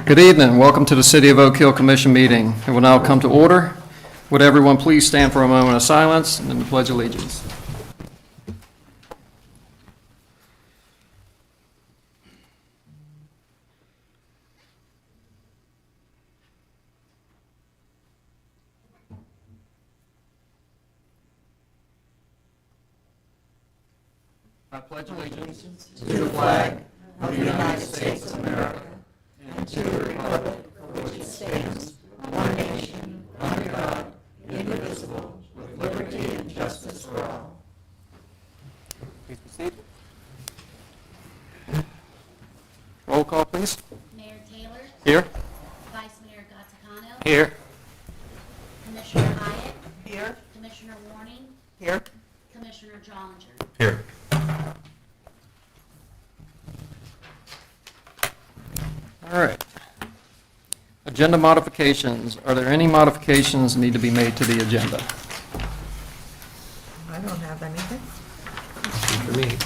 Good evening. Welcome to the City of Oak Hill Commission meeting. It will now come to order. Would everyone please stand for a moment of silence and the Pledge of Allegiance. I pledge allegiance to the flag of the United States of America and to the republic for which it stands, one nation, under God, indivisible, with liberty and justice for all. Please be seated. Roll call, please. Mayor Taylor. Here. Vice Mayor Gattacano. Here. Commissioner Hyatt. Here. Commissioner Warning. Here. Commissioner Jollinger. Here. All right. Agenda modifications. Are there any modifications need to be made to the agenda? I don't have anything. For me.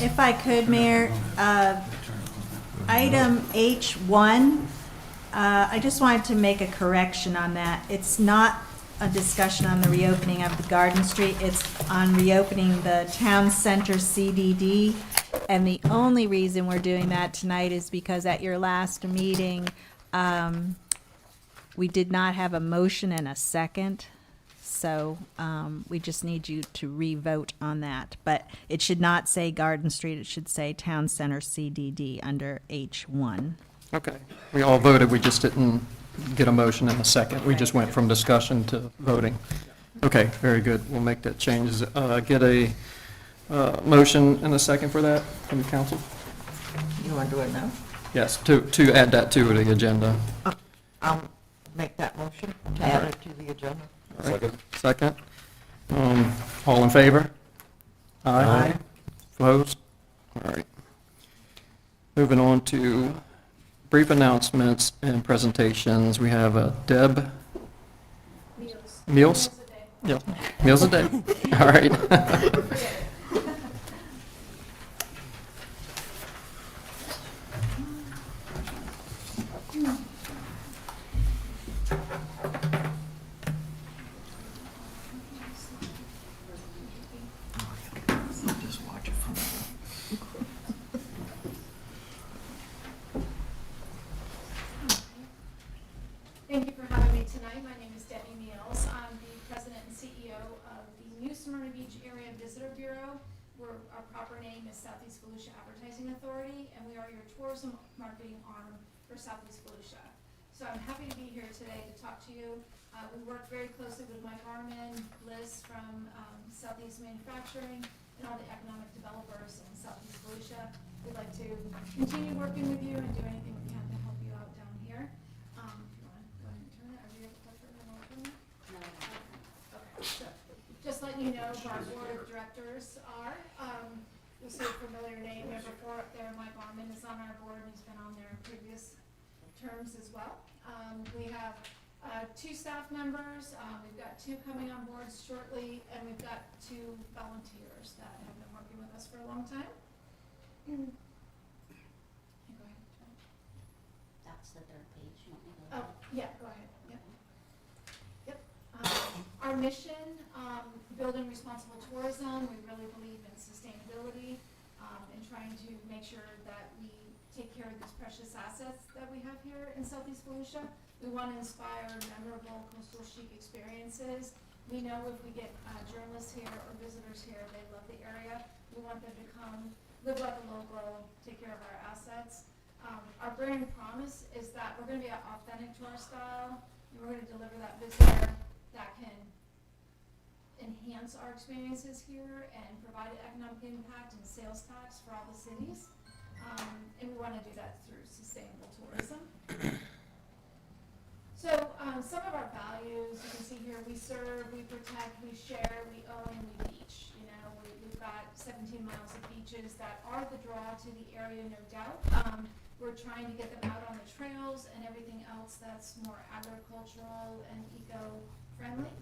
If I could, Mayor, item H1, I just wanted to make a correction on that. It's not a discussion on the reopening of the Garden Street. It's on reopening the Town Center CDD. And the only reason we're doing that tonight is because at your last meeting, we did not have a motion and a second. So we just need you to re-vote on that. But it should not say Garden Street, it should say Town Center CDD under H1. Okay. We all voted, we just didn't get a motion and a second. We just went from discussion to voting. Okay, very good. We'll make that change. Get a motion and a second for that from the council? You want to do it now? Yes, to add that to the agenda. I'll make that motion to add it to the agenda. Second. All in favor? Aye. Opposed? All right. Moving on to brief announcements and presentations. We have Deb. Meals? Yep. Meals a day. All right. Thank you for having me tonight. My name is Debbie Meals. I'm the president and CEO of the New Smyrna Beach Area Visitor Bureau. Our proper name is Southeast Volusia Advertising Authority, and we are your tourism marketing arm for Southeast Volusia. So I'm happy to be here today to talk to you. We work very closely with Mike Arman, Liz from Southeast Manufacturing, and all the economic developers in Southeast Volusia. We'd like to continue working with you and do anything we can to help you out down here. Just letting you know who our board of directors are. You'll see a familiar name. Number 4 up there, Mike Arman is on our board, and he's been on there in previous terms as well. We have 2 staff members. We've got 2 coming on board shortly, and we've got 2 volunteers that have been working with us for a long time. Go ahead. That's the third page. You want me to go? Oh, yeah, go ahead. Yep. Our mission, building responsible tourism. We really believe in sustainability and trying to make sure that we take care of these precious assets that we have here in Southeast Volusia. We want to inspire memorable coastal chic experiences. We know if we get journalists here or visitors here, they love the area. We want them to come, live like a local, take care of our assets. Our brand promise is that we're going to be authentic to our style, and we're going to deliver that visitor that can enhance our experiences here and provide an economic impact and sales tax for all the cities. And we want to do that through sustainable tourism. So some of our values, you can see here, we serve, we protect, we share, we own, and we beach. You know, we've got 17 miles of beaches that are the draw to the area, no doubt. We're trying to get them out on the trails and everything else that's more agricultural and eco-friendly.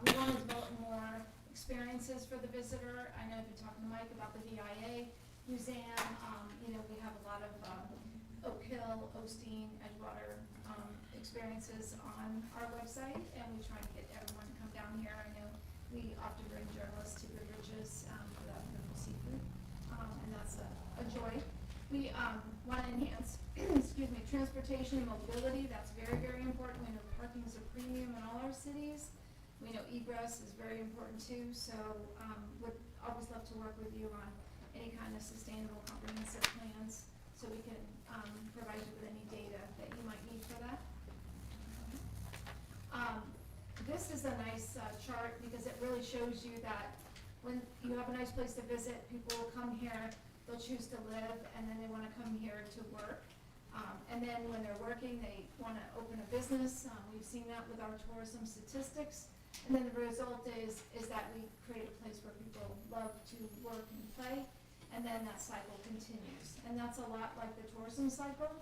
we want to develop more experiences for the visitor. I know I've been talking to Mike about the VIA Museum. You know, we have a lot of Oak Hill, Osteen, Edgewater experiences on our website, and we try to get everyone to come down here. I know we often bring journalists to Bridges for that wonderful seafood, and that's a joy. We want to enhance, excuse me, transportation and mobility. That's very, very important. We know parking is a premium in all our cities. We know egress is very important too, so would always love to work with you on any kind of sustainable comprehensive plans, so we can provide you with any data that you might need for that. This is a nice chart because it really shows you that when you have a nice place to visit, people will come here, they'll choose to live, and then they want to come here to work. And then when they're working, they want to open a business. We've seen that with our tourism statistics. And then the result is that we create a place where people love to work and play, and then that cycle continues. And that's a lot like the tourism cycle.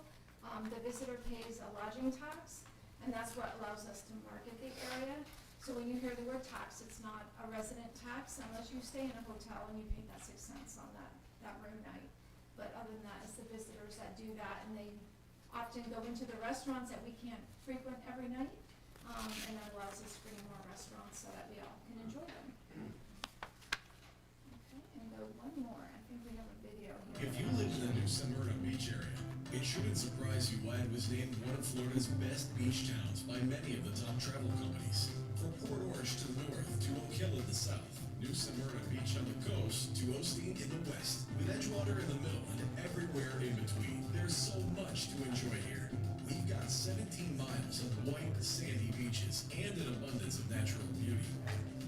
The visitor pays a lodging tax, and that's what allows us to market the area. So when you hear the word tax, it's not a resident tax unless you stay in a hotel and you pay that 6 cents on that room night. But other than that, it's the visitors that do that, and they often go into the restaurants that we can't frequent every night. And that allows us to bring more restaurants so that we all can enjoy them. Okay, and go one more. I think we have a video here. If you live in the New Smyrna beach area, it shouldn't surprise you why it was named one of Florida's best beach towns by many of the top travel companies. From Port Orange to the north to Oak Hill in the south, New Smyrna Beach on the coast to Osteen in the west, with Edgewater in the middle and everywhere in between, there's so much to enjoy here. We've got 17 miles of white, sandy beaches and an abundance of natural beauty.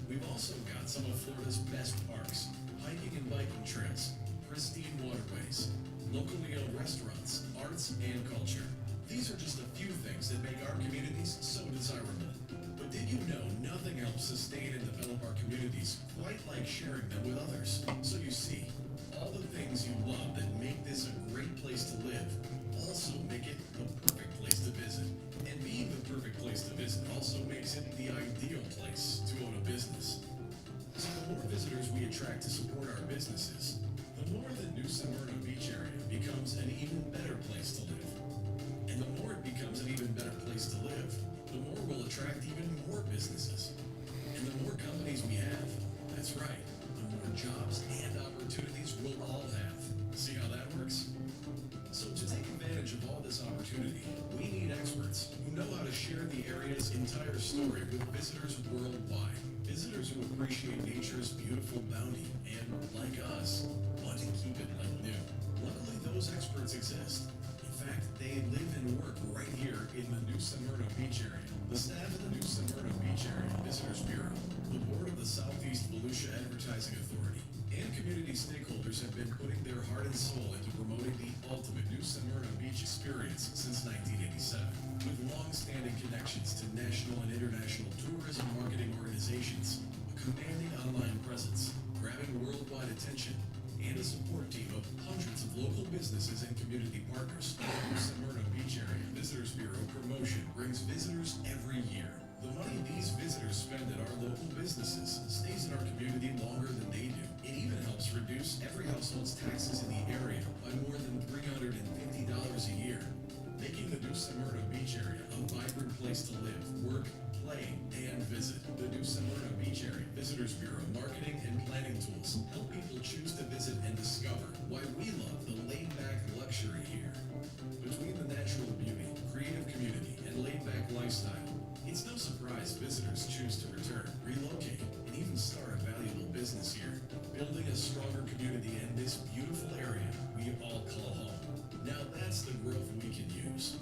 We've also got some of Florida's best parks, hiking and biking trails, pristine waterways, locally owned restaurants, arts, and culture. These are just a few things that make our communities so desirable. But did you know nothing helps sustain and develop our communities quite like sharing them with others? So you see, all the things you love that make this a great place to live also make it the perfect place to visit. And being the perfect place to visit also makes it the ideal place to own a business. So the more visitors we attract to support our businesses, the more the New Smyrna Beach area becomes an even better place to live. And the more it becomes an even better place to live, the more we'll attract even more businesses. And the more companies we have, that's right, the more jobs and opportunities we'll all have. See how that works? So to take advantage of all this opportunity, we need experts who know how to share the area's entire story with visitors worldwide. Visitors who appreciate nature's beautiful bounty and, like us, want to keep it like new. Luckily, those experts exist. In fact, they live and work right here in the New Smyrna Beach area. The staff of the New Smyrna Beach Area Visitors Bureau, the board of the Southeast Volusia Advertising Authority, and community stakeholders have been putting their heart and soul into promoting the ultimate New Smyrna Beach experience since 1987. With long-standing connections to national and international tourism marketing organizations, a commanding online presence, grabbing worldwide attention, and a support team of hundreds of local businesses and community partners, the New Smyrna Beach Area Visitors Bureau promotion brings visitors every year. The money these visitors spend at our local businesses stays in our community longer than they do. It even helps reduce every household's taxes in the area by more than $350 a year, making the New Smyrna Beach Area a vibrant place to live, work, play, and visit. The New Smyrna Beach Area Visitors Bureau marketing and planning tools help people choose to visit and discover why we love the laid-back luxury here. Between the natural beauty, creative community, and laid-back lifestyle, it's no surprise visitors choose to return, relocate, and even start a valuable business here, building a stronger community in this beautiful area we all call home. Now that's the growth we can use.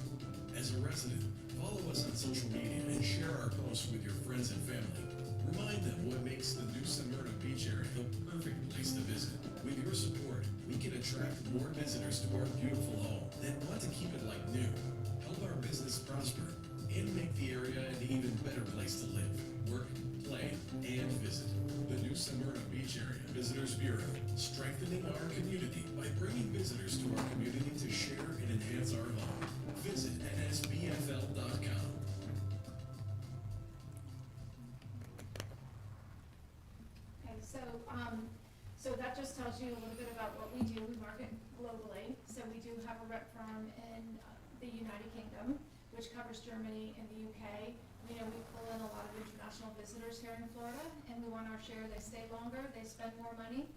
As a resident, follow us on social media and share our posts with your friends and family. Remind them what makes the New Smyrna Beach Area the perfect place to visit. With your support, we can attract more visitors to our beautiful home that want to keep it like new, help our business prosper, and make the area an even better place to live, work, play, and visit. The New Smyrna Beach Area Visitors Bureau, strengthening our community by bringing visitors to our community to share and enhance our home. Visit nsbfl.com. so that just tells you a little bit about what we do. We market globally. So we do have a rep firm in the United Kingdom, which covers Germany and the UK. You know, we pull in a lot of international visitors here in Florida, and we want our share. They stay longer, they spend more money,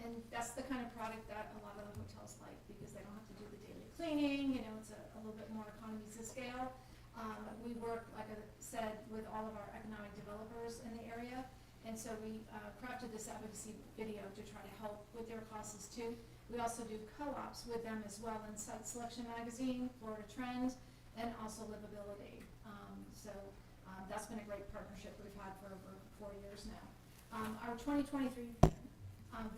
and that's the kind of product that a lot of the hotels like, because they don't have to do the daily cleaning. You know, it's a little bit more economies of scale. We work, like I said, with all of our economic developers in the area, and so we crafted this advocacy video to try to help with their causes too. We also do co-ops with them as well in Site Selection Magazine, Florida Trends, and also Livability. That's been a great partnership we've had for over 4 years now. Our 2023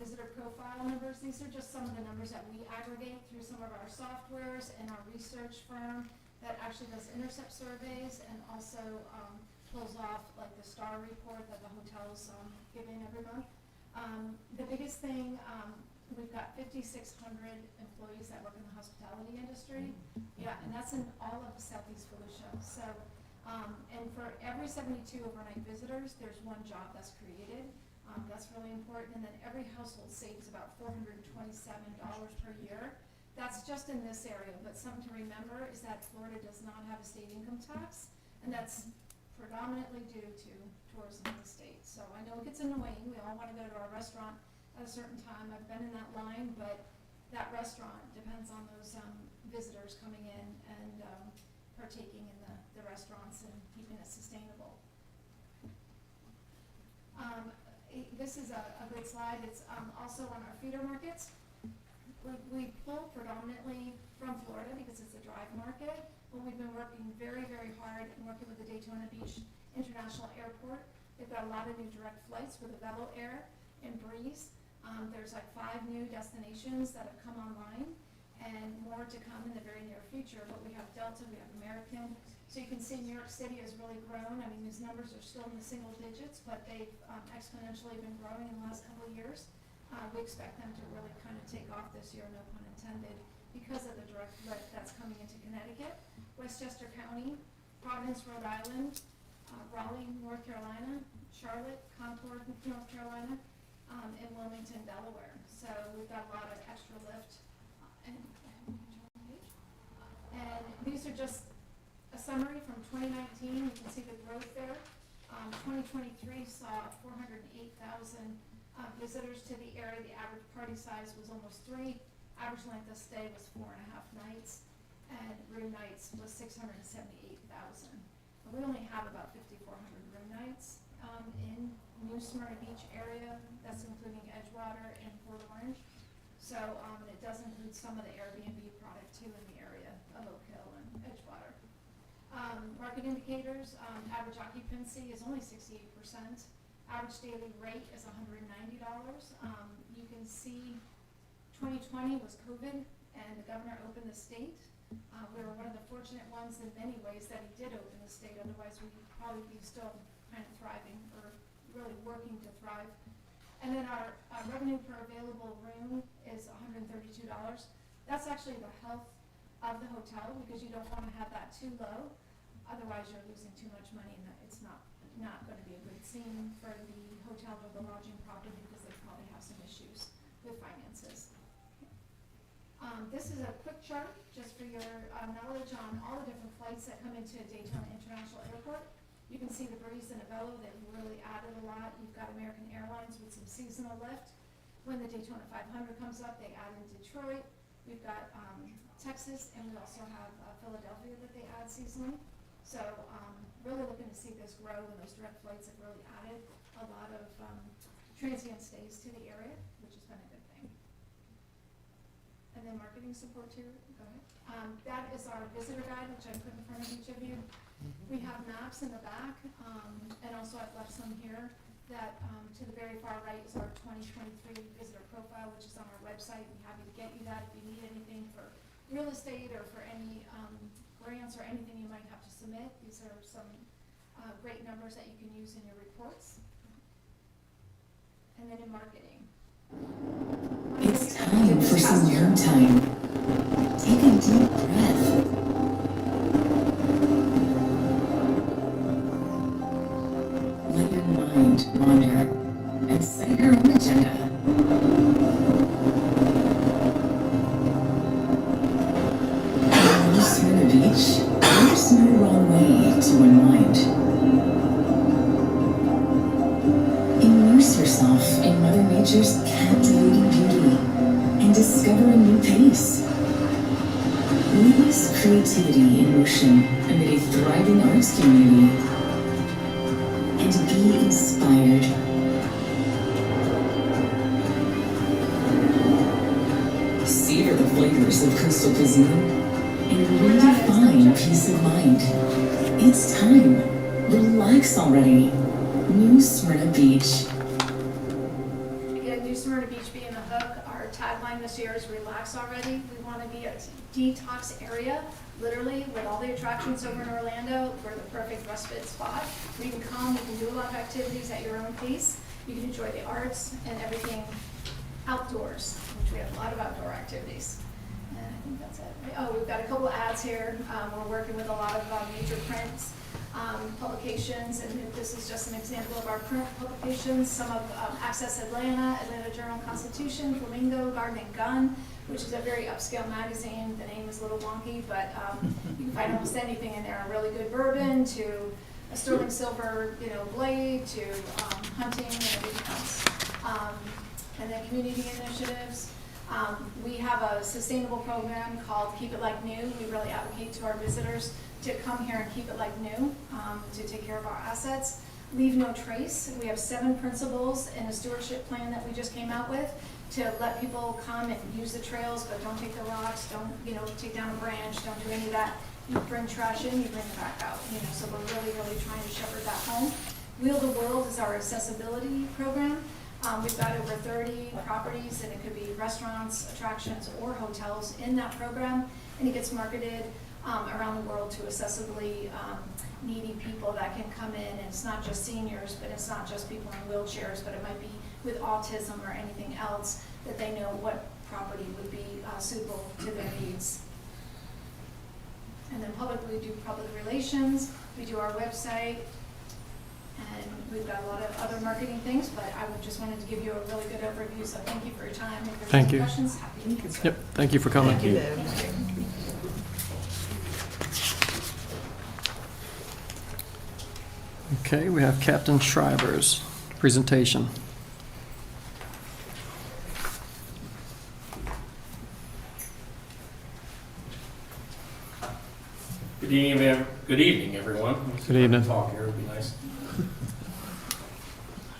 visitor profile numbers, these are just some of the numbers that we aggregate through some of our softwares and our research firm that actually does intercept surveys and also pulls off like the star report that the hotels give in every month. The biggest thing, we've got 5,600 employees that work in the hospitality industry. Yeah, and that's in all of Southeast Volusia. So, and for every 72 overnight visitors, there's one job that's created. That's really important. And then every household saves about $427 per year. That's just in this area. But something to remember is that Florida does not have a state income tax, and that's predominantly due to tourism in the state. So I know it gets annoying. We all want to go to our restaurant at a certain time. I've been in that line, but that restaurant depends on those visitors coming in and partaking in the restaurants and keeping it sustainable. This is a good slide. It's also on our feeder markets. We pull predominantly from Florida because it's a drive market, but we've been working very, very hard and working with the Daytona Beach International Airport. They've got a lot of new direct flights with Avelo Air and Breeze. There's like 5 new destinations that have come online and more to come in the very near future. But we have Delta, we have American. So you can see New York City has really grown. I mean, these numbers are still in the single digits, but they've exponentially been growing in the last couple of years. We expect them to really kind of take off this year, no pun intended, because of the direct flight that's coming into Connecticut, Westchester County, Providence, Rhode Island, Raleigh, North Carolina, Charlotte, Concord, North Carolina, and Wilmington, Delaware. So we've got a lot of extra lift. And these are just a summary from 2019. You can see the growth there. 2023 saw 408,000 visitors to the area. The average party size was almost 3. Average length of stay was 4.5 nights, and room nights was 678,000. We only have about 5,400 room nights in New Smyrna Beach area. That's including Edgewater and Port Orange. So it does include some of the Airbnb product too in the area of Oak Hill and Edgewater. Market indicators, average occupancy is only 68%. Average daily rate is $190. You can see 2020 was COVID and the governor opened the state. We were one of the fortunate ones in many ways that he did open the state, otherwise we'd probably be still kind of thriving or really working to thrive. And then our revenue per available room is $132. That's actually the health of the hotel, because you don't want to have that too low. Otherwise, you're losing too much money, and it's not going to be a good scene for the hotel or the lodging property, because they probably have some issues with finances. This is a quick chart just for your knowledge on all the different flights that come into Daytona International Airport. You can see the Breeze and Avelo, they've really added a lot. You've got American Airlines with some seasonal lift. When the Daytona 500 comes up, they add in Detroit. We've got Texas, and we also have Philadelphia that they add seasonally. So really looking to see this grow, and those direct flights have really added a lot of transient stays to the area, which has been a good thing. And then marketing support too, go ahead. That is our visitor guide, which I put in front of each of you. We have maps in the back, and also I've left some here that to the very far right is our 2023 visitor profile, which is on our website. We're happy to get you that if you need anything for real estate or for any grants or anything you might have to submit. These are some great numbers that you can use in your reports. And then in marketing. It's time for some young time. Take a deep breath. Let your mind wander. and set your own agenda. New Smyrna Beach, there's no wrong way to unwind. Immerse yourself in Mother Nature's captivating beauty and discover a new pace. Witness creativity in motion amid a thriving arts community and be inspired. Savor the flavors of coastal cuisine and redefine peace of mind. It's time. Relax already. New Smyrna Beach. Again, New Smyrna Beach being the hook, our tagline this year is relax already. We want to be a detox area, literally, with all the attractions over in Orlando. We're the perfect respite spot. You can come, you can do a lot of activities at your own pace. You can enjoy the arts and everything outdoors, which we have a lot of outdoor activities. And I think that's it. Oh, we've got a couple ads here. We're working with a lot of major prints, publications, and this is just an example of our print publications. Some of Access Atlanta, Atlanta Journal-Constitution, Flamingo, Garden and Gun, which is a very upscale magazine. The name is a little wonky, but you can find almost anything in there. A really good bourbon to a sterling silver, blade to hunting and everything else. And then community initiatives. We have a sustainable program called Keep It Like New. We really advocate to our visitors to come here and keep it like new, to take care of our assets. Leave no trace. We have 7 principles in a stewardship plan that we just came out with to let people come and use the trails, but don't take the rocks, don't take down a branch, don't do any of that. You bring trash in, you bring it back out. So we're really, really trying to shepherd that home. Wheel the World is our accessibility program. We've got over 30 properties, and it could be restaurants, attractions, or hotels in that program, and it gets marketed around the world to accessibly needy people that can come in. And it's not just seniors, but it's not just people in wheelchairs, but it might be with autism or anything else that they know what property would be suitable to their needs. And then we do public relations, we do our website, and we've got a lot of other marketing things, but I just wanted to give you a really good overview, so thank you for your time. If there's Thank any you. questions, happy to answer. Yep, thank you for coming. Thank you, Deb. Okay, we have Captain Shriver's presentation. Good evening, everyone. Good evening. Talk here would be nice.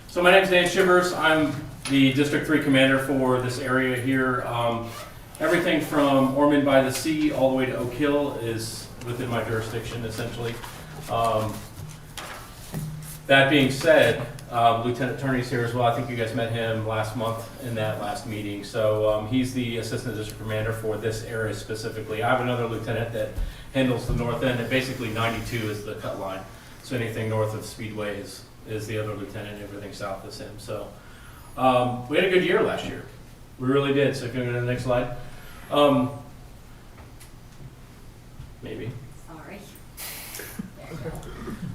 So my name is Dan Shivers. I'm the District 3 commander for this area here. Everything from Ormond by the Sea all the way to Oak Hill is within my jurisdiction, essentially. That being said, Lieutenant Turney's here as well. I think you guys met him last month in that last meeting. So he's the Assistant District Commander for this area specifically. I have another lieutenant that handles the north end, and basically 92 is the cut line. So anything north of Speedway is the other lieutenant, everything south is him. So we had a good year last year. We really did. So if you go to the next slide. Maybe. Sorry.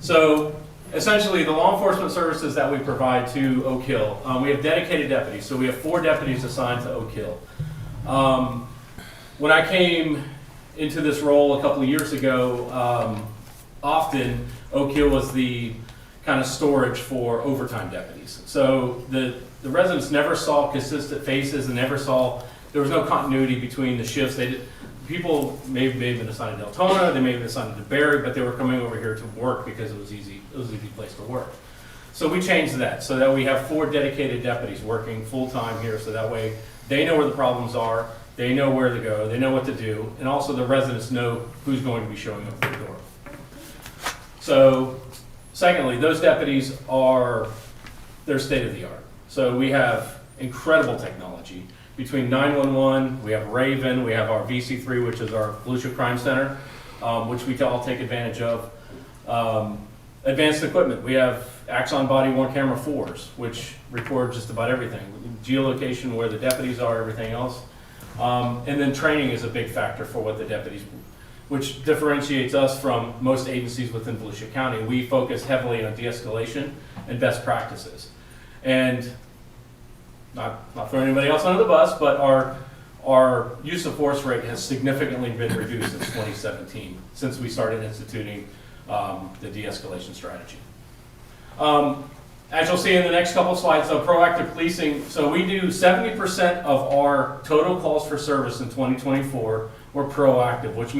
So essentially, the law enforcement services that we provide to Oak Hill, we have dedicated deputies. So we have 4 deputies assigned to Oak Hill. When I came into this role a couple of years ago, often Oak Hill was the kind of storage for overtime deputies. So the residents never saw consistent faces and never saw, there was no continuity between the shifts. People may have been assigned to Deltona, they may have been assigned to Barry, but they were coming over here to work because it was easy. It was an easy place to work. So we changed that so that we have 4 dedicated deputies working full-time here, so that way they know where the problems are, they know where to go, they know what to do, and also the residents know who's going to be showing up at the door. So secondly, those deputies they're state-of-the-art. So we have incredible technology. Between 911, we have Raven, we have our VC3, which is our Volusia Crime Center, which we all take advantage of. Advanced equipment, we have Axon body-worn camera 4s, which record just about everything. Geolocation, where the deputies are, everything else. And then training is a big factor for what the deputies, which differentiates us from most agencies within Volusia County. We focus heavily on de-escalation and best practices. And not throwing anybody else under the bus, but our use of force rate has significantly been reduced since 2017, since we started instituting the de-escalation strategy. As you'll see in the next couple slides, so proactive policing, so we do 70% of our total calls for service in 2024 were proactive, which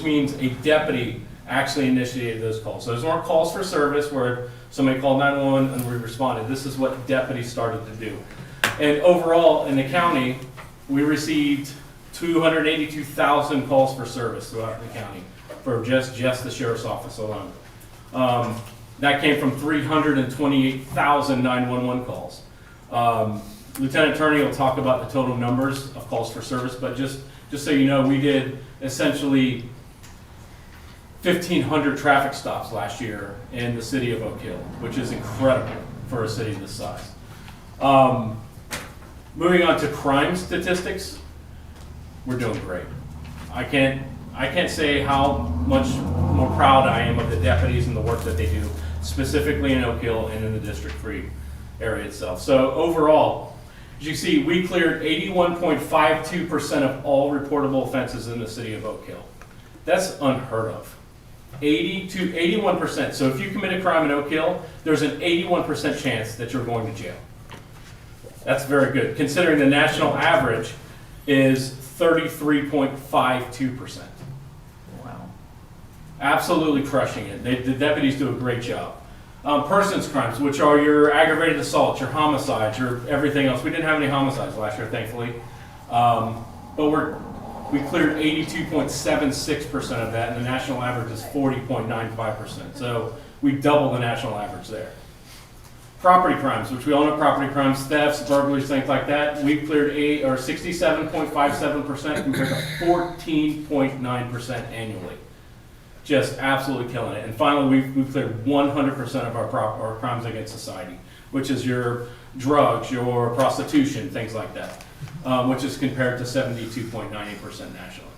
means a deputy actually initiated those calls. So those weren't calls for service where somebody called 911 and we responded. This is what deputies started to do. And overall, in the county, we received 282,000 calls for service throughout the county for just the sheriff's office alone. That came from 328,000 911 calls. Lieutenant Attorney will talk about the total numbers of calls for service, but just so you know, we did essentially 1,500 traffic stops last year in the city of Oak Hill, which is incredible for a city this size. Moving on to crime statistics, we're doing great. I can't say how much more proud I am of the deputies and the work that they do, specifically in Oak Hill and in the District 3 area itself. So overall, as you see, we cleared 81.52% of all reportable offenses in the city of Oak Hill. That's unheard of. 81%. So if you commit a crime in Oak Hill, there's an 81% chance that you're going to jail. That's very good, considering the national average is 33.52%. Wow. Absolutely crushing it. The deputies do a great job. Persons crimes, which are your aggravated assaults, your homicides, your everything else. We didn't have any homicides last year, thankfully. But we cleared 82.76% of that, and the national average is 40.95%. So we double the national average there. Property crimes, which we all know property crimes, thefts, burglaries, things like that. We cleared 67.57% compared to 14.9% annually. Just absolutely killing it. And finally, we've cleared 100% of our crimes against society, which is your drugs, your prostitution, things like that, which is compared to 72.98% nationally.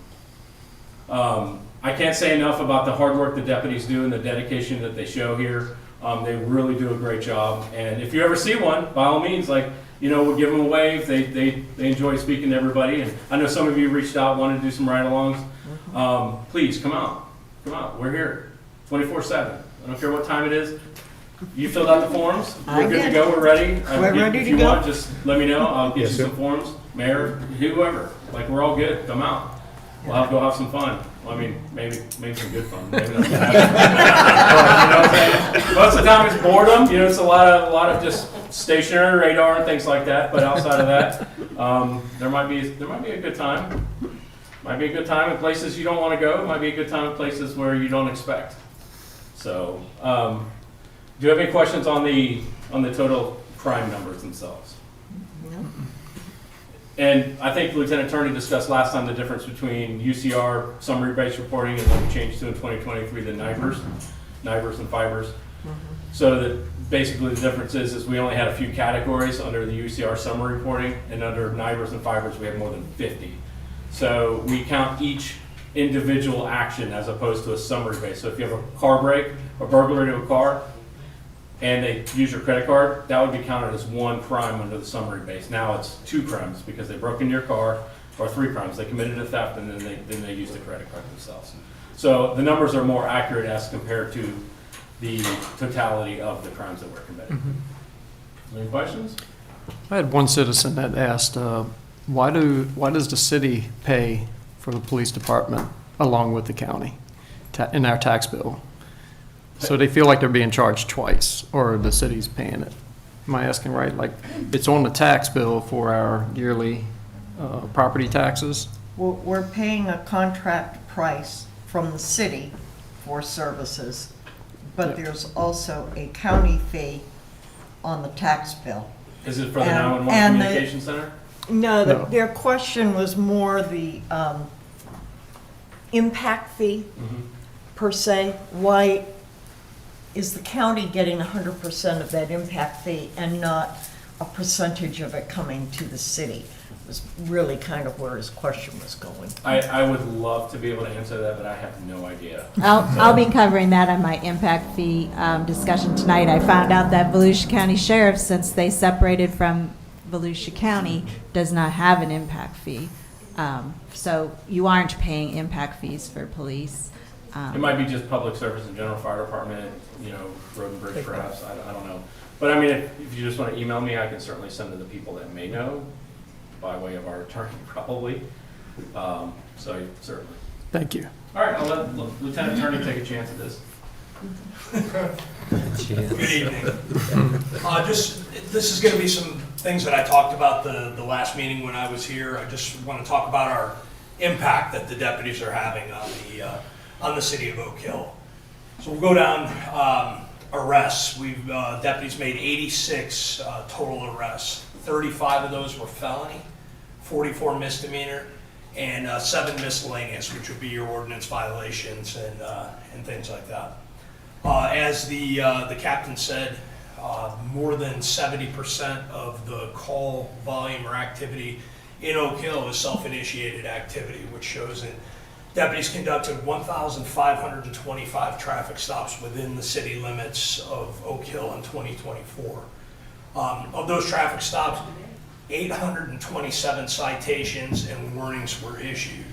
I can't say enough about the hard work the deputies do and the dedication that they show here. They really do a great job. And if you ever see one, by all means, we'll give them a wave. They enjoy speaking to everybody. And I know some of you reached out, wanted to do some ride-alongs. Please, come out. Come out. We're here 24/7. I don't care what time it is. You filled out the forms. We're good to go. We're ready. We're ready if to you go. want, just let me know. I'll get you some forms. Mayor, whoever. We're all good. Come out. We'll go have some fun. Well, I mean, maybe some good fun. Maybe not. You know what I'm saying? Most of the time it's boredom. It's a lot of just stationary radar and things like that. But outside of that, there might be a good time. Might be a good time in places you don't want to go. It might be a good time in places where you don't expect. So, do you have any questions on the total crime numbers themselves? No. And I think Lieutenant Attorney discussed last time the difference between UCR summary-based reporting and what we changed to in 2023, the NIBRs and FIBRs. So that basically the difference is we only had a few categories under the UCR summary reporting, and under NIBRs and FIBRs we have more than 50. So we count each individual action as opposed to a summary base. So if you have a car break, a burglary to a car, and they use your credit card, that would be counted as one crime under the summary base. Now it's 2 crimes because they broke into your car, or 3 crimes. They committed a theft and then they used the credit card themselves. So the numbers are more accurate as compared to the totality of the crimes that were committed. Any questions? I had one citizen that asked, why does the city pay for the police department along with the county in our tax bill? So they feel like they're being charged twice, or the city's paying it. Am I asking right? It's on the tax bill for our yearly property taxes? We're paying a contract price from the city for services, but there's also a county fee on the tax bill. Is it for the And 911 communication center? No, No. their question was more the impact fee per se. Why is the county getting 100% of that impact fee and not a percentage of it coming to the city? Was really kind of where his question was going. I would love to be able to answer that, but I have no idea. I'll be covering that on my impact fee discussion tonight. I found out that Volusia County Sheriff, since they separated from Volusia County, does not have an impact fee. So you aren't paying impact fees for police. It might be just public service and general fire department, road and bridge perhaps, I don't know. But I mean, if you just want to email me, I can certainly send to the people that may know by way of our attorney probably. So certainly. Thank you. All right, I'll let Lieutenant Attorney take a chance at this. Good evening. This is going to be some things that I talked about the last meeting when I was here. I just want to talk about our impact that the deputies are having on the city of Oak Hill. So we'll go down arrests. Deputies made 86 total arrests. 35 of those were felony, 44 misdemeanor, and 7 miscellaneous, which would be your ordinance violations and things like that. As the captain said, more than 70% of the call volume or activity in Oak Hill is self-initiated activity, which shows that deputies conducted 1,525 traffic stops within the city limits of Oak Hill in 2024. Of those traffic stops, 827 citations and warnings were issued.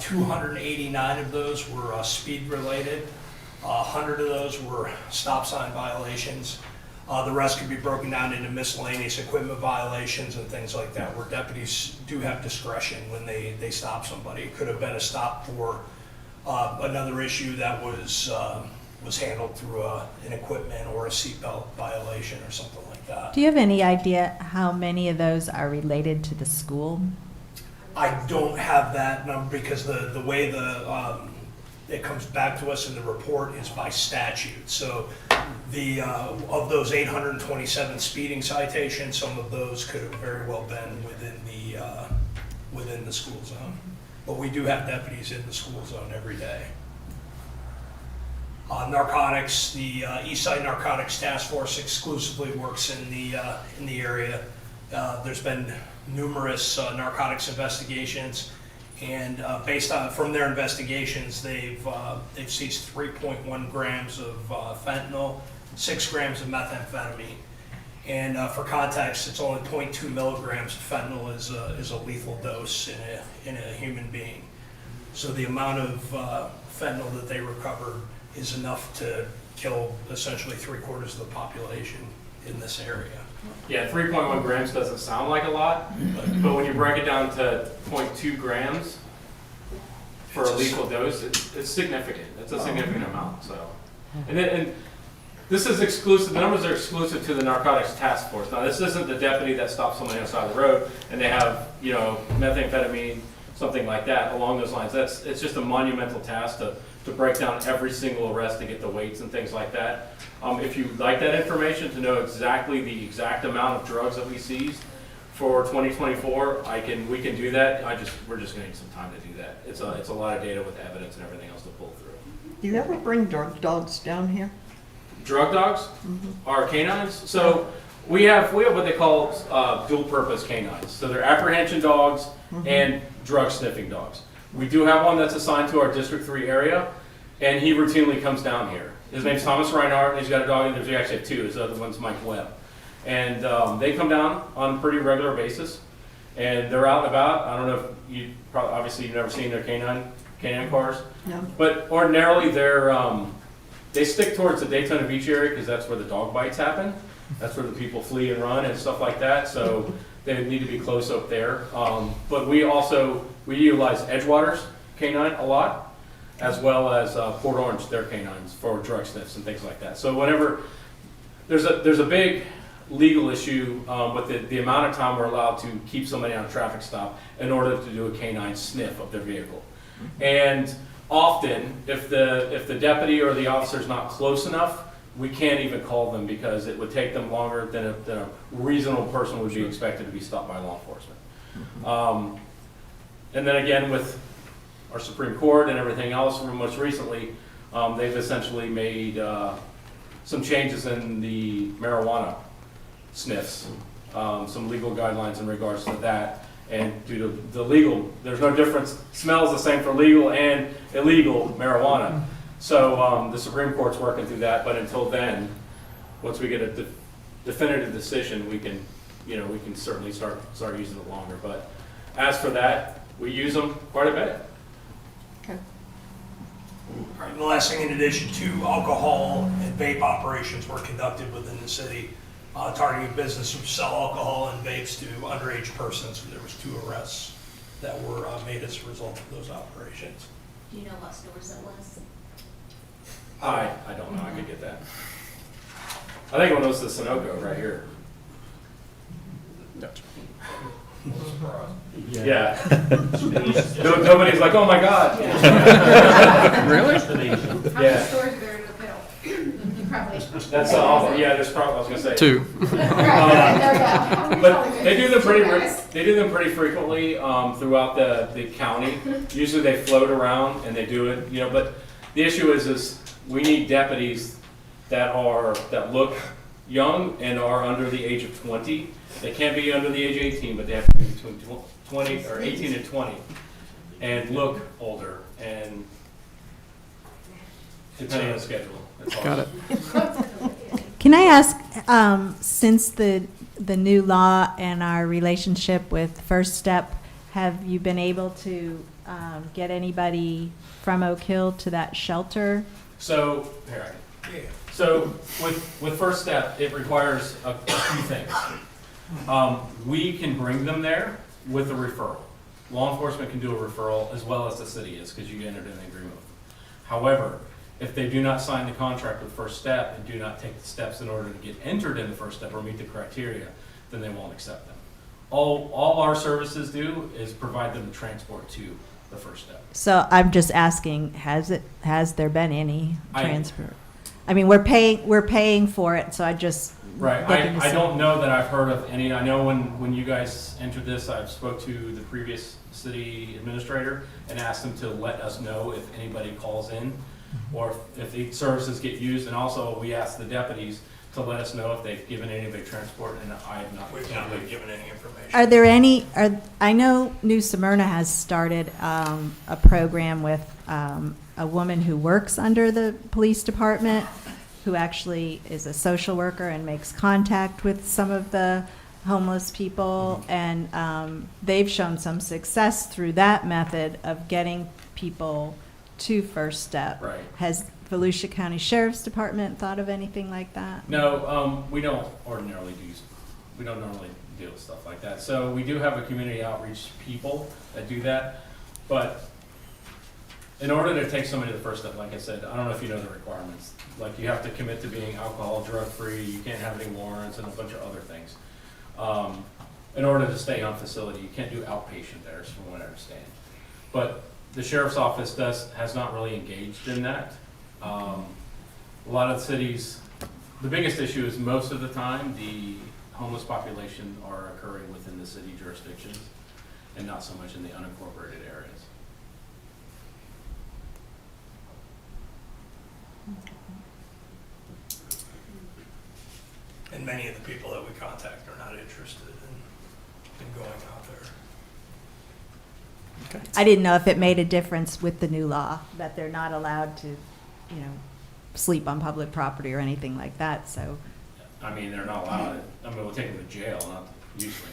289 of those were speed related. 100 of those were stop sign violations. The rest could be broken down into miscellaneous equipment violations and things like that, where deputies do have discretion when they stop somebody. It could have been a stop for another issue that was handled through an equipment or a seatbelt violation or something like that. Do you have any idea how many of those are related to the school? I don't have that number because the way it comes back to us in the report is by statute. So of those 827 speeding citations, some of those could have very well been within the school zone. But we do have deputies in the school zone every day. Narcotics, the Eastside Narcotics Task Force exclusively works in the area. There's been numerous narcotics investigations, and from their investigations, they've seized 3.1 grams of fentanyl, 6 grams of methamphetamine, and for context, it's only 0.2 milligrams of fentanyl is a lethal dose in a human being. So the amount of fentanyl that they recovered is enough to kill essentially 3/4 of the population in this area. Yeah, 3.1 grams doesn't sound like a lot, but when you break it down to 0.2 grams for a lethal dose, it's significant. It's a significant amount. So, and this is exclusive. The numbers are exclusive to the Narcotics Task Force. Now, this isn't the deputy that stops somebody on the side of the road and they have methamphetamine, something like that along those lines. It's just a monumental task to break down every single arrest to get the weights and things like that. If you'd like that information to know exactly the exact amount of drugs that we seized for 2024, we can do that. We're just going to need some time to do that. It's a lot of data with evidence and everything else to pull through. Do you ever bring drug dogs down here? Drug dogs are canines. So we have what they call dual purpose canines. So they're apprehension dogs and drug sniffing dogs. We do have one that's assigned to our District 3 area, and he routinely comes down here. His name's Thomas Reinhardt, and he's got a dog, and we actually have 2. His other one's Mike Webb. And they come down on a pretty regular basis, and they're out and about. I don't know if obviously you've never seen their canine cars. No. But ordinarily they stick towards the Daytona Beach area because that's where the dog bites happen. That's where the people flee and run and stuff like that. So they need to be close up there. But we utilize Edgewater's canine a lot, as well as Port Orange, their canines for drug sniffs and things like that. So whenever there's a big legal issue with the amount of time we're allowed to keep somebody on a traffic stop in order to do a canine sniff of their vehicle. And often, if the deputy or the officer is not close enough, we can't even call them because it would take them longer than a reasonable person would be expected to be stopped by law enforcement. And then again, with our Supreme Court and everything else, most recently, they've essentially made some changes in the marijuana sniffs some legal guidelines in regards to that. And due to the legal, there's no difference, smells the same for legal and illegal marijuana. So the Supreme Court's working through that, but until then, once we get a definitive decision, we can, we can certainly start using it longer. But as for that, we use them quite a bit. All right, and the last thing, in addition to alcohol and vape operations were conducted within the city, targeting businesses who sell alcohol and vapes to underage persons. There was 2 arrests that were made as a result of those operations. Do you know what stores that was? I don't know, I could get that. I think it was the Sunoco right here. Yeah. Nobody's like, oh my God. Really? How many Yeah. stores are there in the middle? You probably. That's awful. Yeah, there's probably, I was gonna say. 2. Right, there we go. How many But probably they do them good? pretty, they do them pretty frequently throughout the county. Usually they float around and they do it, but the issue is we need deputies that look young and are under the age of 20. They can't be under the age of 18, but they have to be between 20 or 18 and 20 and look older and depending on the schedule. That's all. Got it. Can I ask, since the new law and our relationship with First Step, have you been able to get anybody from Oak Hill to that shelter? So, So with First Step, it requires a few things. We can bring them there with a referral. Law enforcement can do a referral as well as the city is because you entered an agreement with them. However, if they do not sign the contract with First Step and do not take the steps in order to get entered in the First Step or meet the criteria, then they won't accept them. All our services do is provide them the transport to the First Step. So I'm just asking, has there been any I- transfer? I mean, we're paying for it, so I just. Right, looking to I see. don't know that I've heard of any. I know when you guys entered this, I spoke to the previous city administrator and asked him to let us know if anybody calls in or if the services get used. And also, we asked the deputies to let us know if they've given anybody transport, and I have not. We've not been given any information. Are there any, I know New Smyrna has started a program with a woman who works under the police department, who actually is a social worker and makes contact with some of the homeless people. And they've shown some success through that method of getting people to First Step. Right. Has Volusia County Sheriff's Department thought of anything like that? No, we don't ordinarily we don't normally deal with stuff like that. So we do have a community outreach people that do that, but in order to take somebody to the First Step, like I said, I don't know if you know the requirements. Like you have to commit to being alcohol, drug-free, you can't have any warrants, and a bunch of other things. In order to stay on facility, you can't do outpatient there, from what I understand. But the sheriff's office has not really engaged in that. A lot of cities, the biggest issue is most of the time the homeless population are occurring within the city jurisdictions and not so much in the unincorporated areas. And many of the people that we contact are not interested in going out there. I didn't know if it made a difference with the new law, that they're not allowed to, sleep on public property or anything like that, so. I mean, they're not allowed, we'll take them to jail, not usually,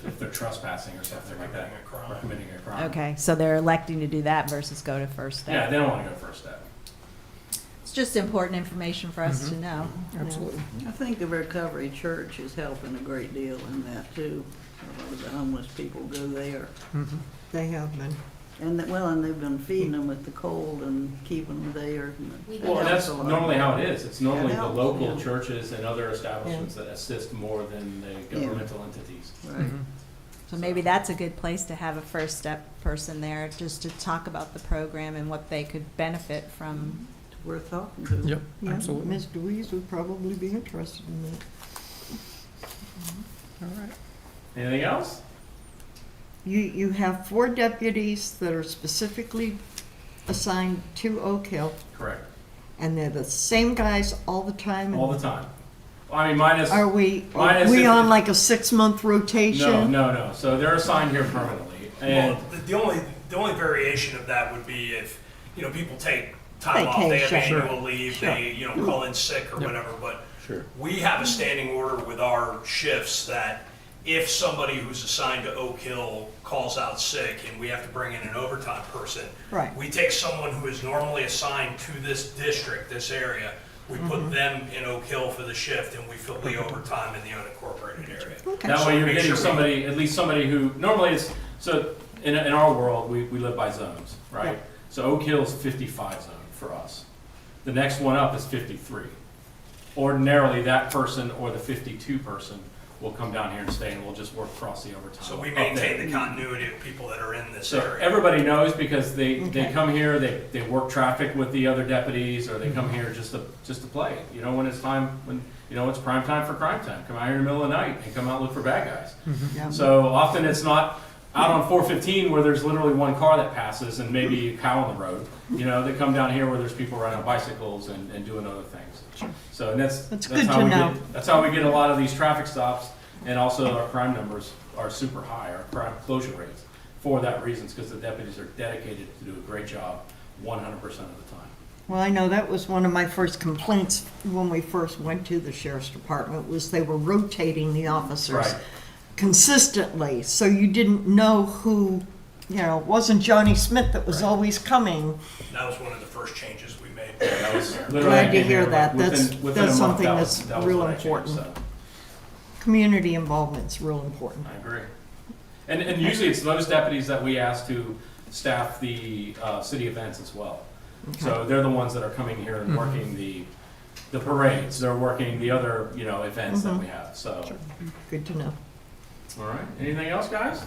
if they're trespassing or something like that, or committing a crime. Okay, so they're electing to do that versus go to First Step. Yeah, they don't want to go First Step. It's just important information for us to know. Absolutely. I think the Recovery Church is helping a great deal in that too. A lot of the homeless people go there. They have been. And they've been feeding them with the cold and keeping them there. Well, and that's normally how it is. It's normally It the helps, local yeah. churches and other establishments that assist more than the governmental entities. Right. So maybe that's a good place to have a First Step person there, just to talk about the program and what they could benefit from. Worth talking to. Yep, Yeah, absolutely. Ms. Deweese would probably be interested in that. All right. Anything else? You have 4 deputies that are specifically assigned to Oak Hill, Correct. and they're the same guys all the time? All the time. I mean, minus. Are we Minus if- on like a 6-month rotation? No. So they're assigned here permanently. And Well, the only variation of that would be if, people take time off, they have Vacation. annual leave, they, call in sick or whatever, but we have a standing order with our shifts that if somebody who's assigned to Oak Hill calls out sick and we have to bring in an overtime person, Right. we take someone who is normally assigned to this district, this area, we put them in Oak Hill for the shift and we fill the overtime in the unincorporated area. Okay. that So way you're make getting sure we- somebody, at least somebody who, normally it's, so in our world, we live by zones, right? Yeah. So Oak Hill's 55 zone for us. The next one up is 53. Ordinarily, that person or the 52 person will come down here and stay and we'll just work across the overtime. So we up there. maintain the continuity of people that are in this So area. everybody knows because they Okay. come here, they work traffic with the other deputies, or they come here just to play. When it's time, when, it's prime time for crime time. Come out here in the middle of the night and come out and look for bad guys. Yeah. So often it's not out on 415 where there's literally one car that passes and maybe a cow on the road. They come down here where there's people riding on bicycles and doing other things. So and that's good how to we know. that's how we get a lot of these traffic stops, and also our crime numbers are super high, our crime closure rates, for that reason, because the deputies are dedicated to do a great job 100% of the time. Well, I know that was one of my first complaints when we first went to the sheriff's department, was they were rotating the officers Right. consistently, so you didn't know who, it wasn't Johnny Smith that was always coming. That was one of the first changes we made. That was literally Glad to came hear here, that. within- That's- within that's a month, something that was- that's that was real what I changed, important. so. Community involvement's real important. I agree. And usually it's those deputies that we ask to staff the city events as well. So they're the ones that are coming here and working the parades, they're working the other, events that we have, so. Good to know. All right, anything else, guys?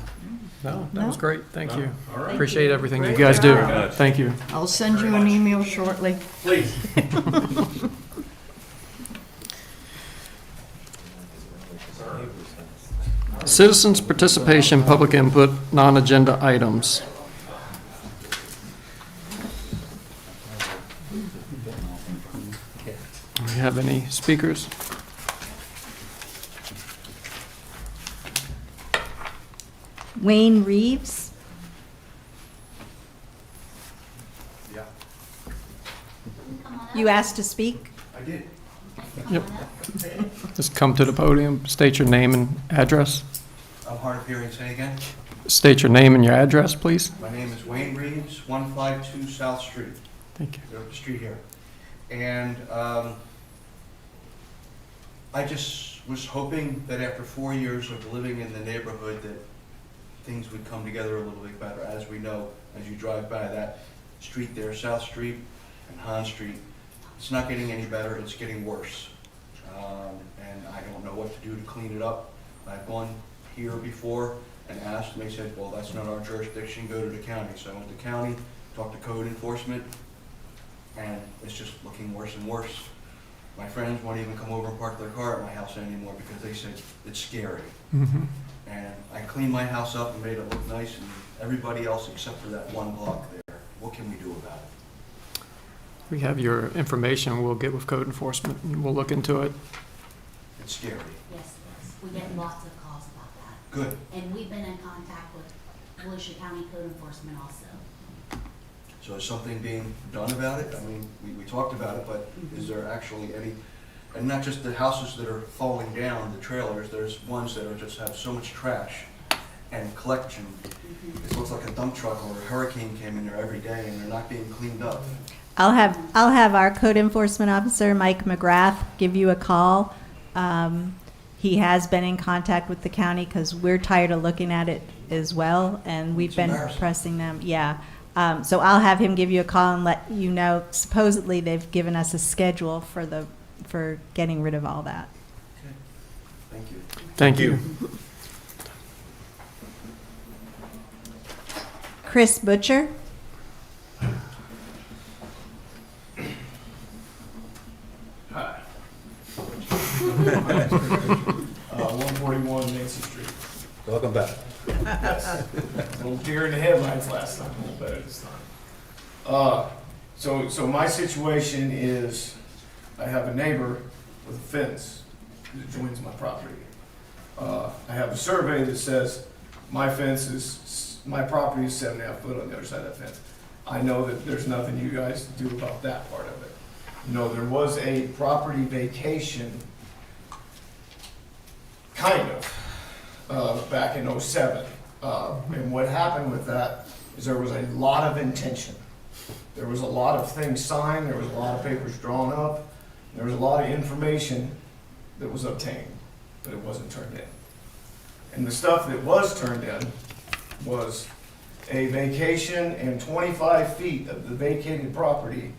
No, that was great. Thank No? you. All right, Appreciate everything you Great guys do. job. Thank you. I'll send you an email shortly. please. Citizens' participation, public input, non-agenda items. Do we have any speakers? Wayne Reeves? Come on up. You asked to speak? I did. Yep. Just come to the podium, state your name and address. I'm hard of hearing. Say again. State your name and your address, please. My name is Wayne Reeves, 152 South Street. Thank you. The street here. And I just was hoping that after 4 years of living in the neighborhood that things would come together a little bit better. As we know, as you drive by that street there, South Street and Han Street, it's not getting any better, it's getting worse. And I don't know what to do to clean it up. I've gone here before and asked, and they said, well, that's not our jurisdiction, go to the county. So I went to county, talked to code enforcement, and it's just looking worse and worse. My friends won't even come over and park their car at my house anymore because they said it's scary. Mhm. And I cleaned my house up and made it look nice, and everybody else except for that one block there. What can we do about it? We have your information. We'll get with code enforcement and we'll look into it. It's scary. Yes, we get lots of calls about that. Good. And we've been in contact with Volusia County Code Enforcement also. So is something being done about it? I mean, we talked about it, but is there actually any, and not just the houses that are falling down, the trailers, there's ones that are just have so much trash and collection. It looks like a dump truck or a hurricane came in there every day and they're not being cleaned up. I'll have our code enforcement officer, Mike McGrath, give you a call. He has been in contact with the county because we're tired of looking at it as well, and we've It's been embarrassing. pressing them. Yeah. So I'll have him give you a call and let you know. Supposedly, they've given us a schedule for getting rid of all that. Thank you. Thank you. Chris Butcher? 141 Nancy Street. Welcome back. A little deer in the headlights last time, a little better this time. So my situation is, I have a neighbor with a fence, that joins my property. I have a survey that says my property is 7.5 foot on the other side of that fence. I know that there's nothing you guys do about that part of it. No, there was a property vacation, kind of, back in '07. And what happened with that is there was a lot of intention. There was a lot of things signed, there was a lot of papers drawn up, there was a lot of information that was obtained, but it wasn't turned in. And the stuff that was turned in was a vacation, and 25 feet of the vacated property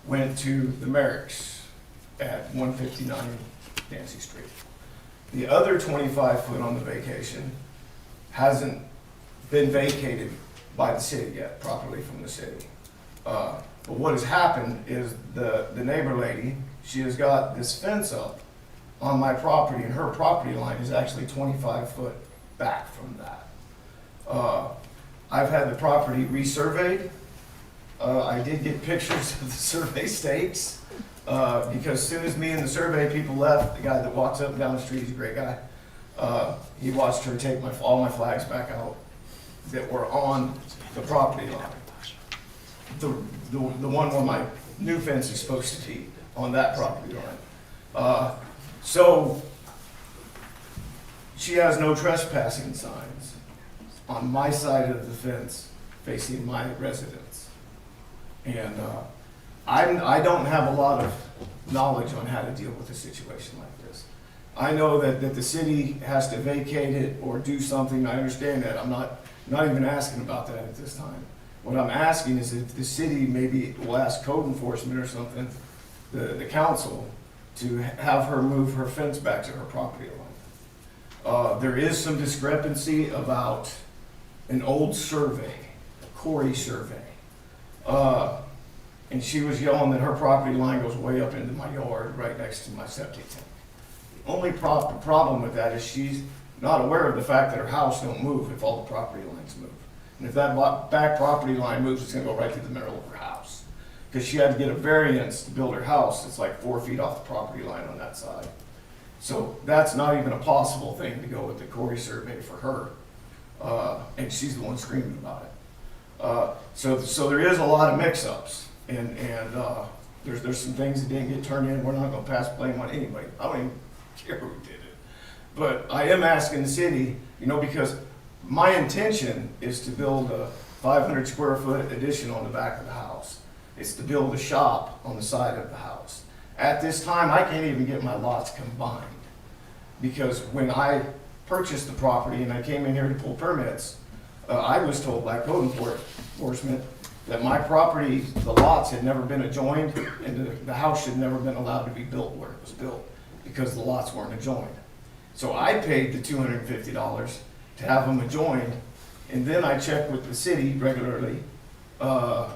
went to the Merricks at 159 Nancy Street. The other 25 foot on the vacation hasn't been vacated by the city yet, properly from the city. But what has happened is the neighbor lady, she has got this fence up on my property, and her property line is actually 25 foot back from that. I've had the property resurveyed. I did get pictures of the survey stakes, because as soon as me and the survey people left, the guy that walks up and down the street, he's a great guy. He watched her take all my flags back out that were on the property line. The one where my new fence is supposed to be, on that property line. So she has no trespassing signs on my side of the fence facing my residence. And I don't have a lot of knowledge on how to deal with a situation like this. I know that the city has to vacate it or do something. I understand that. I'm not even asking about that at this time. What I'm asking is if the city maybe will ask code enforcement or something, the council, to have her move her fence back to her property line. There is some discrepancy about an old survey, a Corey survey. And she was yelling that her property line goes way up into my yard, right next to my septic tank. The only problem with that is she's not aware of the fact that her house don't move if all the property lines move. And if that back property line moves, it's gonna go right through the middle of her house. Because she had to get a variance to build her house. It's like 4 feet off the property line on that side. So that's not even a possible thing to go with the Corey survey for her. And she's the one screaming about it. So there is a lot of mix-ups, and there's some things that didn't get turned in. We're not gonna pass blame on anybody. I don't even care who did it. But I am asking the city, because my intention is to build a 500 square foot addition on the back of the house. It's to build a shop on the side of the house. At this time, I can't even get my lots combined, because when I purchased the property and I came in here to pull permits, I was told by code enforcement that my property, the lots had never been adjoined, and the house should never been allowed to be built where it was built, because the lots weren't adjoined. So I paid the $250 to have them adjoined, and then I checked with the city regularly to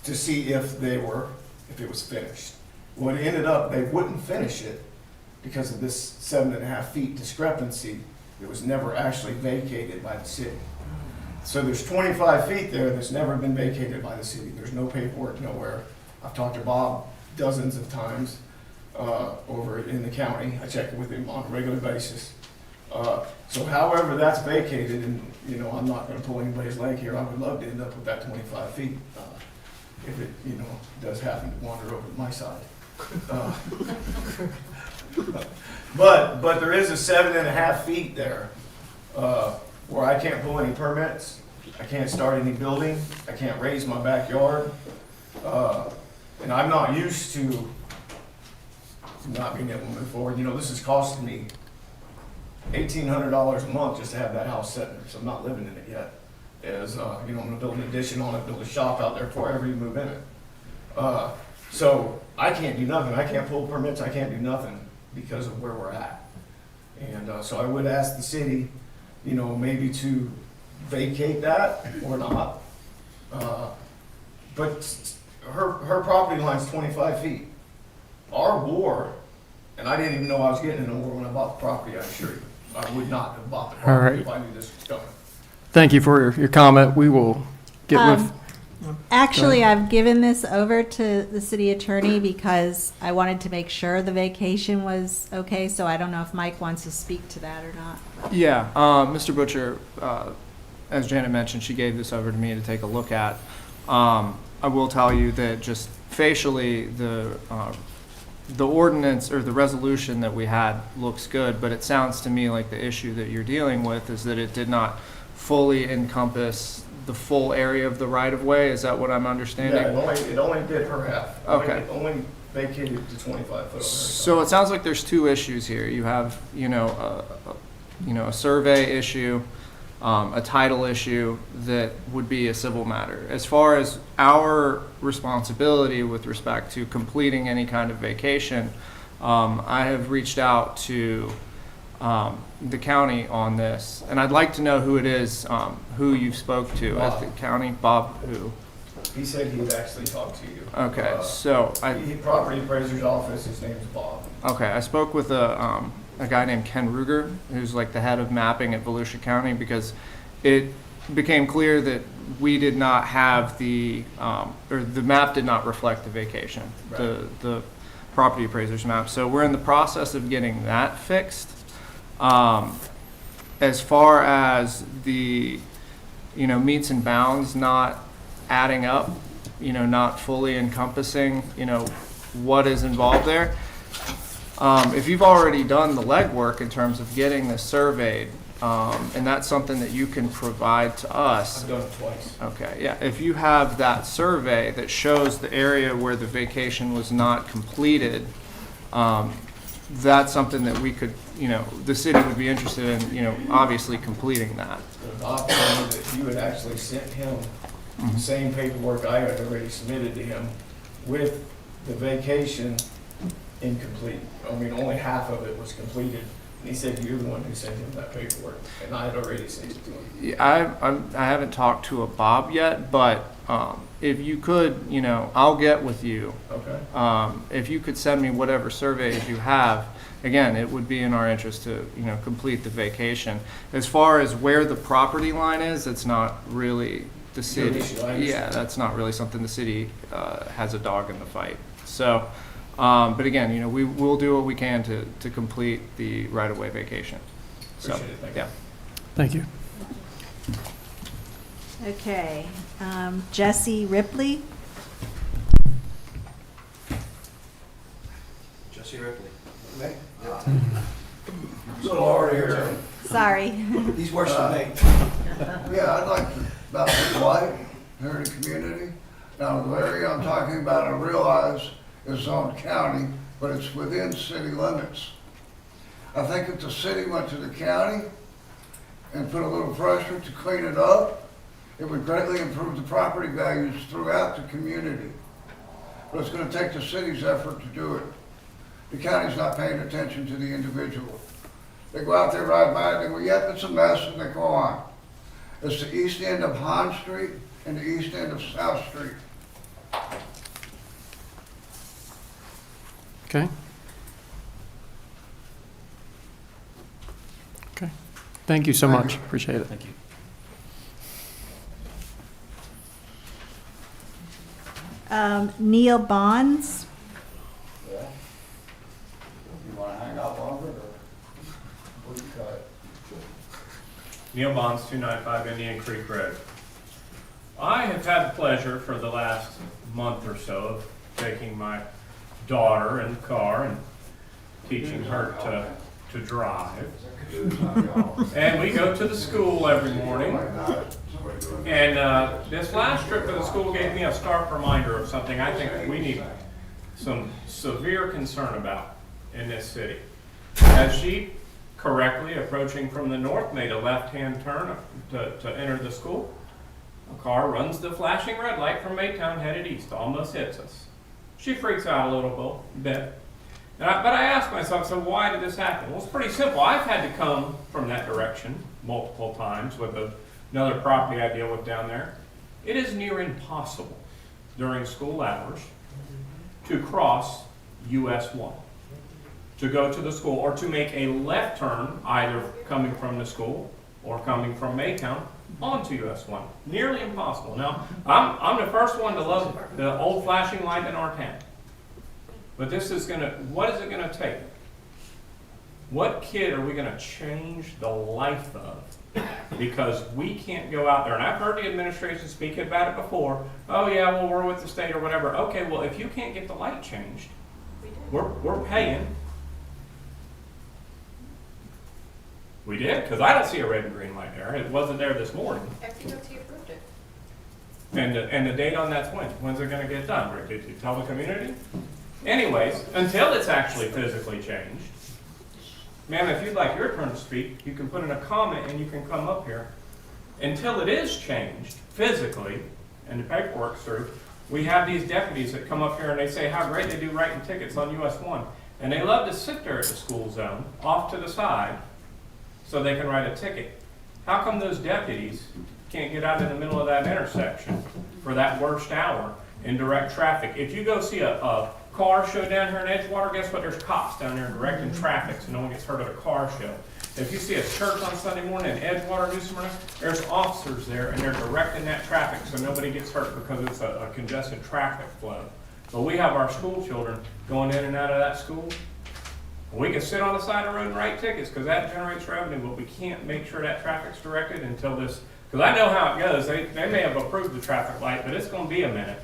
see if it was finished. Well, it ended up, they wouldn't finish it because of this 7.5 feet discrepancy. It was never actually vacated by the city. So there's 25 feet there that's never been vacated by the city. There's no paperwork nowhere. I've talked to Bob dozens of times over in the county. I check with him on a regular basis. So however that's vacated, and I'm not gonna pull anybody's leg here, I would love to end up with that 25 feet if it, does happen to wander over to my side. But there is a 7.5 feet there where I can't pull any permits, I can't start any building, I can't raise my backyard, and I'm not used to not being able to move forward. This is costing me $1,800 a month just to have that house sitting there, so I'm not living in it yet. I'm gonna build an addition on it, build a shop out there before I ever even move in it. So I can't do nothing. I can't pull permits. I can't do nothing because of where we're at. And so I would ask the city, maybe to vacate that or not. But her property line's 25 feet. Our war, and I didn't even know I was getting in a war when I bought the property, I assure you. I would not have bought the property if I knew this was coming. Thank you for your comment. We will get with Actually, I've given this over to the city attorney because I wanted to make sure the vacation was okay, so I don't know if Mike wants to speak to that or not. Yeah, Mr. Butcher, as Janet mentioned, she gave this over to me to take a look at. I will tell you that just facially, the ordinance or the resolution that we had looks good, but it sounds to me like the issue that you're dealing with is that it did not fully encompass the full area of the right-of-way. Is that what I'm understanding? Yeah, it only did her half. Okay. It only vacated the 25 foot on her So side. it sounds like there's two issues here. You have, a survey issue, a title issue that would be a civil matter. As far as our responsibility with respect to completing any kind of vacation, I have reached out to the county on this, and I'd like to know who it is, who you spoke to at the county. Bob who? He said he had actually talked to you. Okay, so Property appraiser's office, his name's Bob. Okay, I spoke with a guy named Ken Ruger, who's like the head of mapping at Volusia County, because it became clear that we did not have the map did not reflect the vacation, Right. the property appraiser's map. So we're in the process of getting that fixed. As far as the, meets and bounds not adding up, not fully encompassing, what is involved there. If you've already done the legwork in terms of getting this surveyed, and that's something that you can provide to us. I've done it twice. Okay, yeah, if you have that survey that shows the area where the vacation was not completed, that's something that we could, the city would be interested in, obviously completing that. Bob told me that you had actually sent him the same paperwork I had already submitted to him with the vacation incomplete. I mean, only half of it was completed. And he said you're the one who sent him that paperwork, and I had already sent it to him. Yeah, I haven't talked to a Bob yet, but if you could, I'll get with you. Okay. If you could send me whatever surveys you have, again, it would be in our interest to, complete the vacation. As far as where the property line is, it's not really the city. Yeah, that's not really something the city has a dog in the fight. So, but again, we will do what we can to complete the right-of-way vacation. So, Appreciate it. Thank you. yeah. Thank you. Okay, Jesse Ripley. Jesse Ripley. A little hard here. Sorry. He's worse than me. Yeah, I'd like to, about the blight here in the community. Now, the area I'm talking about, I realize is on county, but it's within city limits. I think if the city went to the county and put a little pressure to clean it up, it would greatly improve the property values throughout the community. But it's gonna take the city's effort to do it. The county's not paying attention to the individual. They go out there, ride by, and they go, yep, it's a mess, and they go on. It's the east end of Hahn Street and the east end of South Street. Okay. Okay. Thank you so much. Appreciate it. Thank you. Neil Bonds. Yeah. You wanna hang out longer, or what do you cut it? Neil Bonds, 295 Indian Creek Road. I have had the pleasure for the last month or so of taking my daughter in the car and teaching her to drive. And we go to the school every morning. And this last trip to the school gave me a stark reminder of something I think that we need some severe concern about in this city. As she correctly, approaching from the north, made a left-hand turn to enter the school, a car runs the flashing red light from Maytown headed east, almost hits us. She freaks out a little bit. But I asked myself, so why did this happen? Well, it's pretty simple. I've had to come from that direction multiple times with another property I deal with down there. It is near impossible during school hours to cross US 1, to go to the school or to make a left turn, either coming from the school or coming from Maytown onto US 1. Nearly impossible. Now, I'm the first one to love the old flashing light in our town. But this is what is it gonna take? What kid are we gonna change the life of? Because we can't go out there, and I've heard the administration speak about it before. Oh yeah, well, we're with the state or whatever. Okay, well, if you can't get the light changed, we're paying. We did, because I don't see a red and green light there. It wasn't there this morning. FDOT approved it. And the date on that's when? When's it gonna get done? Rick, did you tell the community? Anyways, until it's actually physically changed, ma'am, if you'd like your turn to speak, you can put in a comment and you can come up here. Until it is changed physically and the paperwork's through, we have these deputies that come up here and they say how great they do writing tickets on US 1. And they love to sit there at the school zone, off to the side, so they can write a ticket. How come those deputies can't get out in the middle of that intersection for that worst hour in direct traffic? If you go see a car show down here in Edgewater, guess what? There's cops down there directing traffic so no one gets hurt at a car show. If you see a church on Sunday morning in Edgewater, New Smyrna, there's officers there and they're directing that traffic so nobody gets hurt because it's a congested traffic flow. But we have our school children going in and out of that school. We can sit on the side of the road and write tickets because that generates revenue, but we can't make sure that traffic's directed until this, because I know how it goes. They may have approved the traffic light, but it's going to be a minute.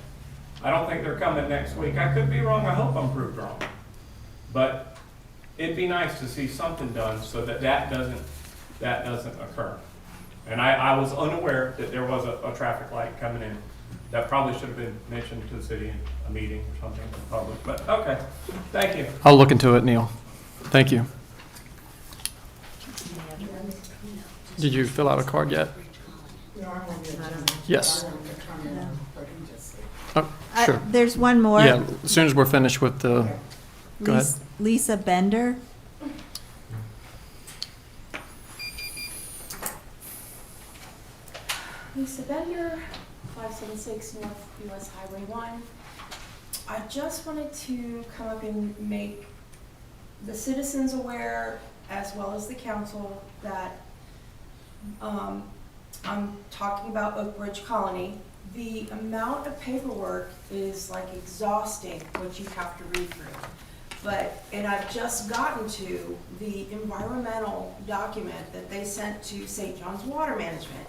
I don't think they're coming next week. I could be wrong. I hope I'm proved wrong. But it'd be nice to see something done so that that doesn't occur. And I was unaware that there was a traffic light coming in. That probably should have been mentioned to the city in a meeting or something in the public. But okay, thank you. I'll look into it, Neil. Thank you. Did you fill out a card yet? Yes. Oh, sure. There's one more. Yeah, as soon as we're finished with the, go ahead. Lisa Bender. Lisa Bender, 576 North US Highway 1. I just wanted to come up and make the citizens aware, as well as the council, that I'm talking about Oak Ridge Colony. The amount of paperwork is like exhausting what you have to read through. And I've just gotten to the environmental document that they sent to St. John's Water Management.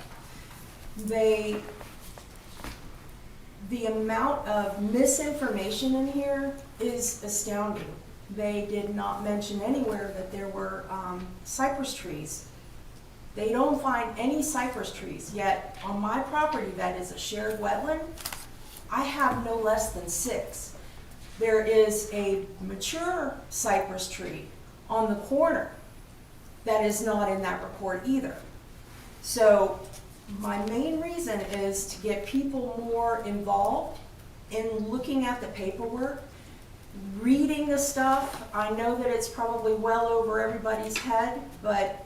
The amount of misinformation in here is astounding. They did not mention anywhere that there were cypress trees. They don't find any cypress trees, yet on my property that is a shared wetland, I have no less than 6. There is a mature cypress tree on the corner that is not in that report either. So my main reason is to get people more involved in looking at the paperwork, reading the stuff. I know that it's probably well over everybody's head, but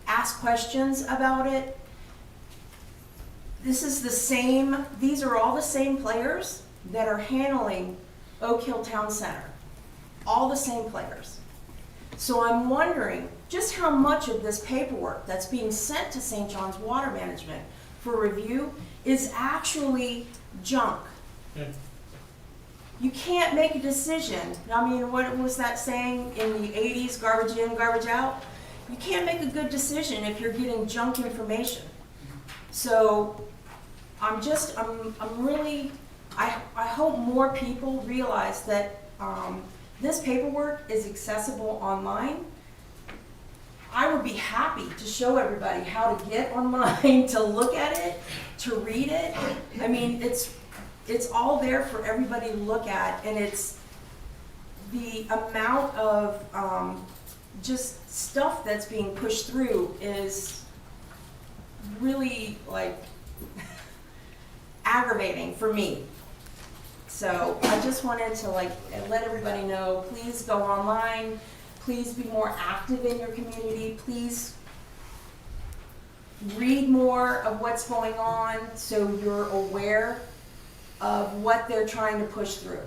ask questions about it. These are all the same players that are handling Oak Hill Town Center. All the same players. So I'm wondering just how much of this paperwork that's being sent to St. John's Water Management for review is actually junk. You can't make a decision. I mean, what was that saying in the 80s, garbage in, garbage out? You can't make a good decision if you're getting junk information. So I hope more people realize that this paperwork is accessible online. I would be happy to show everybody how to get online, to look at it, to read it. I mean, it's all there for everybody to look at, and it's the amount of just stuff that's being pushed through is really like aggravating for me. So I just wanted to let everybody know, please go online, please be more active in your community, please read more of what's going on so you're aware of what they're trying to push through.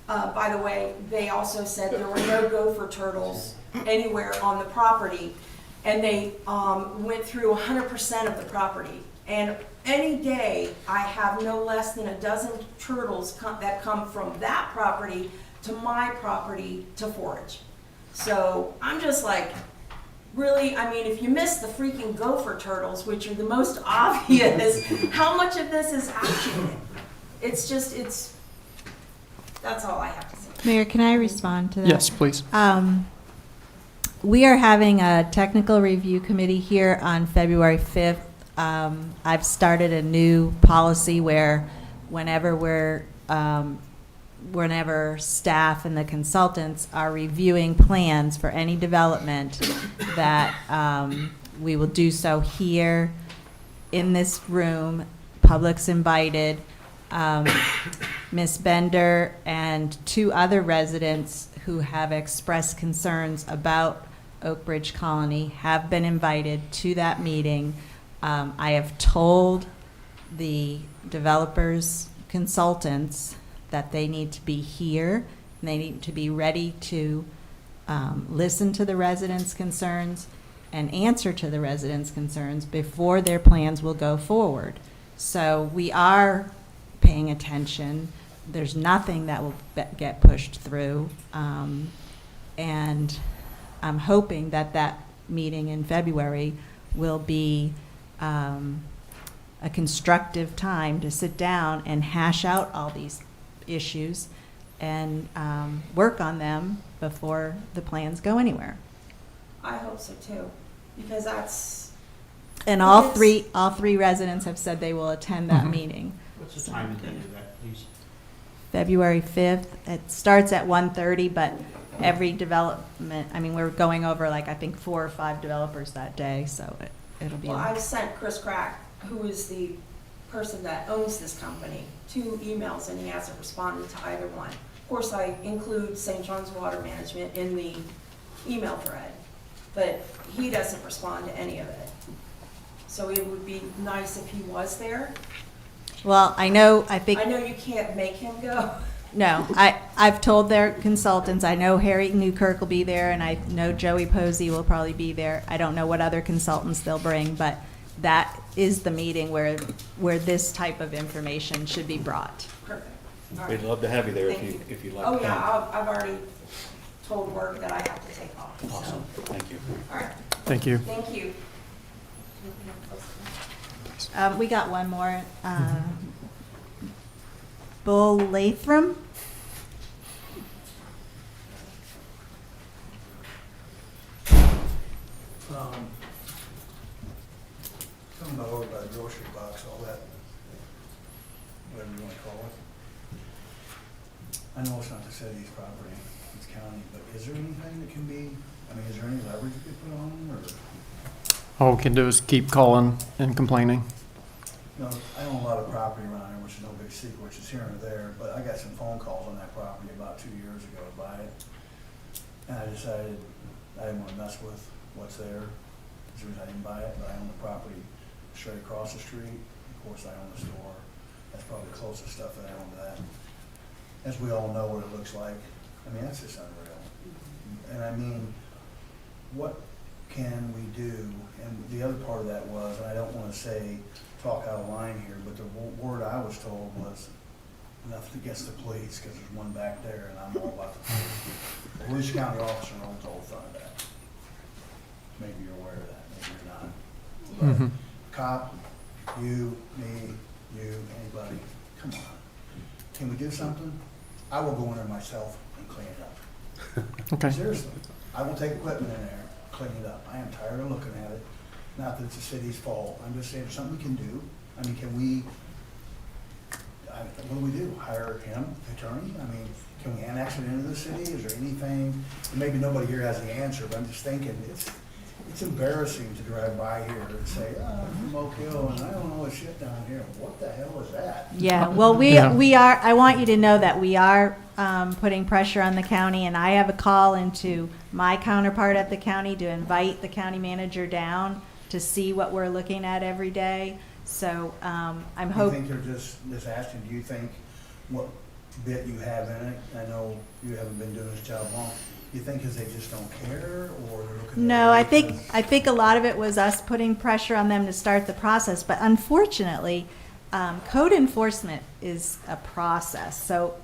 By the way, they also said there were no gopher turtles anywhere on the property. And they went through 100% of the property. And any day, I have no less than a dozen turtles that come from that property to my property to forage. So I'm just like, really, I mean, if you miss the freaking gopher turtles, which are the most obvious, how much of this is actionable? It's just, that's all I have to say. Mayor, can I respond to that? Yes, please. We are having a technical review committee here on February 5th. I've started a new policy where whenever staff and the consultants are reviewing plans for any development, that we will do so here in this room. Public's invited. Ms. Bender and 2 other residents who have expressed concerns about Oak Ridge Colony have been invited to that meeting. I have told the developers, consultants, that they need to be here, and they need to be ready to listen to the residents' concerns and answer to the residents' concerns before their plans will go forward. So we are paying attention. There's nothing that will get pushed through. And I'm hoping that that meeting in February will be a constructive time to sit down and hash out all these issues and work on them before the plans go anywhere. I hope so too, because that's. And all three residents have said they will attend that meeting. What's the time and date of that, please? February 5th. It starts at 1:30, but every development, I mean, we're going over like, I think 4 or 5 developers that day, so it'll be. Well, I've sent Chris Crack, who is the person that owns this company, 2 emails, and he hasn't responded to either one. Of course, I include St. John's Water Management in the email thread, but he doesn't respond to any of it. So it would be nice if he was there. Well, I know you can't make him go. No, I've told their consultants, I know Harry Newkirk will be there, and I know Joey Posey will probably be there. I don't know what other consultants they'll bring, but that is the meeting where this type of information should be brought. Perfect. All We'd right. love to have you there Thank if you'd like Oh, to come. yeah, I've already told work that I have to take off. so. Awesome, thank you. All right, Thank you. thank you. We got one more. Bull Latham? Something about over by the grocery box, all that, whatever you want to call it. I know it's not the city's property, it's county, but is there anything that can be, I mean, is there any leverage you could put on them, or? All we can do is keep calling and complaining. No, I own a lot of property around here, which is no big secret, which is here and there, but I got some phone calls on that property about 2 years ago to buy it. And I decided I didn't want to mess with what's there, as soon as I didn't buy it, but I own the property straight across the street. Of course, I own the store. That's probably the closest stuff that I own to that. As we all know what it looks like, I mean, that's just unreal. And I mean, what can we do? And the other part of that was, and I don't want to say, talk out of line here, but the word I was told was nothing against the police, because there's one back there, and I'm all about the police. The Volusia County officer owns the whole front of that. Maybe you're aware of that, maybe you're not. But cop, you, me, you, anybody, come on. Can we do something? I will go in there myself and clean it up. Okay. Seriously. I will take equipment in there, clean it up. I am tired of looking at it. Not that it's the city's fault. I'm just saying, there's something we can do. I mean, can we, what do we do? Hire him, attorney? I mean, can we annex it into the city? Is there anything? Maybe nobody here has the answer, but I'm just thinking, it's embarrassing to drive by here and say, oh, I'm from Oak Hill, and I don't know a shit down here. What the hell is that? Yeah, well, we are, I want you to know that we are putting pressure on the county, and I have a call into my counterpart at the county to invite the county manager down to see what we're looking at every day. So I'm hoping. Do you think they're just asking, do you think what bit you have in it, I know you haven't been doing this job long, You think because they just don't care, or they're looking? No, at it I think a lot of it was us putting pressure on them to start the process, but unfortunately, code enforcement is a process, so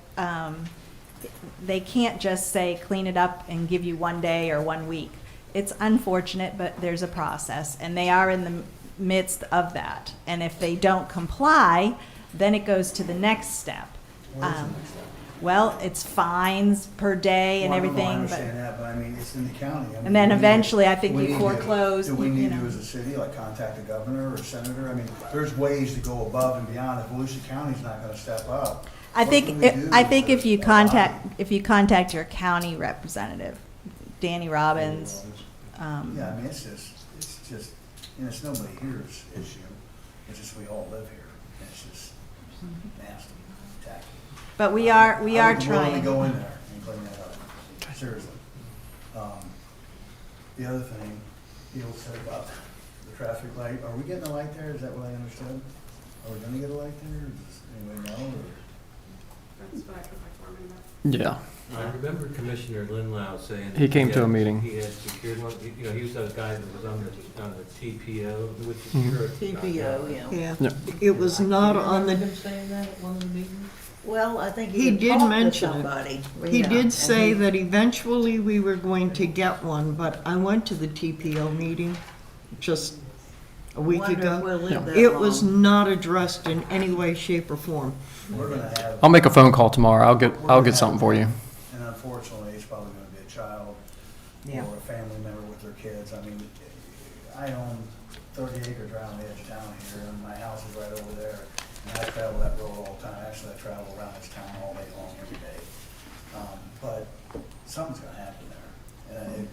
they can't just say clean it up and give you 1 day or 1 week. It's unfortunate, but there's a process, and they are in the midst of that. And if they don't comply, then it goes to the next step. What is the next step? Well, it's fines per day and Well, I everything, understand that, but I mean, it's in the county. I mean, and then do we need to- eventually, I think do we you need to- foreclose, Do we you need know. to, as a city, like contact the governor or senator? I mean, there's ways to go above and beyond. If Volusia County's not gonna step up. I what think, can we do I think to if you abide? contact your county representative, Danny Robbins, Yeah, I mean, it's just, you know, it's nobody here's issue. It's just we all live here. And it's just nasty, tacky. but we are I would willingly trying. go in there and clean that up, seriously. The other thing, Neil said about the traffic light, are we getting a light there? Is that what I understood? Are we gonna get a light there? Does anybody know, or? That's what I put my form in. Yeah. I remember Commissioner Linlow saying. He came to a had- meeting. He had secured one, you know, he was that guy that was on the TPO, which is Mhm. your. TPO, yeah. Yeah, Yep. it was not on the, Him saying that at one of the meetings? Well, I think he he did talked to mention somebody. it. He Yeah, did and say he- that eventually we were going to get one, but I went to the TPO meeting just a week Wonder if ago. we'll live that It was long. not addressed in any way, shape, or form. We're gonna have. I'll make a phone call tomorrow. I'll we're get gonna something have- for you. And unfortunately, it's probably gonna be a child Yeah. or a family member with their kids. I mean, I own 30 acres around the edge of town here, and my house is right over there. And I travel that road all the time. Actually, I travel around this town all day long, every day. But something's gonna happen there. And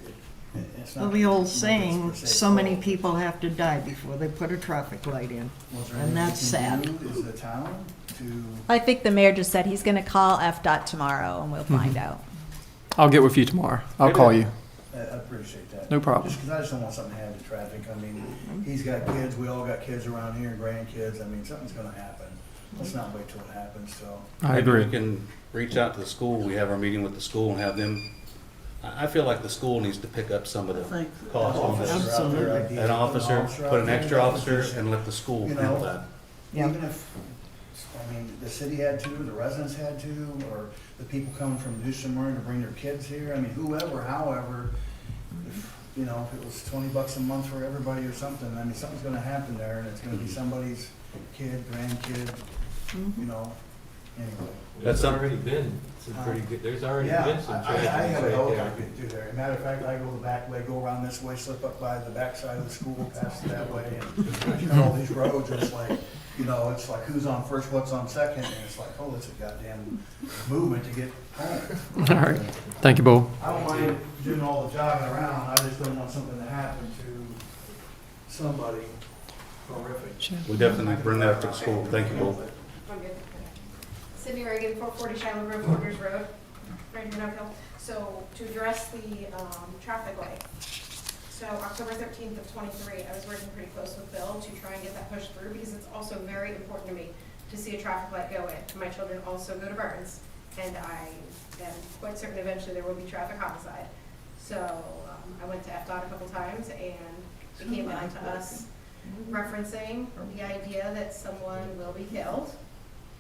it's not. Well, the old nobody's saying, per se so many fault. people have to die before they put a traffic light in. Was there And anything that's we can sad. do as the town to? I think the mayor just said he's gonna call FDOT tomorrow and we'll find out. I'll get with you tomorrow. I'll call you. I appreciate that. No problem. Just 'cause I just don't want something to happen to traffic. I mean, he's got kids, we all got kids around here, grandkids. I mean, something's gonna happen. Let's not wait till it happens, so. I agree. Maybe we can reach out to the school. We have our meeting with the school and have them, I feel like the school needs to pick up some of the cost on this. Officer out there, idea. An officer, out put an there, extra officer just, and let the school you know, handle that. Yeah. Even if, I mean, the city had to, the residents had to, or the people coming from Houston Marine to bring their kids here, I mean, whoever, however, if, you know, if it was $20 a month for everybody or something, I mean, something's gonna happen there, and it's gonna be somebody's kid, grandkid, you know, anyway. There's already been some pretty good, there's already Yeah, been some I tragedies have a right helicopter there. through there. Matter of fact, I go the back way, go around this way, slip up by the backside of the school, pass it that way, and you know, all these roads, it's like, you know, it's like who's on first, what's on second, and it's like, oh, it's a goddamn movement to get home. All right. Thank you, Bo. I don't mind doing all the jogging around, I just don't want something to happen to somebody horrific. We definitely bring that up to the school. Thank you, Bo. I'm good. Sydney Reagan, 440 Shiloh Road, Porter's Road, right in Oak Hill. So to address the traffic light, so October 13th of '23, I was working pretty close with Bill to try and get that pushed through because it's also very important to me to see a traffic light go in. My children also go to Burns, and I am quite certain eventually there will be traffic homicide. So I went to FDOT a couple times, and it came down to us referencing the idea that someone will be killed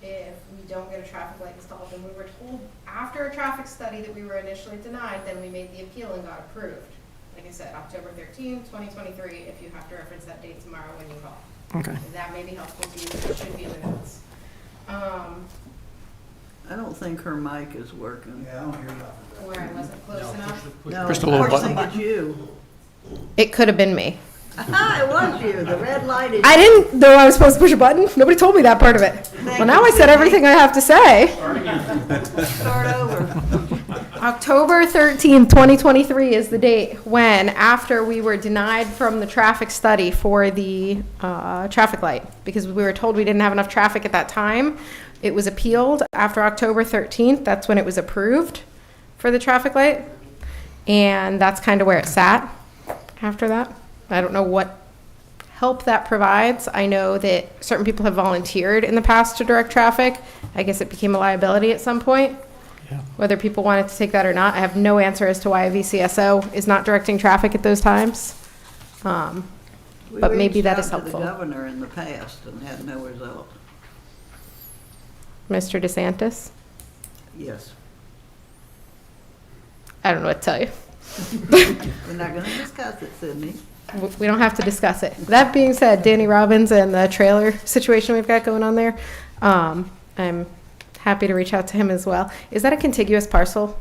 if we don't get a traffic light installed. And we were told after a traffic study that we were initially denied, then we made the appeal and got approved. Like I said, October 13th, 2023, if you have to reference that date tomorrow when you call. Okay. And that may be helpful to you, it should be in the notes. I don't think her mic is working. Yeah, I don't hear nothing. Where I wasn't close enough. No, Push the little of course, I button. think it's you. It could have been me. Aha, it was you, the red light is. I didn't know I was supposed to push a button. Nobody told me that part of it. Well, now I said everything I have to say. Start over. October 13th, 2023 is the date when, after we were denied from the traffic study for the traffic light, because we were told we didn't have enough traffic at that time, it was appealed after October 13th. That's when it was approved for the traffic light. And that's kind of where it sat after that. I don't know what help that provides. I know that certain people have volunteered in the past to direct traffic. I guess it became a liability at some point. Yeah. whether people wanted to take that or not. I have no answer as to why a VCSO is not directing traffic at those times. But maybe that is helpful. We reached out to the governor in the past and had no result. Mr. DeSantis? Yes. I don't know what to tell you. We're not going to discuss it, Sydney. We don't have to discuss it. That being said, Danny Robbins and the trailer situation we've got going on there, I'm happy to reach out to him as well. Is that a contiguous parcel?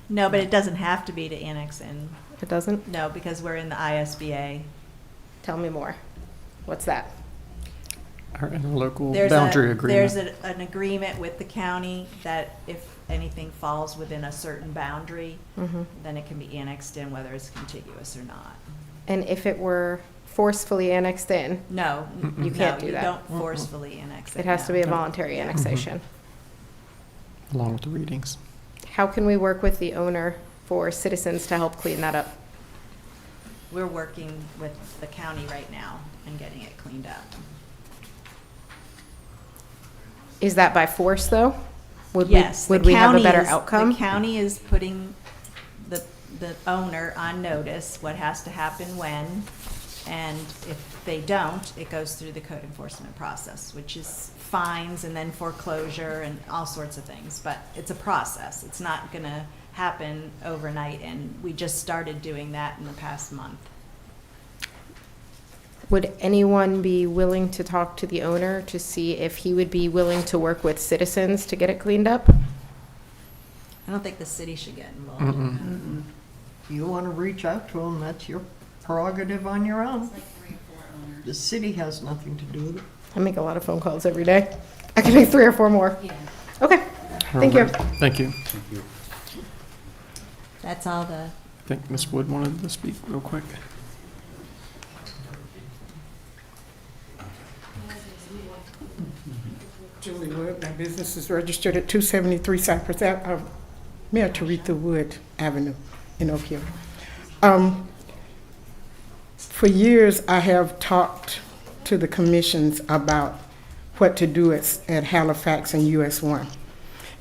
No, but it doesn't have to be to annex in. It doesn't? No, because we're in the ISBA. Tell me more. What's that? Our interlocal There's boundary agreement. There's an agreement with the county that if anything falls within a certain boundary, then it can be annexed in, whether it's contiguous or not. And if it were forcefully annexed in? No, You can't do you that. don't forcefully annex it. It has to be a no. voluntary annexation. Along with the readings. How can we work with the owner for citizens to help clean that up? We're working with the county right now and getting it cleaned up. Is that by force, though? Would Yes. Would the we have a county better is- outcome? The county is putting the owner on notice, what has to happen when, and if they don't, it goes through the code enforcement process, which is fines and then foreclosure and all sorts of things. But it's a process. It's not going to happen overnight, and we just started doing that in the past month. Would anyone be willing to talk to the owner to see if he would be willing to work with citizens to get it cleaned up? I don't think the city should get involved. Mm-mm. You want to reach out to them, that's your prerogative on your own. The city has nothing to do with it. I make a lot of phone calls every day. I can make 3 or 4 more. Okay, thank you. Thank you. That's all the. I think Ms. Wood wanted to speak real quick. Julie Wood, my business is registered at 273 Cypress Ave, Mayor Taretha Wood Avenue in Oak Hill. For years, I have talked to the commissions about what to do at Halifax and US 1.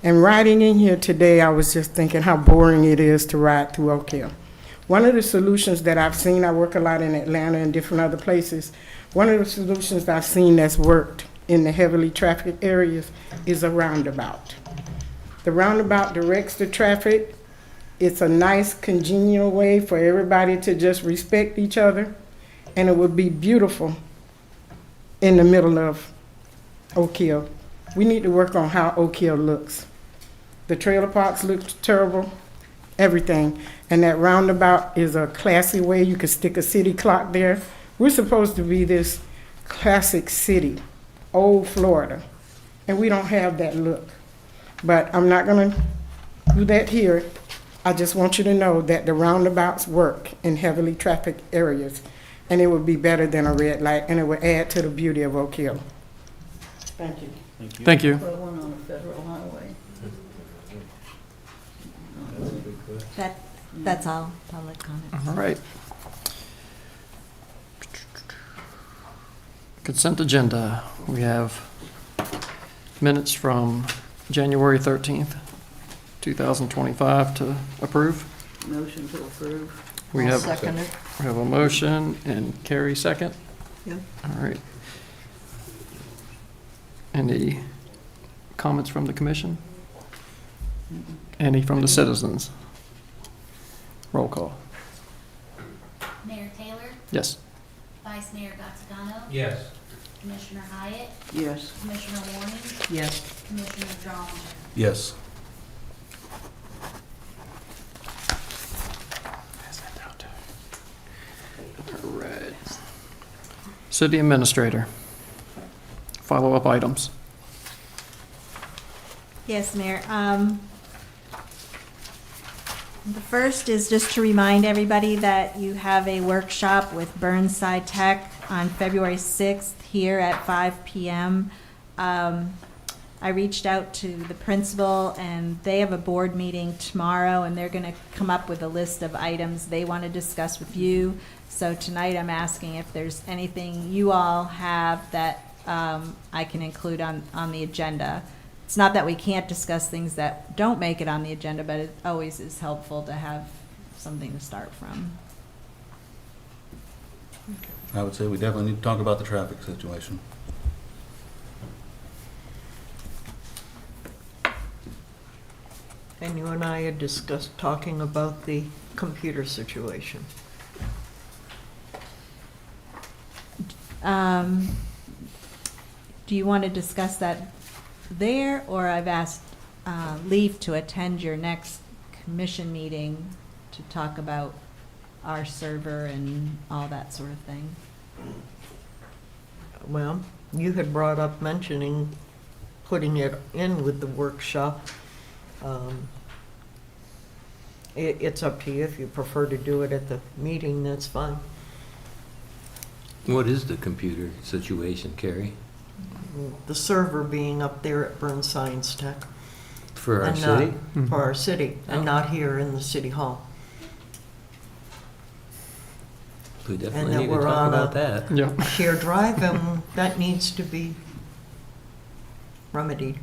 And riding in here today, I was just thinking how boring it is to ride through Oak Hill. One of the solutions that I've seen, I work a lot in Atlanta and different other places, one of the solutions that I've seen that's worked in the heavily trafficked areas is a roundabout. The roundabout directs the traffic. It's a nice, congenial way for everybody to just respect each other, and it would be beautiful in the middle of Oak Hill. We need to work on how Oak Hill looks. The trailer parks look terrible, everything, and that roundabout is a classy way. You could stick a city clock there. We're supposed to be this classic city, old Florida, and we don't have that look. But I'm not gonna do that here. I just want you to know that the roundabouts work in heavily trafficked areas, and it would be better than a red light, and it would add to the beauty of Oak Hill. Thank you. Thank you. Put one on a federal highway. That's all public comment. All right. Consent agenda. We have minutes from January 13th, 2025 to approve. Motion to approve. We I'll have, second it. we have a motion and Carrie second. Yeah. All right. Any comments from the commission? Any from the citizens? Roll call. Mayor Taylor? Yes. Vice Mayor Gazzagano? Yes. Commissioner Hyatt? Yes. Commissioner Warning? Yes. Commissioner Drollinger? Yes. All right. City administrator. Follow-up items. Yes, Mayor. The first is just to remind everybody that you have a workshop with Burnside Tech on February 6th here at 5 p.m. I reached out to the principal, and they have a board meeting tomorrow, and they're going to come up with a list of items they want to discuss with you. So tonight I'm asking if there's anything you all have that I can include on the agenda it's not that we can't discuss things that don't make it on the agenda, but it always is helpful to have something to start from. I would say we definitely need to talk about the traffic situation. And you and I had discussed talking about the computer situation. Do you want to discuss that there, or I've asked Leaf to attend your next commission meeting to talk about our server and all that sort of thing? Well, you had brought up mentioning putting it in with the workshop. It's up to you. If you prefer to do it at the meeting, that's fine. What is the computer situation, Carrie? The server being up there at Burn Science Tech. For our and city? not- For our city, and Oh. not here in the city hall. We And definitely that need to we're talk on about a that. Yeah. shared drive, and that needs to be remedied.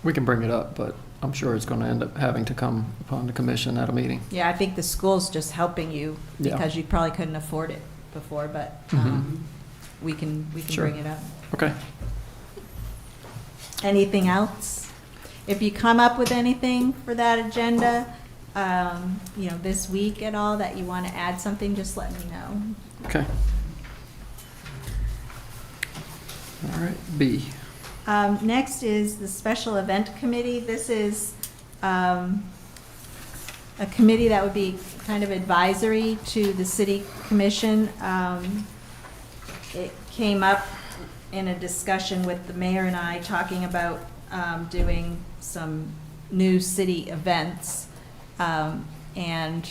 We can bring it up, but I'm sure it's going to end up having to come upon the commission at a meeting. Yeah, I think the school's just helping you Yeah. because you probably couldn't afford it before, but we can Sure. bring it up. Okay. Anything else? If you come up with anything for that agenda, this week at all, that you want to add something, just let me know. Okay. All right, B. Next is the Special Event Committee. This is a committee that would be kind of advisory to the City Commission. It came up in a discussion with the mayor and I talking about doing some new city events. And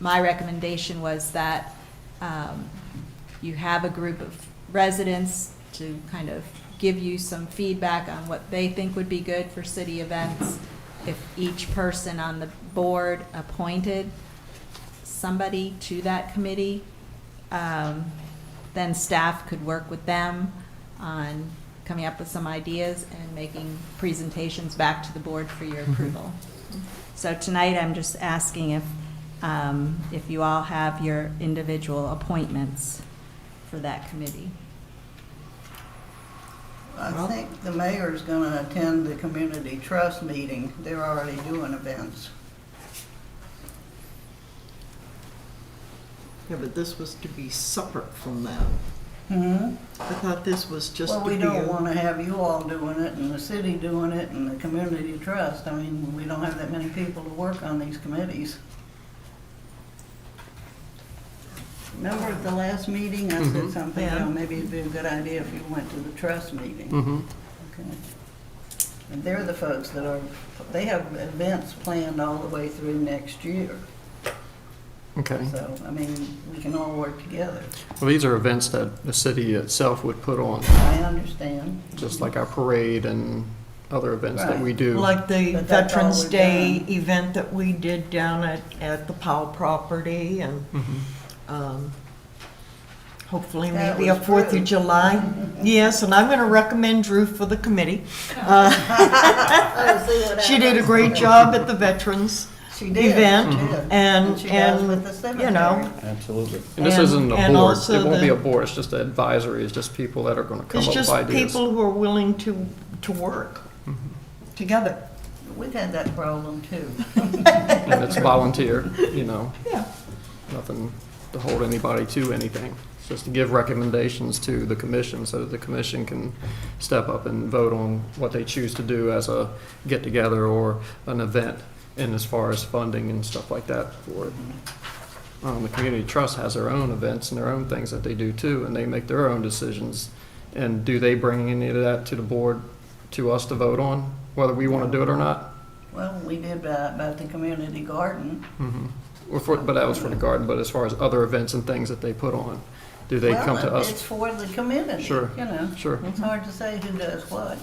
my recommendation was that you have a group of residents to kind of give you some feedback on what they think would be good for city events. If each person on the board appointed somebody to that committee, then staff could work with them on coming up with some ideas and making presentations back to the board for your approval. So tonight, I'm just asking if you all have your individual appointments for that committee. I think the mayor's gonna attend the community trust meeting. They're already doing events. Yeah, but this was to be separate from that. Hmm? I thought this was just to Well, be. we don't wanna have you all doing it and the city doing it and the community trust. I mean, we don't have that many people to work on these committees. Remember at the last meeting, I said something, Yeah. maybe it'd be a good idea if you went to the trust meeting. Mm-hmm. Okay. And they're the folks that they have events planned all the way through next year. Okay. So, I mean, we can all work together. Well, these are events that the city itself would put on, I understand. just like our parade and other events that we do. Like the But that's all Veterans we've Day done. event that we did down at the Powell property, and hopefully That maybe a was 4th Drew. of July. Yes, and I'm going to recommend Drew for the committee. Oh, see what She did a happens. great job at the Veterans She did, event, she did. and she does with the you know, cemetery. Absolutely. And this And- isn't a and board. also It won't be the- a board. It's just an advisory. It's just people that are going to come it's up with just ideas. people who are willing to work together. We've had that problem too. And it's volunteer, Yeah. nothing to hold anybody to anything. It's just to give recommendations to the commission so that the commission can step up and vote on what they choose to do as a get-together or an event, and as far as funding and stuff like that for it. The community trust has their own events and their own things that they do too, and they make their own decisions. And do they bring any of that to the board, to us to vote on, whether we want to do it or not? Well, we did about the community garden. But that was for the garden, but as far as other events and things that they put on, do they come to Well, us? it's for the community, Sure, you know. sure. It's hard to say who does what.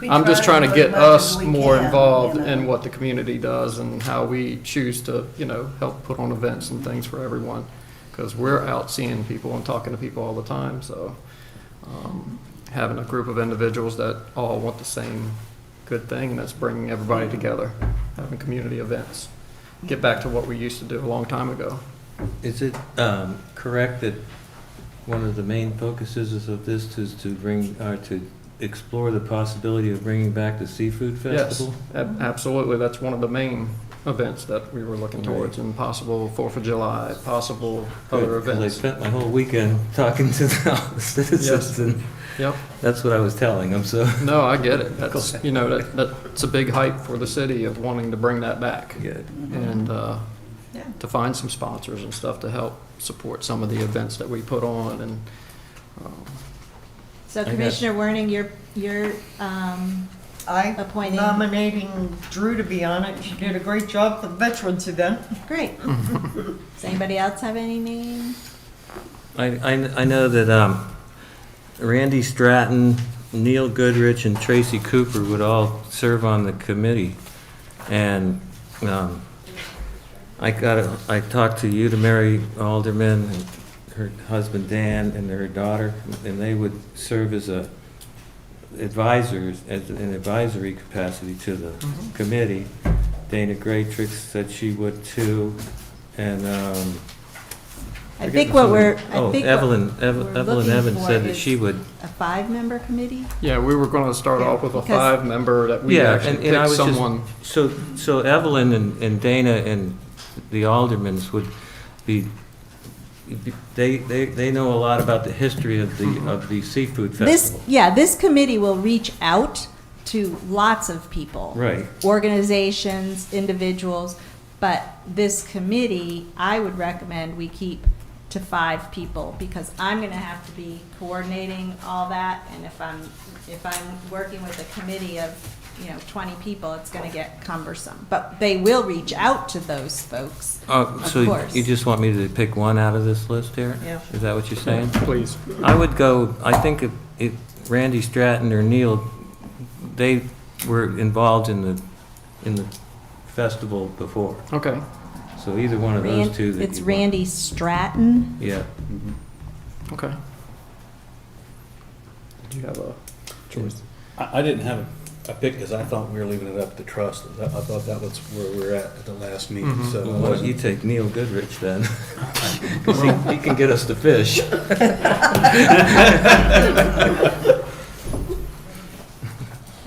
We I'm just try trying to do get as much as us we more can, involved you know. in what the community does and how we choose to, help put on events and things for everyone. Because we're out seeing people and talking to people all the time, so having a group of individuals that all want the same good thing, and that's bringing everybody together, having community events. Get back to what we used to do a long time ago. Is it correct that one of the main focuses of this is to to explore the possibility of bringing back the seafood festival? Yes, absolutely. That's one of the main events that we were looking towards, and possible 4th of July, possible other Good, 'cause events. I spent my whole weekend talking to the citizens, Yes. and Yep. that's what I was telling them, so. No, I get it. That's, you know, that's a big hype for the city of wanting to bring that back. Good. And to find some sponsors and stuff to help support some of the events that we put on. And So Commissioner Werning, you're I'm appointing. nominating Drew to be on it. She did a great job for the veterans event. Great. Does anybody else have any name? I know that Randy Stratton, Neil Goodrich, and Tracy Cooper would all serve on the committee. And I talked to Uta Mary Alderman and her husband Dan and their daughter, and they would serve as advisors, as an advisory capacity to the committee. Dana Graytrix said she would too, and I think what we're. Evelyn Evans said that she would. A 5-member committee? yeah, we were going to start off with a Because- 5-member that we actually and I picked was someone. so Evelyn and Dana and the aldermans would be. They know a lot about the history of the seafood festival. This committee will reach out to lots of people. Right. Organizations, individuals, but this committee, I would recommend we keep to 5 people, because I'm gonna have to be coordinating all that, and if I'm working with a committee of, 20 people, it's gonna get cumbersome. But they will reach out to those folks, of So course. you just want me to pick one out of this list here? Yeah. Is that what you're saying? Please. I would go, I think if Randy Stratton or Neil, they were involved in the festival before. Okay. So either one of those two. that It's you want. Randy Stratton. Yeah. Okay. Did you have a choice? I didn't have a pick because I thought we were leaving it up to trust. I thought that was where we were at the last meeting, so. it Well, why don't wasn't- you take Neil Goodrich then? 'Cause he can get us to fish.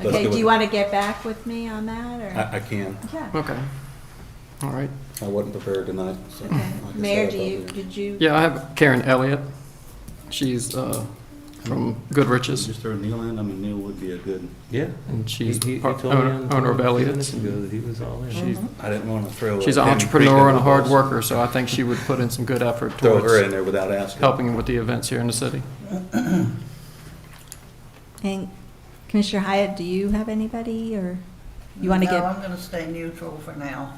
Let's Okay, do do it. you want to get back with me on that, or? I can. Yeah. Okay. All right. I wasn't prepared tonight, so. like I said, Mayor, I thought did you? Yeah, I have Karen Elliott. She's from Goodrich's. Just throw Neil in, I mean, Neil would be a good. Yeah. And she's He part- told me owner of a few Elliott's. minutes ago that he was all in. She's, I didn't want to throw. she's an Tammy Creek entrepreneur and a under the hard bus. worker, so I think she would put in some good effort Throw towards her in there without asking. helping with the events here in the city. And Commissioner Hyatt, do you have anybody, or you want to No, get? I'm gonna stay neutral for now.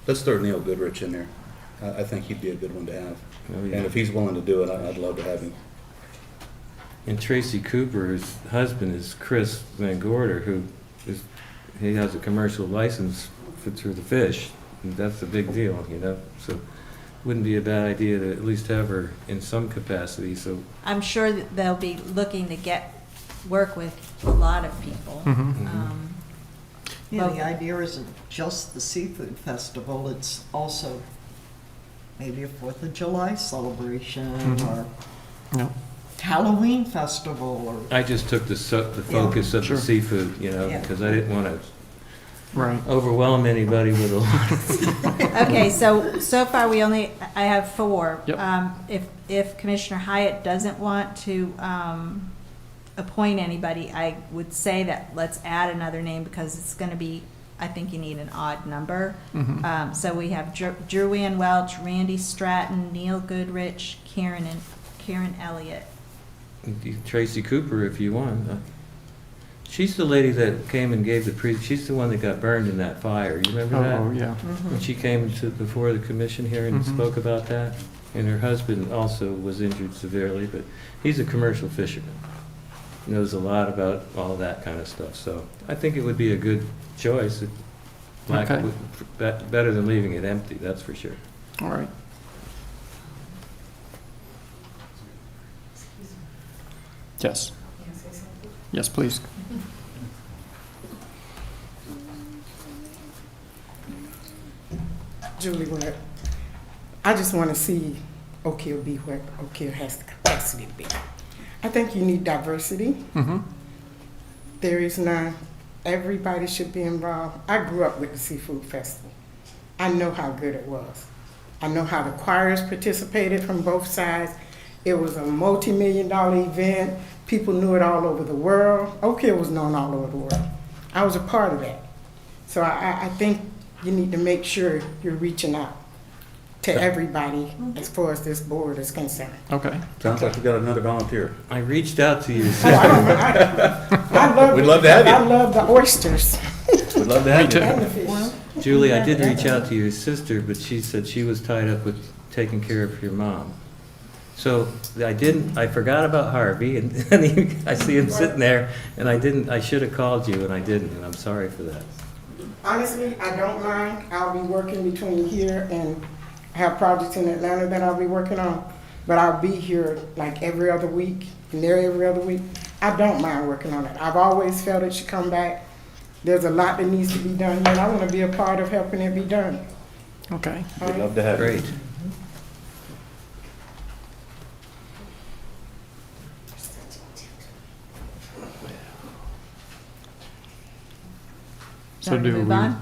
Let's throw Neil Goodrich in there. I think he'd be a good one to have. Oh, yeah. And if he's willing to do it, I'd love to have him. And Tracy Cooper's husband is Chris Van Gorder, he has a commercial license through the fish. And that's a big deal, so wouldn't be a bad idea to at least have her in some capacity, so. I'm sure that they'll be looking to work with a lot of people. Yeah, Both- the idea isn't just the seafood festival, it's also maybe a 4th of July celebration or Yeah. Halloween festival or. I just took the focus of Sure. the seafood, Yeah. because I didn't want to Right. overwhelm anybody with a lot. Okay, so far I have 4. Yep. If Commissioner Hyatt doesn't want to appoint anybody, I would say that let's add another name, because it's going to be, I think you need an odd number. So we have Drew Ann Welch, Randy Stratton, Neil Goodrich, Karen Elliott. Tracy Cooper, if you want. She's the lady that came and gave she's the one that got burned in that fire. You remember that? Oh, yeah. When she came before the commission here and spoke about that? And her husband also was injured severely, but he's a commercial fisherman. Knows a lot about all that kind of stuff. So I think it would be a good choice. Okay. Better than leaving it empty, that's for sure. All right. Yes. Yes, please. Julie, I just want to see Oak Hill be what Oak Hill has the capacity to be. I think you need diversity. Mm-hmm. There is none. Everybody should be involved. I grew up with the Seafood Festival. I know how good it was. I know how the choirs participated from both sides. It was a multi-million-dollar event. People knew it all over the world. Oak Hill was known all over the world. I was a part of that. So I think you need to make sure you're reaching out to everybody as far as this board is concerned. Okay. Sounds like we got another volunteer. I reached out to you. I love We'd love to have you. I love the oysters. We'd love to have you. And the fish. Julie, I did reach out to your sister, but she said she was tied up with taking care of your mom. So I forgot about Harvey, and I see him sitting there, and I should have called you, and I didn't, and I'm sorry for that. Honestly, I don't mind. I'll be working between here and have projects in Atlanta that I'll be working on, but I'll be here like every other week and there every other week. I don't mind working on it. I've always felt it should come back. There's a lot that needs to be done here, and I want to be a part of helping it be done. Okay. We'd love to have you. Great. So Want to do move we? on?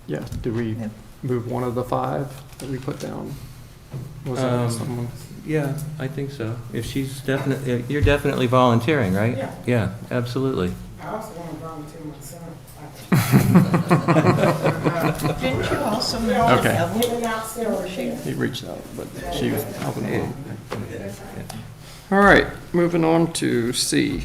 Yeah. Do we move one of the 5 that we put down? Was that someone? Yeah, I think so. If she's definitely, you're definitely volunteering, right? Yeah. Yeah, absolutely. I also want to volunteer myself. Didn't you also know? Okay. He reached out, but she was helping him. All right, moving on to C.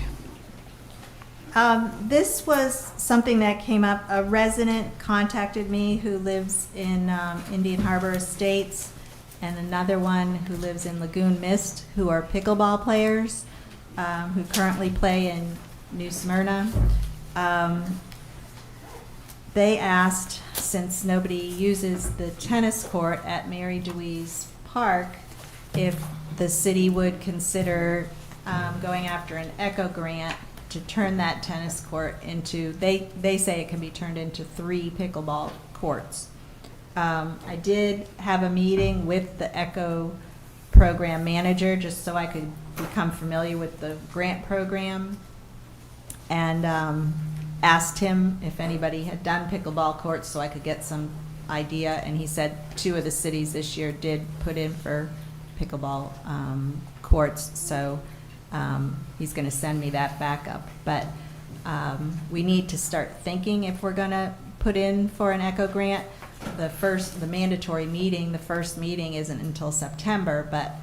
This was something that came up. A resident contacted me who lives in Indian Harbor Estates, and another one who lives in Lagoon Mist, who are pickleball players who currently play in New Smyrna. They asked, since nobody uses the tennis court at Mary Dewey's Park, if the city would consider going after an ECHO grant to turn that tennis court into, they say it can be turned into 3 pickleball courts. I did have a meeting with the ECHO program manager just so I could become familiar with the grant program, and asked him if anybody had done pickleball courts so I could get some idea, and he said 2 of the cities this year did put in for pickleball courts, so he's going to send me that backup. But we need to start thinking if we're going to put in for an ECHO grant. The mandatory meeting, the first meeting isn't until September, but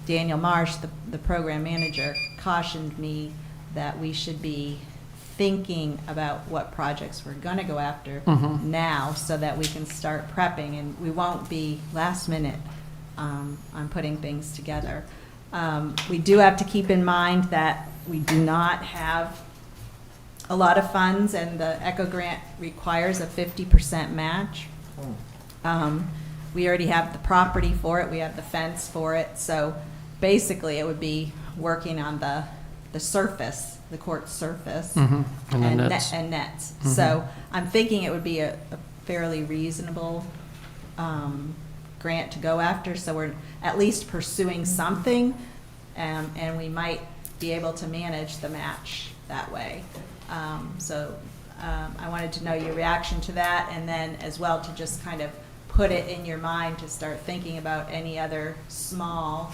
Daniel Marsh, the program manager, cautioned me that we should be thinking about what projects we're going to go after now so that we can start prepping, and we won't be last minute on putting things together. We do have to keep in mind that we do not have a lot of funds, and the ECHO grant requires a 50% match. We already have the property for it, we have the fence for it, so basically it would be working on the surface, the court surface, And the nets. and nets. So I'm thinking it would be a fairly reasonable grant to go after, so we're at least pursuing something, and we might be able to manage the match that way. I wanted to know your reaction to that, and then as well to just kind of put it in your mind to start thinking about any other small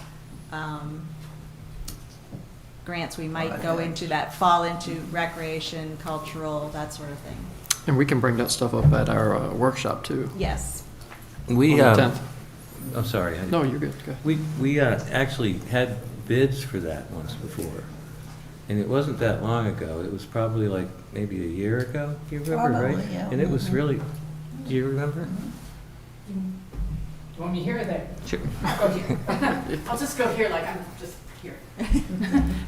grants we might go into that fall into recreation, cultural, that sort of thing. And we can bring that stuff up at our workshop too. Yes. We, On the 10th. I'm sorry. No, you're good. Go ahead. We actually had bids for that once before, and it wasn't that long ago. It was probably like maybe a year ago. You remember, Probably, right? yeah. And it was really. Do you remember? You want me here or there? Sure. I'll go here. I'll just go here like I'm just here.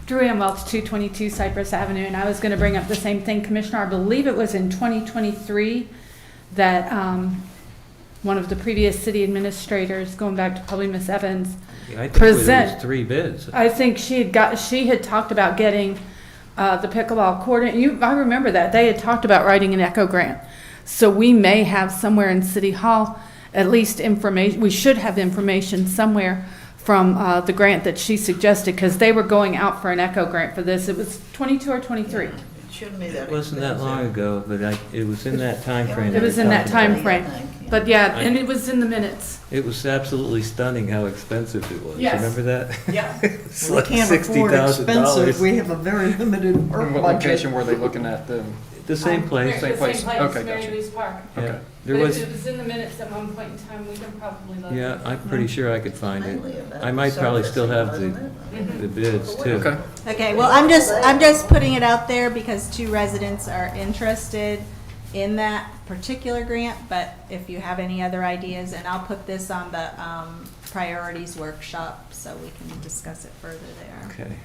Drew Ann Welch, 222 Cypress Avenue, and I was going to bring up the same thing, Commissioner. I believe it was in 2023 that one of the previous city administrators, going back to probably Miss Evans, I think present. it was 3 bids. I think she had talked about getting the pickleball court. I remember that. They had talked about writing an ECHO grant. So we may have somewhere in City Hall, at least information, we should have information somewhere from the grant that she suggested, because they were going out for an ECHO grant for this. It was 22 or 23. It shouldn't be that It wasn't that expensive. long ago, but it was in that time frame. It was in that time frame. I think, yeah. But yeah, and it was in the minutes. It was absolutely stunning how expensive it was. Yes. Remember that? Yeah. It's We like can't afford expensive, $60,000. we have a very limited work What budget. location were they looking at then? The same place. The same place, Okay, Mary gotcha. Louise Park. Yeah. Okay. There But was, it was in the minutes at one point in time. We can probably look. yeah, I'm pretty sure I could find Mainly it. about I might probably still have surfacing, the bids too. Okay. Okay, well, I'm just putting it out there because 2 residents are interested in that particular grant, but if you have any other ideas, and I'll put this on the priorities workshop so we can discuss it further there. Okay.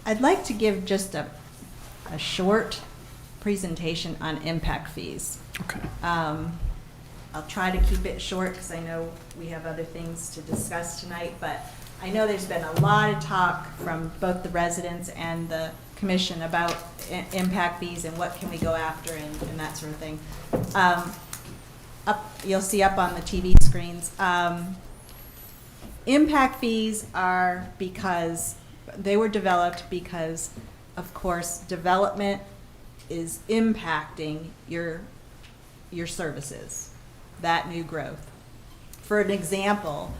I'd like to give just a short presentation on impact fees. Okay. I'll try to keep it short because I know we have other things to discuss tonight, but I know there's been a lot of talk from both the residents and the commission about impact fees and what can we go after and that sort of thing. You'll see up on the TV screens. Impact fees are because they were developed because, of course, development is impacting your services, that new growth. For an example,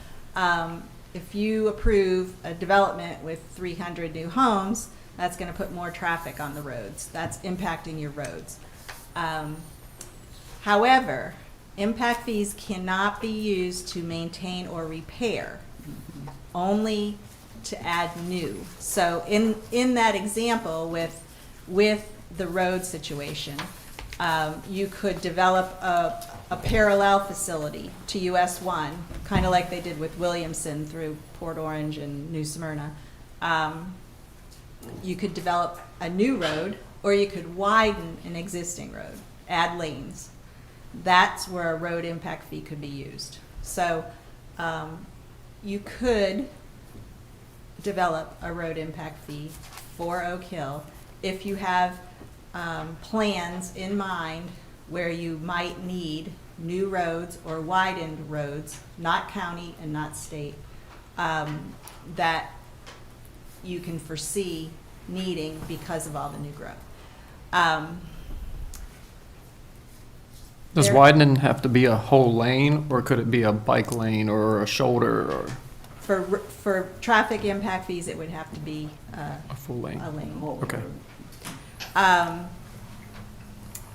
if you approve a development with 300 new homes, that's going to put more traffic on the roads. That's impacting your roads. However, impact fees cannot be used to maintain or repair, only to add new. So in that example with the road situation, you could develop a parallel facility to US 1, kind of like they did with Williamson through Port Orange and New Smyrna. You could develop a new road, or you could widen an existing road, add lanes. That's where a road impact fee could be used. So you could develop a road impact fee for Oak Hill if you have plans in mind where you might need new roads or widened roads, not county and not state, that you can foresee needing because of all the new growth. Does widening have to be a whole lane, or could it be a bike lane or a shoulder or For traffic impact fees, it would have to be a full lane? a lane. Okay.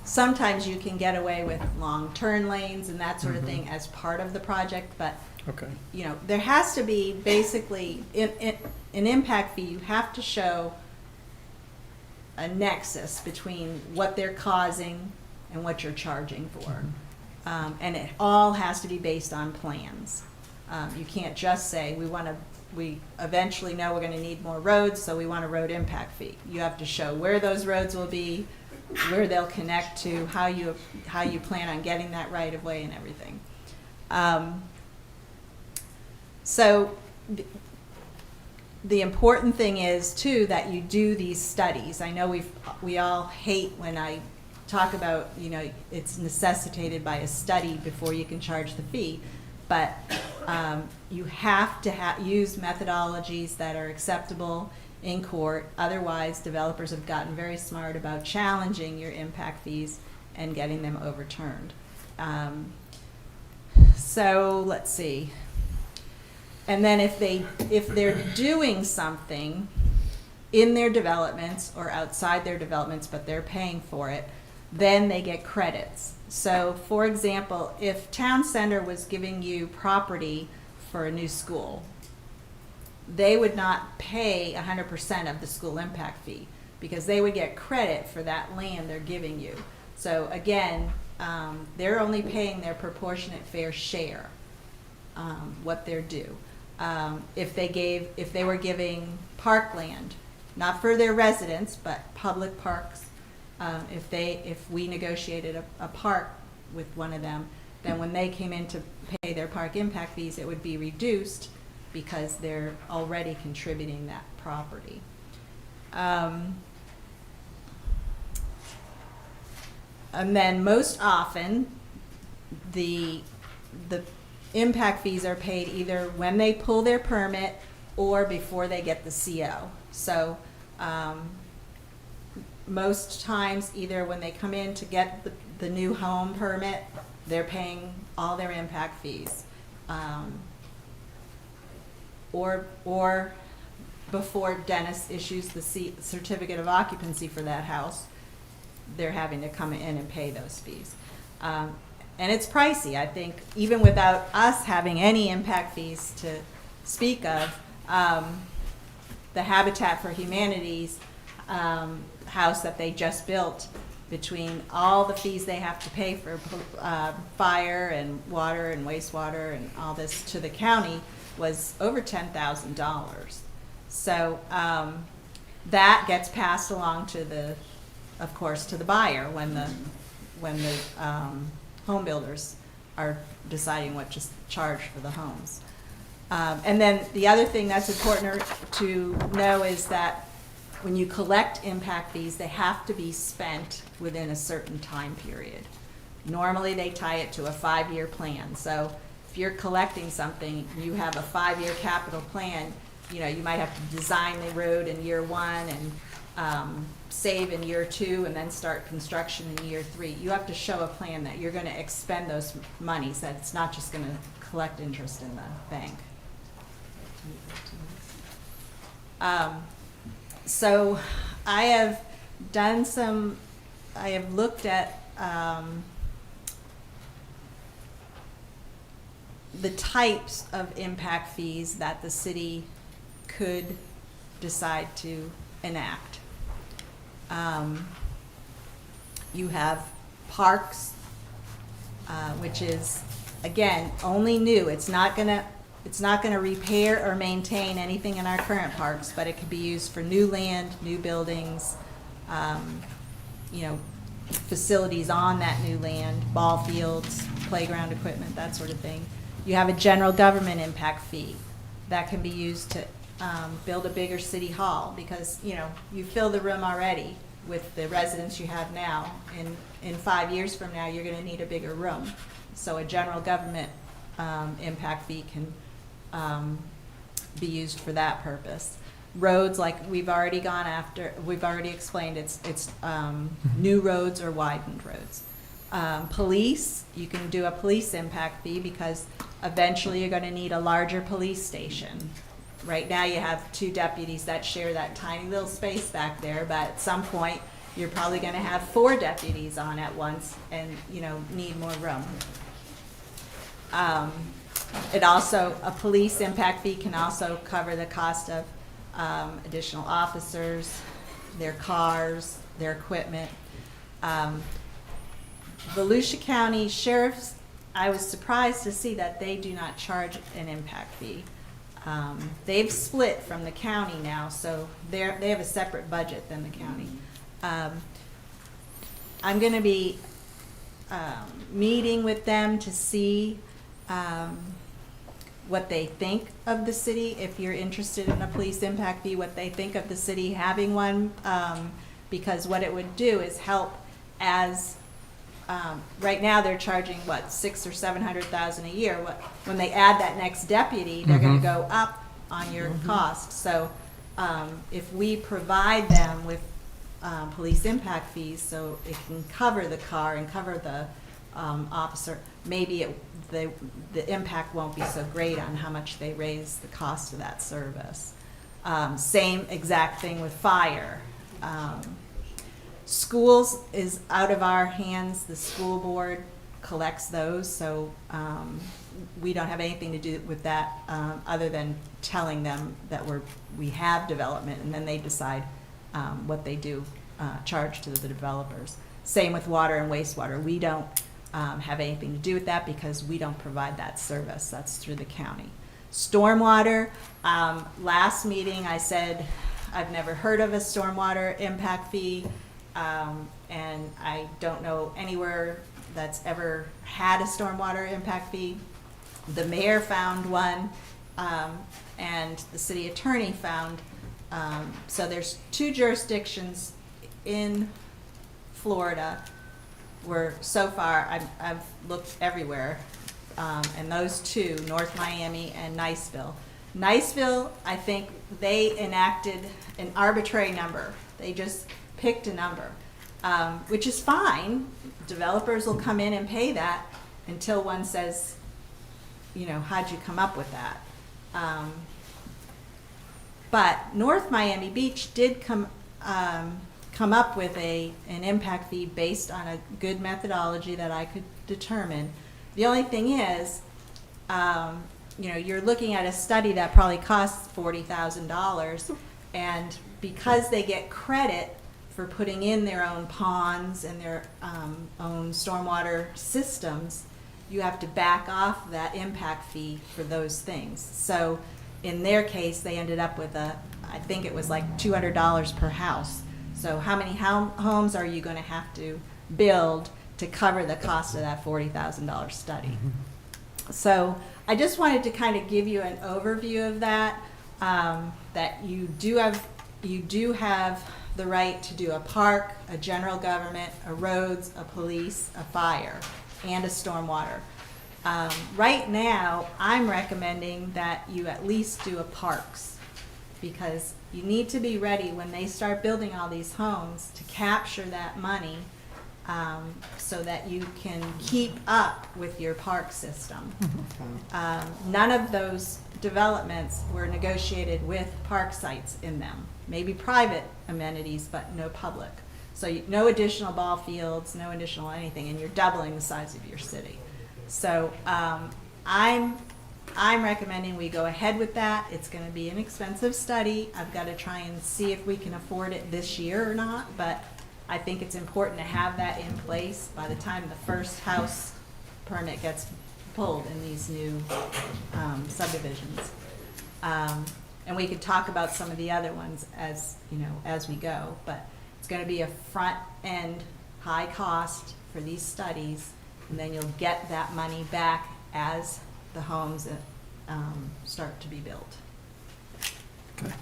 Sometimes you can get away with long turn lanes and that sort of thing as part of the project, but Okay. you know, there has to be basically, in an impact fee, you have to show a nexus between what they're causing and what you're charging for. And it all has to be based on plans. You can't just say, we eventually know we're gonna need more roads, so we want a road impact fee. You have to show where those roads will be, where they'll connect to, how you plan on getting that right of way and everything. So the important thing is too that you do these studies. I know we all hate when I talk about, you know, it's necessitated by a study before you can charge the fee, but you have to use methodologies that are acceptable in court. Otherwise, developers have gotten very smart about challenging your impact fees and getting them overturned. So let's see. And then if they're doing something in their developments or outside their developments, but they're paying for it, then they get credits. So for example, if Town Center was giving you property for a new school, they would not pay 100% of the school impact fee because they would get credit for that land they're giving you. So again, they're only paying their proportionate fair share, what they're due. if they were giving parkland, not for their residents, but public parks, if we negotiated a park with one of them, then when they came in to pay their park impact fees, it would be reduced because they're already contributing that property. And then most often, the impact fees are paid either when they pull their permit or before they get the CO. So most times, either when they come in to get the new home permit, they're paying all their impact fees. Or before Dennis issues the certificate of occupancy for that house, they're having to come in and pay those fees. And it's pricey. I think even without us having any impact fees to speak of, the Habitat for Humanity's house that they just built, between all the fees they have to pay for fire and water and wastewater and all this to the county, was over $10,000. So that gets passed along to of course, to the buyer when the home builders are deciding what to charge for the homes. And then the other thing that's important to know is that when you collect impact fees, they have to be spent within a certain time period. Normally, they tie it to a 5-year plan. So if you're collecting something, you have a 5-year capital plan, you might have to design the road in year 1 and save in year 2 and then start construction in year 3. You have to show a plan that you're going to expend those monies, that it's not just going to collect interest in the bank. So I have looked at the types of impact fees that the city could decide to enact. You have parks, which is, again, only new. It's not gonna repair or maintain anything in our current parks, but it could be used for new land, new buildings, facilities on that new land, ball fields, playground equipment, that sort of thing. You have a general government impact fee that can be used to build a bigger city hall, because you fill the room already with the residents you have now. In 5 years from now, you're going to need a bigger room. So a general government impact fee can be used for that purpose. Roads, like we've already explained, it's new roads or widened roads. Police, you can do a police impact fee because eventually you're going to need a larger police station. Right now you have 2 deputies that share that tiny little space back there, but at some point you're probably going to have 4 deputies on at once and need more room. A police impact fee can also cover the cost of additional officers, their cars, their equipment. Volusia County Sheriff's, I was surprised to see that they do not charge an impact fee. They've split from the county now, so they have a separate budget than the county. I'm going to be meeting with them to see what they think of the city. If you're interested in a police impact fee, what they think of the city having one, because what it would do is help as right now they're charging $600,000 or $700,000 a year. When they add that next deputy, they're going to go up on your cost. So if we provide them with police impact fees, so it can cover the car and cover the officer, maybe the impact won't be so great on how much they raise the cost of that service. Same exact thing with fire. Schools is out of our hands. The school board collects those, so we don't have anything to do with that other than telling them that we have development, and then they decide what they do charge to the developers. Same with water and wastewater. We don't have anything to do with that because we don't provide that service. That's through the county. Stormwater, last meeting I said I've never heard of a stormwater impact fee, and I don't know anywhere that's ever had a stormwater impact fee. The mayor found one, and the city attorney found, so there's 2 jurisdictions in Florida where so far I've looked everywhere, and those 2, North Miami and Niceville. Niceville, I think they enacted an arbitrary number. They just picked a number, which is fine. Developers will come in and pay that until one says, you know, how'd you come up with that? But North Miami Beach did come up with an impact fee based on a good methodology that I could determine. The only thing is, you know, you're looking at a study that probably costs $40,000, and because they get credit for putting in their own ponds and their own stormwater systems, you have to back off that impact fee for those things. So in their case, they ended up with I think it was like $200 per house. So how many homes are you going to have to build to cover the cost of that $40,000 study? So I just wanted to kind of give you an overview of that, that you do have the right to do a park, a general government, a roads, a police, a fire, and a stormwater. Right now, I'm recommending that you at least do a parks, because you need to be ready when they start building all these homes to capture that money, so that you can keep up with your park system. None of those developments were negotiated with park sites in them. Maybe private amenities, but no public. So no additional ball fields, no additional anything, and you're doubling the size of your city. So I'm recommending we go ahead with that. It's going to be an expensive study. I've got to try and see if we can afford it this year or not, but I think it's important to have that in place by the time the first house permit gets pulled in these new subdivisions. And we could talk about some of the other ones as, you know, as we go, but it's going to be a front end high cost for these studies, and then you'll get that money back as the homes start to be built. Okay.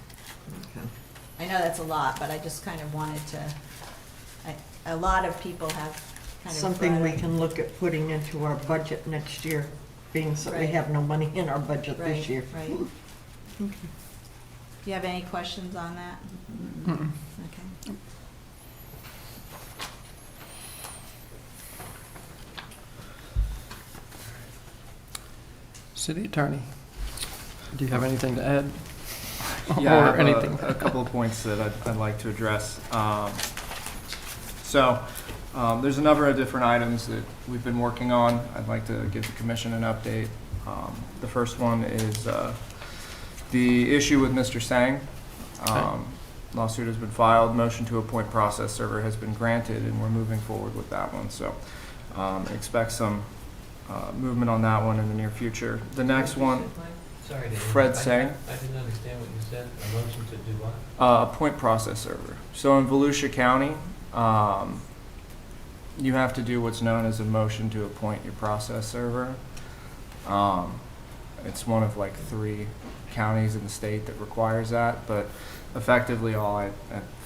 I know that's a lot, but I just kind of wanted to, a lot of people have kind of Something brought we up- can look at putting into our budget next year, being that we have no money in our budget this Right, year. right. Do you have any questions on that? Okay. City Attorney, do you have anything to add? Yeah, I Or have anything? a couple of points that I'd like to address. There's a number of different items that we've been working on. I'd like to give the commission an update. The first one is the issue with Mr. Sang. Lawsuit has been filed, motion to appoint process server has been granted, and we're moving forward with that one. So expect some movement on that one in the near future. The next one, Sorry, Dave. Fred Sang. I didn't understand what you said. A motion to do what? Appoint process server. So in Volusia County, you have to do what's known as a motion to appoint your process server. It's one of like 3 counties in the state that requires that, but effectively I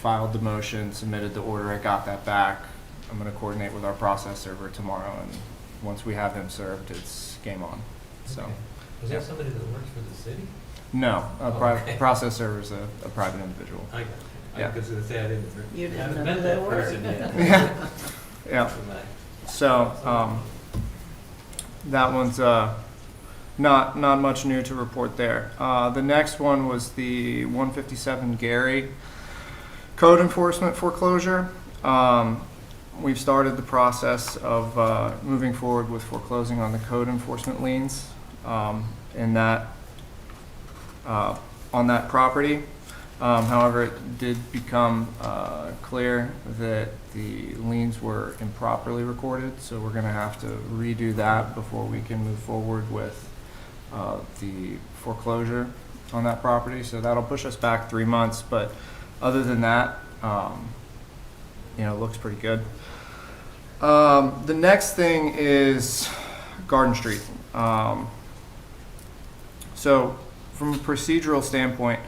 filed the motion, submitted the order, I got that back. I'm going to coordinate with our process server tomorrow, and once we have him served, it's game on. So. Okay. Is that somebody that works for the city? No, Okay. process server is a private individual. I got you. Yeah. I was going to say I didn't. You didn't haven't know met who that they were. person yet. Yeah. Yeah. So, that one's not much new to report there. The next one was the 157 Gary code enforcement foreclosure. We've started the process of moving forward with foreclosing on the code enforcement liens in that on that property. However, it did become clear that the liens were improperly recorded, so we're going to have to redo that before we can move forward with the foreclosure on that property, so that'll push us back 3 months, but other than that, it looks pretty good. The next thing is Garden Street. So from a procedural standpoint,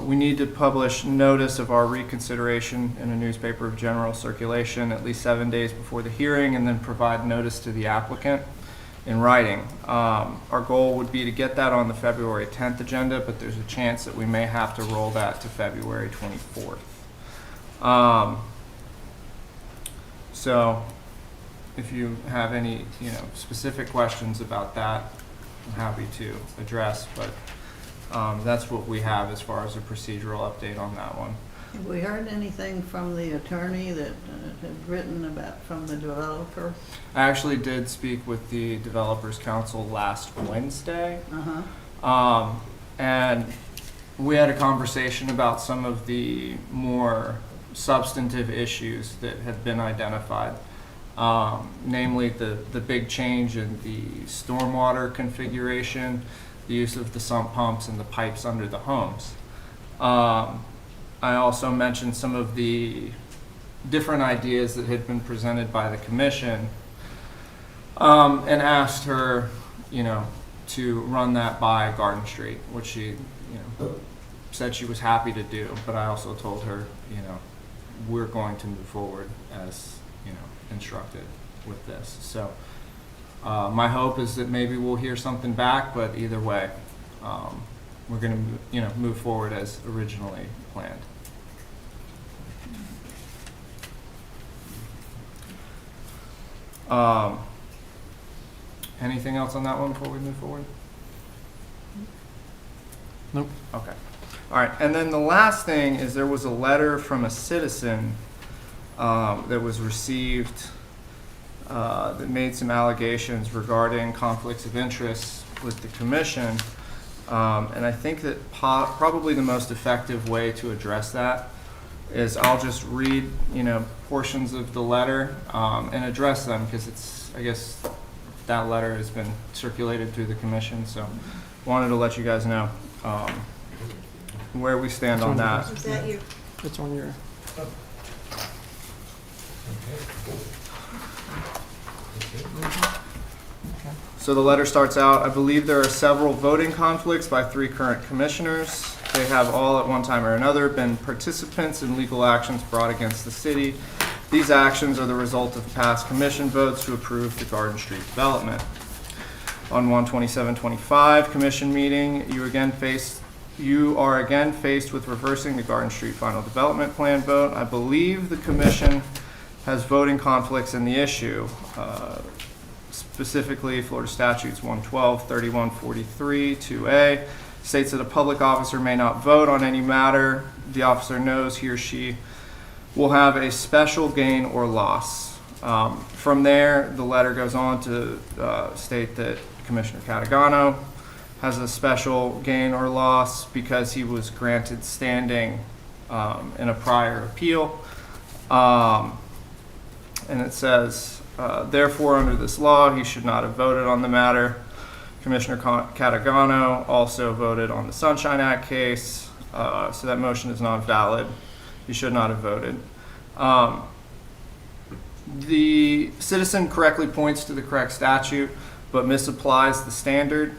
we need to publish notice of our reconsideration in a newspaper of general circulation at least 7 days before the hearing, and then provide notice to the applicant in writing. Our goal would be to get that on the February 10th agenda, but there's a chance that we may have to roll that to February 24th. So if you have any, specific questions about that, I'm happy to address, but that's what we have as far as a procedural update on that one. Have we heard anything from the attorney that had written about from the developer? I actually did speak with the Developers Council last Wednesday. And we had a conversation about some of the more substantive issues that have been identified. Namely the big change in the stormwater configuration, the use of the sump pumps and the pipes under the homes. I also mentioned some of the different ideas that had been presented by the commission, and asked her, to run that by Garden Street, which she, said she was happy to do. But I also told her, we're going to move forward as, instructed with this. So my hope is that maybe we'll hear something back, but either way, we're going to, move forward as originally planned. Anything else on that one before we move forward? Nope. Okay. All right. And then the last thing is there was a letter from a citizen that was received that made some allegations regarding conflicts of interest with the commission. And I think that probably the most effective way to address that is I'll just read, portions of the letter and address them, because I guess that letter has been circulated through the commission. So wanted to let you guys know where we stand on that. Is that your? It's on your. So the letter starts out, I believe there are several voting conflicts by 3 current commissioners. They have all at one time or another been participants in legal actions brought against the city. These actions are the result of past commission votes to approve the Garden Street development. On 1/27/25 commission meeting, you are again faced with reversing the Garden Street final development plan vote. I believe the commission has voting conflicts in the issue. Specifically, Florida Statutes 112, 3143, 2A states that a public officer may not vote on any matter the officer knows he or she will have a special gain or loss. From there, the letter goes on to state that Commissioner Catagano has a special gain or loss because he was granted standing in a prior appeal. And it says, therefore, under this law, he should not have voted on the matter. Commissioner Catagano also voted on the Sunshine Act case, so that motion is not valid. He should not have voted. The citizen correctly points to the correct statute, but misapplies the standard.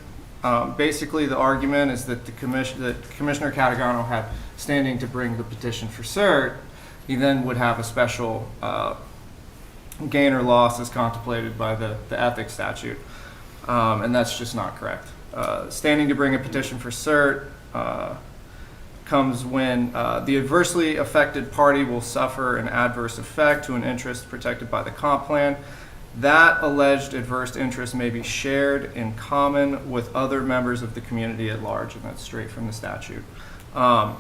Basically, the argument is that Commissioner Catagano had standing to bring the petition for cert. He then would have a special gain or loss as contemplated by the ethics statute, and that's just not correct. Standing to bring a petition for cert comes when the adversely affected party will suffer an adverse effect to an interest protected by the comp plan. That alleged adverse interest may be shared in common with other members of the community at large, and that's straight from the statute. A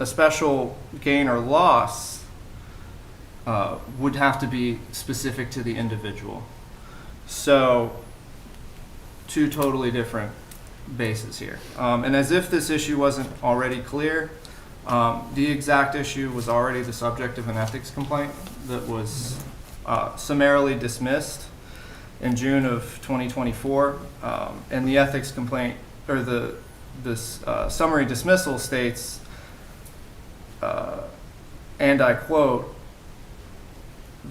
special gain or loss would have to be specific to the individual. So, 2 totally different bases here. And as if this issue wasn't already clear, the exact issue was already the subject of an ethics complaint that was summarily dismissed. in June of 2024, and the ethics complaint, or this summary dismissal states, and I quote,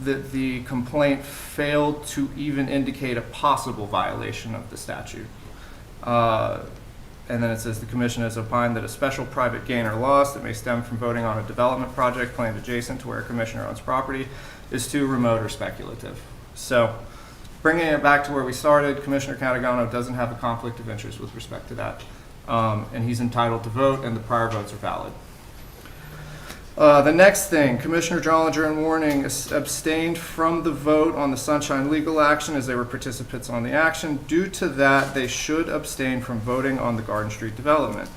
that the complaint failed to even indicate a possible violation of the statute. And then it says the commission has opined that a special private gain or loss that may stem from voting on a development project planned adjacent to where a commissioner owns property is too remote or speculative. So bringing it back to where we started, Commissioner Catagano doesn't have a conflict of interest with respect to that. And he's entitled to vote, and the prior votes are valid. The next thing, Commissioner Drollinger and Warning abstained from the vote on the Sunshine legal action as they were participants on the action. Due to that, they should abstain from voting on the Garden Street development.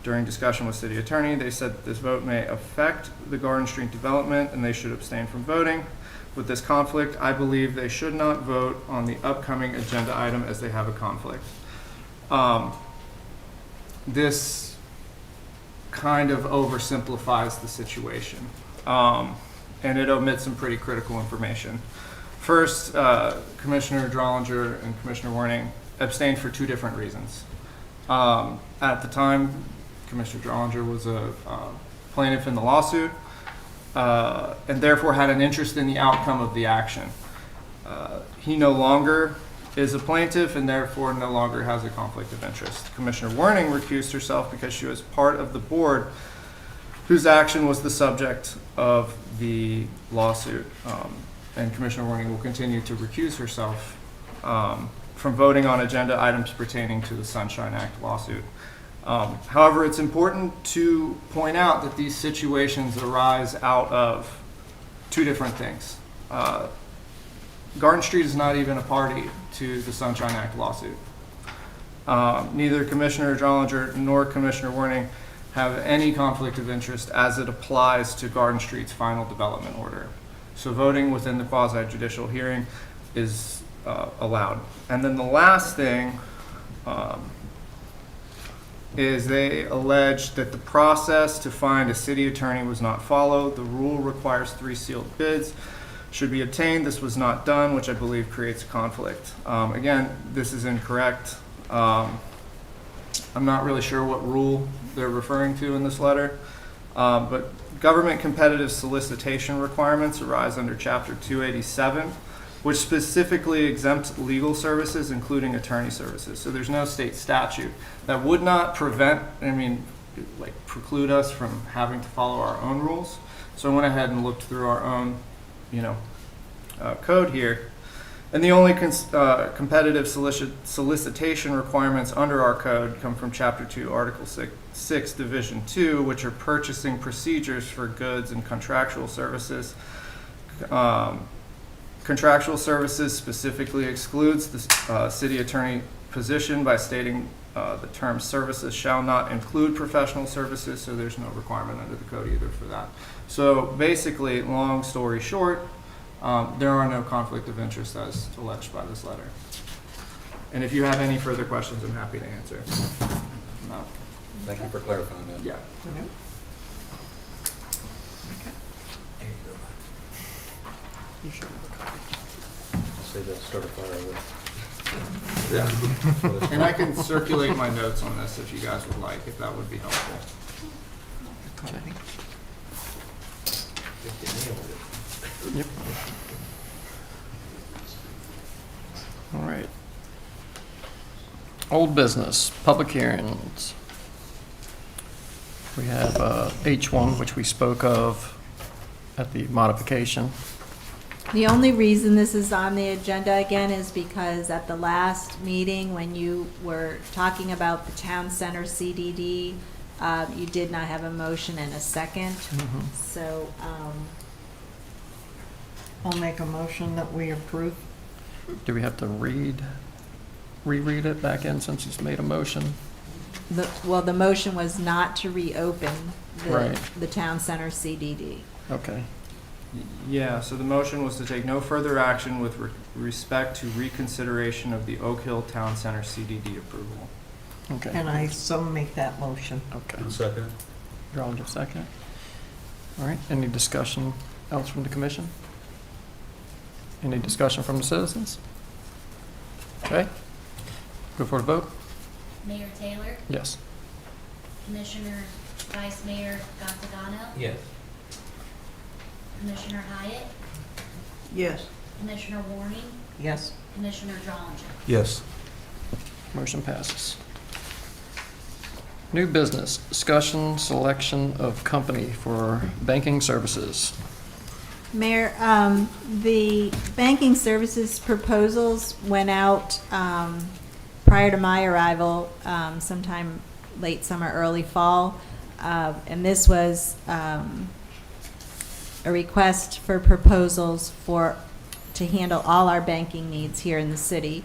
During discussion with City Attorney, they said that this vote may affect the Garden Street development and they should abstain from voting. With this conflict, I believe they should not vote on the upcoming agenda item as they have a conflict. This kind of oversimplifies the situation, and it omits some pretty critical information. First, Commissioner Drollinger and Commissioner Warning abstained for two different reasons. At the time, Commissioner Drollinger was a plaintiff in the lawsuit, and therefore had an interest in the outcome of the action. He no longer is a plaintiff and therefore no longer has a conflict of interest. Commissioner Warning recused herself because she was part of the board whose action was the subject of the lawsuit. And Commissioner Warning will continue to recuse herself from voting on agenda items pertaining to the Sunshine Act lawsuit. However, it's important to point out that these situations arise out of two different things. Garden Street is not even a party to the Sunshine Act lawsuit. Neither Commissioner Drollinger nor Commissioner Warning have any conflict of interest as it applies to Garden Street's final development order. So voting within the quasi-judicial hearing is allowed. And then the last thing is they allege that the process to find a city attorney was not followed. The rule requires 3 sealed bids should be obtained. This was not done, which I believe creates a conflict. Again, this is incorrect. I'm not really sure what rule they're referring to in this letter, but government competitive solicitation requirements arise under Chapter 287, which specifically exempts legal services, including attorney services. So there's no state statute that would not preclude us from having to follow our own rules. So I went ahead and looked through our own code here. And the only competitive solicitation requirements under our code come from Chapter 2, Article 6, Division 2, which are purchasing procedures for goods and contractual services. Contractual services specifically excludes the city attorney position by stating the term services shall not include professional services, so there's no requirement under the code either for that. So basically, long story short, there are no conflict of interest as alleged by this letter. And if you have any further questions, I'm happy to answer. No. Thank you for clarifying that. Yeah. You should have a copy. I'll say that start a fire with. Yeah. And I can circulate my notes on this if you guys would like, if that would be helpful. Okay. Yep. All right. Old business, public hearings. We have H1, which we spoke of at the modification. The only reason this is on the agenda again is because at the last meeting, when you were talking about the town center CDD, you did not have a motion and a second. Mhm. So, I'll make a motion that we approve. Do we have to reread it back in since he's made a motion? the motion was not to reopen Right. the town center CDD. Okay. Yeah, so the motion was to take no further action with respect to reconsideration of the Oak Hill Town Center CDD approval. Okay. And I so make that motion. Okay. Second. Drollinger, second. All right, any discussion else from the commission? Any discussion from the citizens? Okay. Go for the vote? Mayor Taylor, Yes. Commissioner Vice Mayor Gattagano, Yes. Commissioner Hyatt, Yes. Commissioner Warning, Yes. Commissioner Drollinger. Yes. Motion passes. New business, discussion, selection of company for banking services. Mayor, the banking services proposals went out prior to my arrival, sometime late summer, early fall. And this was a request for proposals to handle all our banking needs here in the city.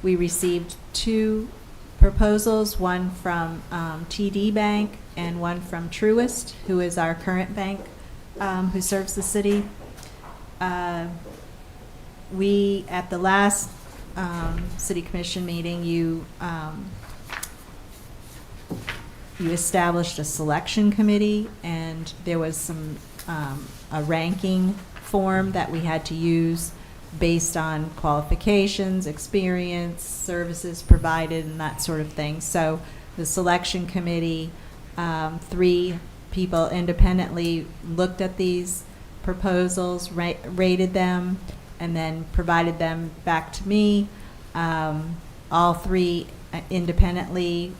We received 2 proposals, one from TD Bank and one from Truist, who is our current bank, who serves the city. We, at the last city commission meeting, you established a selection committee, and there was a ranking form that we had to use based on qualifications, experience, services provided, and that sort of thing. So the selection committee, 3 people independently looked at these proposals, rated them, and then provided them back to me. All 3 independently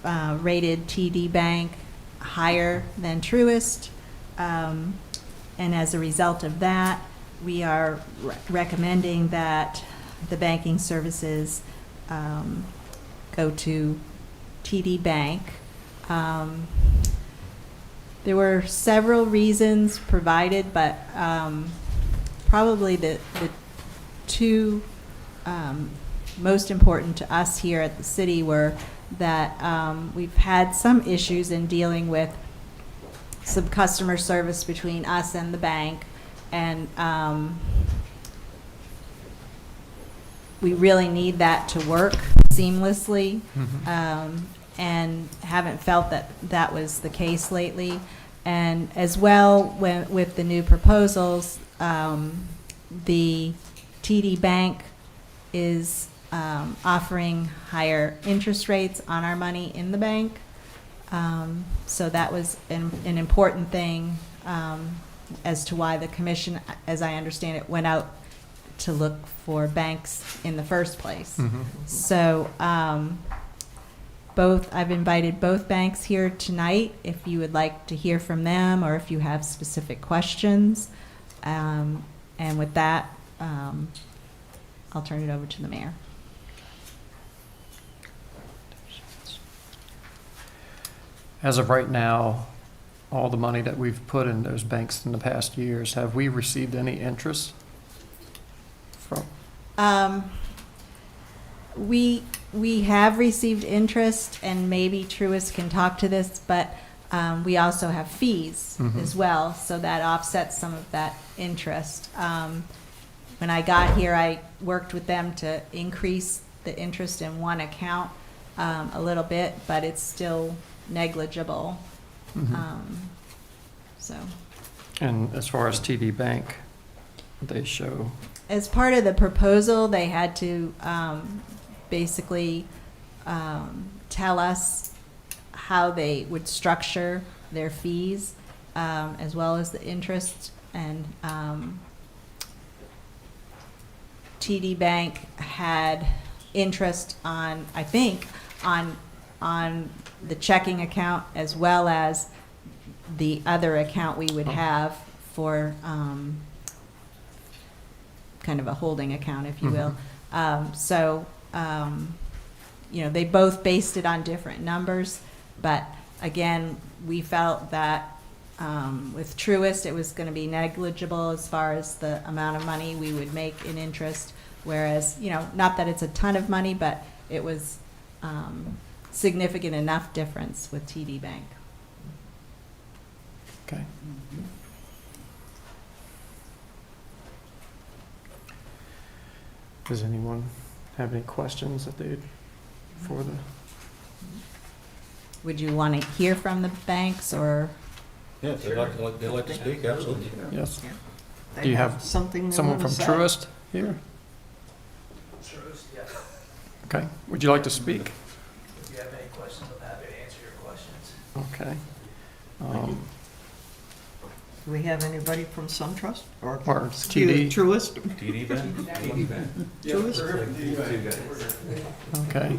rated TD Bank higher than Truist. And as a result of that, we are recommending that the banking services go to TD Bank. There were several reasons provided, but probably the 2 most important to us here at the city were that we've had some issues in dealing with some customer service between us and the bank, and we really need that to work seamlessly, and haven't felt that that was the case lately. And as well, with the new proposals, the TD Bank is offering higher interest rates on our money in the bank. So that was an important thing as to why the commission, as I understand it, went out to look for banks in the first place. So I've invited both banks here tonight if you would like to hear from them or if you have specific questions. And with that, I'll turn it over to the mayor. As of right now, all the money that we've put in those banks in the past years, have we received any interest from? We have received interest, and maybe Truist can talk to this, but we also have fees as well, so that offsets some of that interest. When I got here, I worked with them to increase the interest in one account a little bit, but it's still negligible. So. And as far as TD Bank, they show. As part of the proposal, they had to basically tell us how they would structure their fees, as well as the interest. And TD Bank had interest on, I think, on the checking account as well as the other account we would have for kind of a holding account, if you will. They both based it on different numbers, but again, we felt that with Truist, it was going to be negligible as far as the amount of money we would make in interest, whereas, not that it's a ton of money, but it was significant enough difference with TD Bank. Okay. Does anyone have any questions that they'd for the? Would you want to hear from the banks, or? Yeah, they'd like to speak, absolutely. Yes. They Do you have something they someone wanna from say. Truist here? Truist. Would you like to speak? If you have any questions, I'm happy to answer your questions. Okay. Do we have anybody from SunTrust or TD? Truist? TD Bank? TD Bank. Truist? Okay.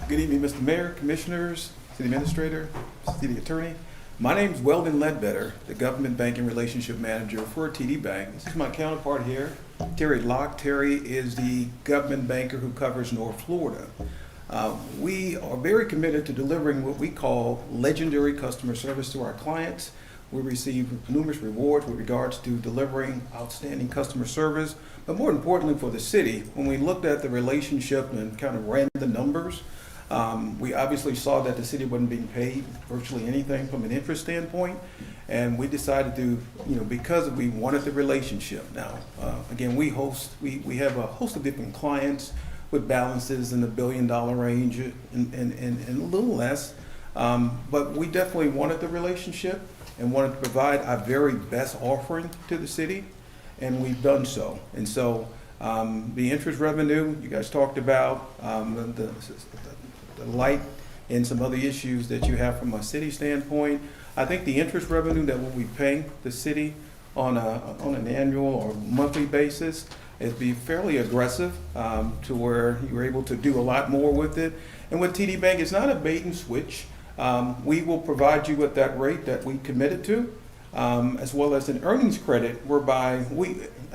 Good evening, Mr. Mayor, Commissioners, City Administrator, City Attorney. My name is Weldon Ledbetter, the Government Banking Relationship Manager for TD Bank. This is my counterpart here, Terry Locke. Terry is the government banker who covers North Florida. We are very committed to delivering what we call legendary customer service to our clients. We receive numerous rewards with regards to delivering outstanding customer service, but more importantly for the city, when we looked at the relationship and kind of ran the numbers, we obviously saw that the city wasn't being paid virtually anything from an interest standpoint, and we decided to, because we wanted the relationship. Now, again, we have a host of different clients with balances in the $1 billion range and a little less, but we definitely wanted the relationship and wanted to provide our very best offering to the city, and we've done so. And so the interest revenue you guys talked about, the light and some other issues that you have from a city standpoint. I think the interest revenue that we'll be paying the city on an annual or monthly basis is be fairly aggressive to where you're able to do a lot more with it. And with TD Bank, it's not a bait and switch. We will provide you with that rate that we committed to, as well as an earnings credit whereby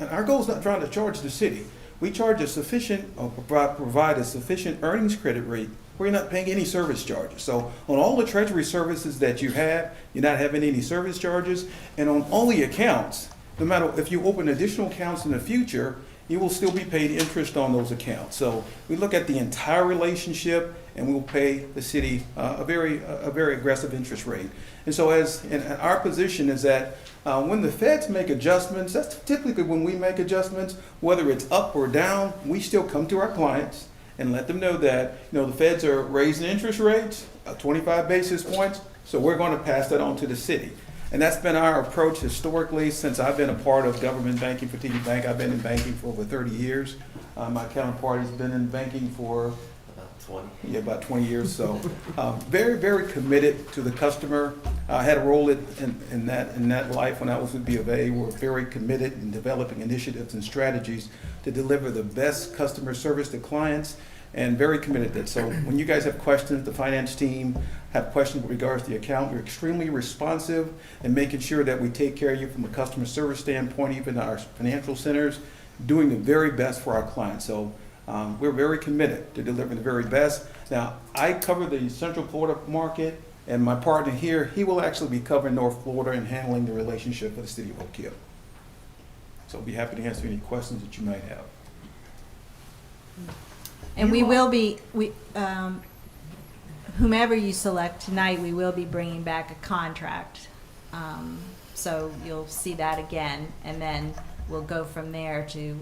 our goal is not trying to charge the city. We charge a sufficient, or provide a sufficient earnings credit rate where you're not paying any service charges. So on all the treasury services that you have, you're not having any service charges. And on all the accounts, no matter if you open additional accounts in the future, you will still be paid interest on those accounts. So we look at the entire relationship, and we'll pay the city a very aggressive interest rate. And so and our position is that when the feds make adjustments, that's typically when we make adjustments, whether it's up or down, we still come to our clients and let them know that the feds are raising interest rates 25 basis points, so we're going to pass that on to the city. And that's been our approach historically since I've been a part of government banking for TD Bank. I've been in banking for over 30 years. My counterpart has been in banking for about 20 years. So very, very committed to the customer. I had a role in that life when I was with B of A. We're very committed in developing initiatives and strategies to deliver the best customer service to clients, and very committed to that. So when you guys have questions, the finance team have questions with regards to the account, we're extremely responsive in making sure that we take care of you from a customer service standpoint, even our financial centers, doing the very best for our clients. So we're very committed to delivering the very best. Now, I cover the Central Florida market, and my partner here, he will actually be covering North Florida and handling the relationship with the city of Oak Hill. So I'll be happy to answer any questions that you might have. And we will be, whomever you select tonight, we will be bringing back a contract. So you'll see that again, and then we'll go from there to,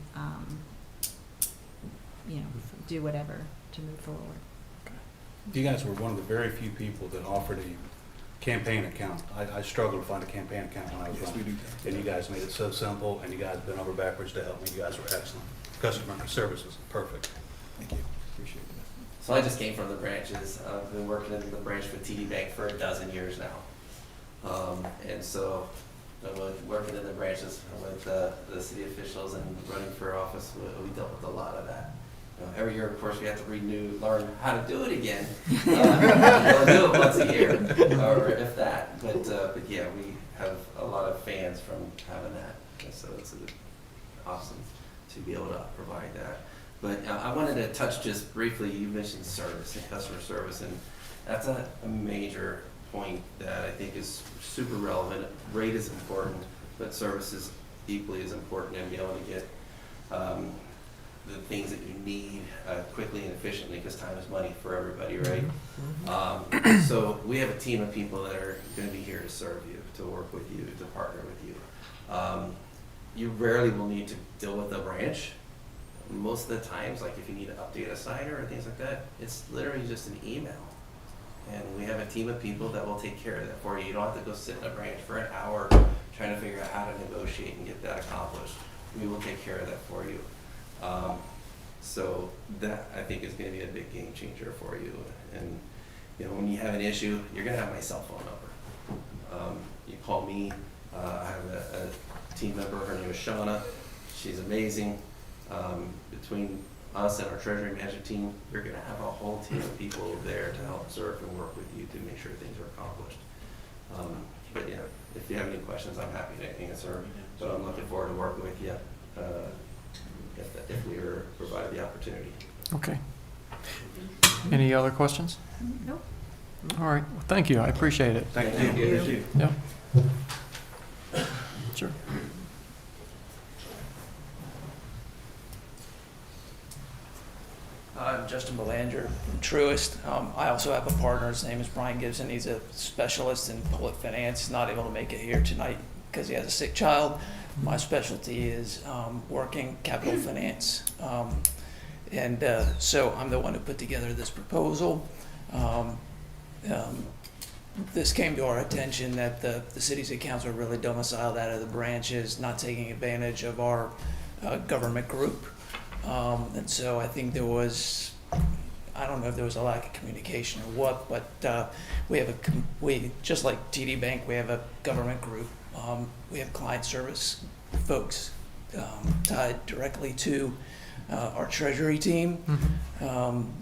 do whatever to move forward. You guys were one of the very few people that offered a campaign account. I struggled to find a campaign account when I was running. We do. And you guys made it so simple, and you guys bent over backwards to help me. You guys were excellent. Customer service was perfect. Thank you. Appreciate it. So I just came from the branches. I've been working in the branch with TD Bank for 12 years now. And so working in the branches with the city officials and running for office, we dealt with a lot of that. Every year, of course, we have to learn how to do it again. We'll do it once a year, or if that. But yeah, we have a lot of fans from having that. And so it's awesome to be able to provide that. But I wanted to touch just briefly, you mentioned service and customer service, and that's a major point that I think is super relevant. Rate is important, but service is equally as important, and be able to get the things that you need quickly and efficiently, because time is money for everybody, right? So we have a team of people that are going to be here to serve you, to work with you, to partner with you. You rarely will need to deal with a branch. Most of the times, like if you need to update a sign or things like that, it's literally just an email. And we have a team of people that will take care of that for you. You don't have to go sit in a branch for an hour trying to figure out how to negotiate and get that accomplished. We will take care of that for you. So that, I think, is gonna be a big game changer for you. And, you know, when you have an issue, you're gonna have my cell phone number. You call me, I have a team member, her name is Shauna. She's amazing. Between us and our treasury management team, you're gonna have a whole team of people there to help serve and work with you to make sure things are accomplished. But yeah, if you have any questions, I'm happy to answer. But I'm looking forward to working with you if we are provided the opportunity. Okay. Any other questions? Nope. All right, well, thank you, I appreciate it. Thank you. Yeah. Sure. I'm Justin Belanger from Truist. I also have a partner. His name is Brian Gibson. He's a specialist in public finance. He's not able to make it here tonight because he has a sick child. My specialty is working capital finance. So I'm the one who put together this proposal. This came to our attention that the city's accounts are really domiciled out of the branches, not taking advantage of our government group. And so I think there was, I don't know if there was a lack of communication or what, but we just like TD Bank, we have a government group. We have client service folks tied directly to our treasury team.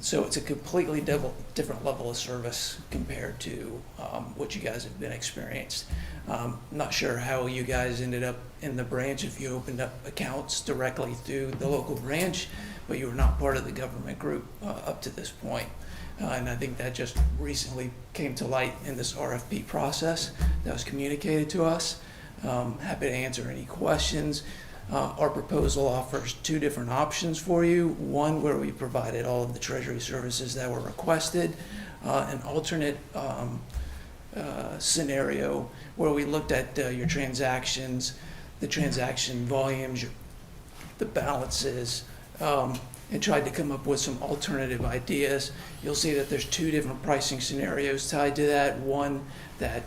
So it's a completely different level of service compared to what you guys have been experienced. Not sure how you guys ended up in the branch, if you opened up accounts directly through the local branch, but you were not part of the government group up to this point. And I think that just recently came to light in this RFP process that was communicated to us. Happy to answer any questions. Our proposal offers two different options for you. One where we provided all of the treasury services that were requested, an alternate scenario where we looked at your transactions, the transaction volumes, the balances, and tried to come up with some alternative ideas. You'll see that there's two different pricing scenarios tied to that. One that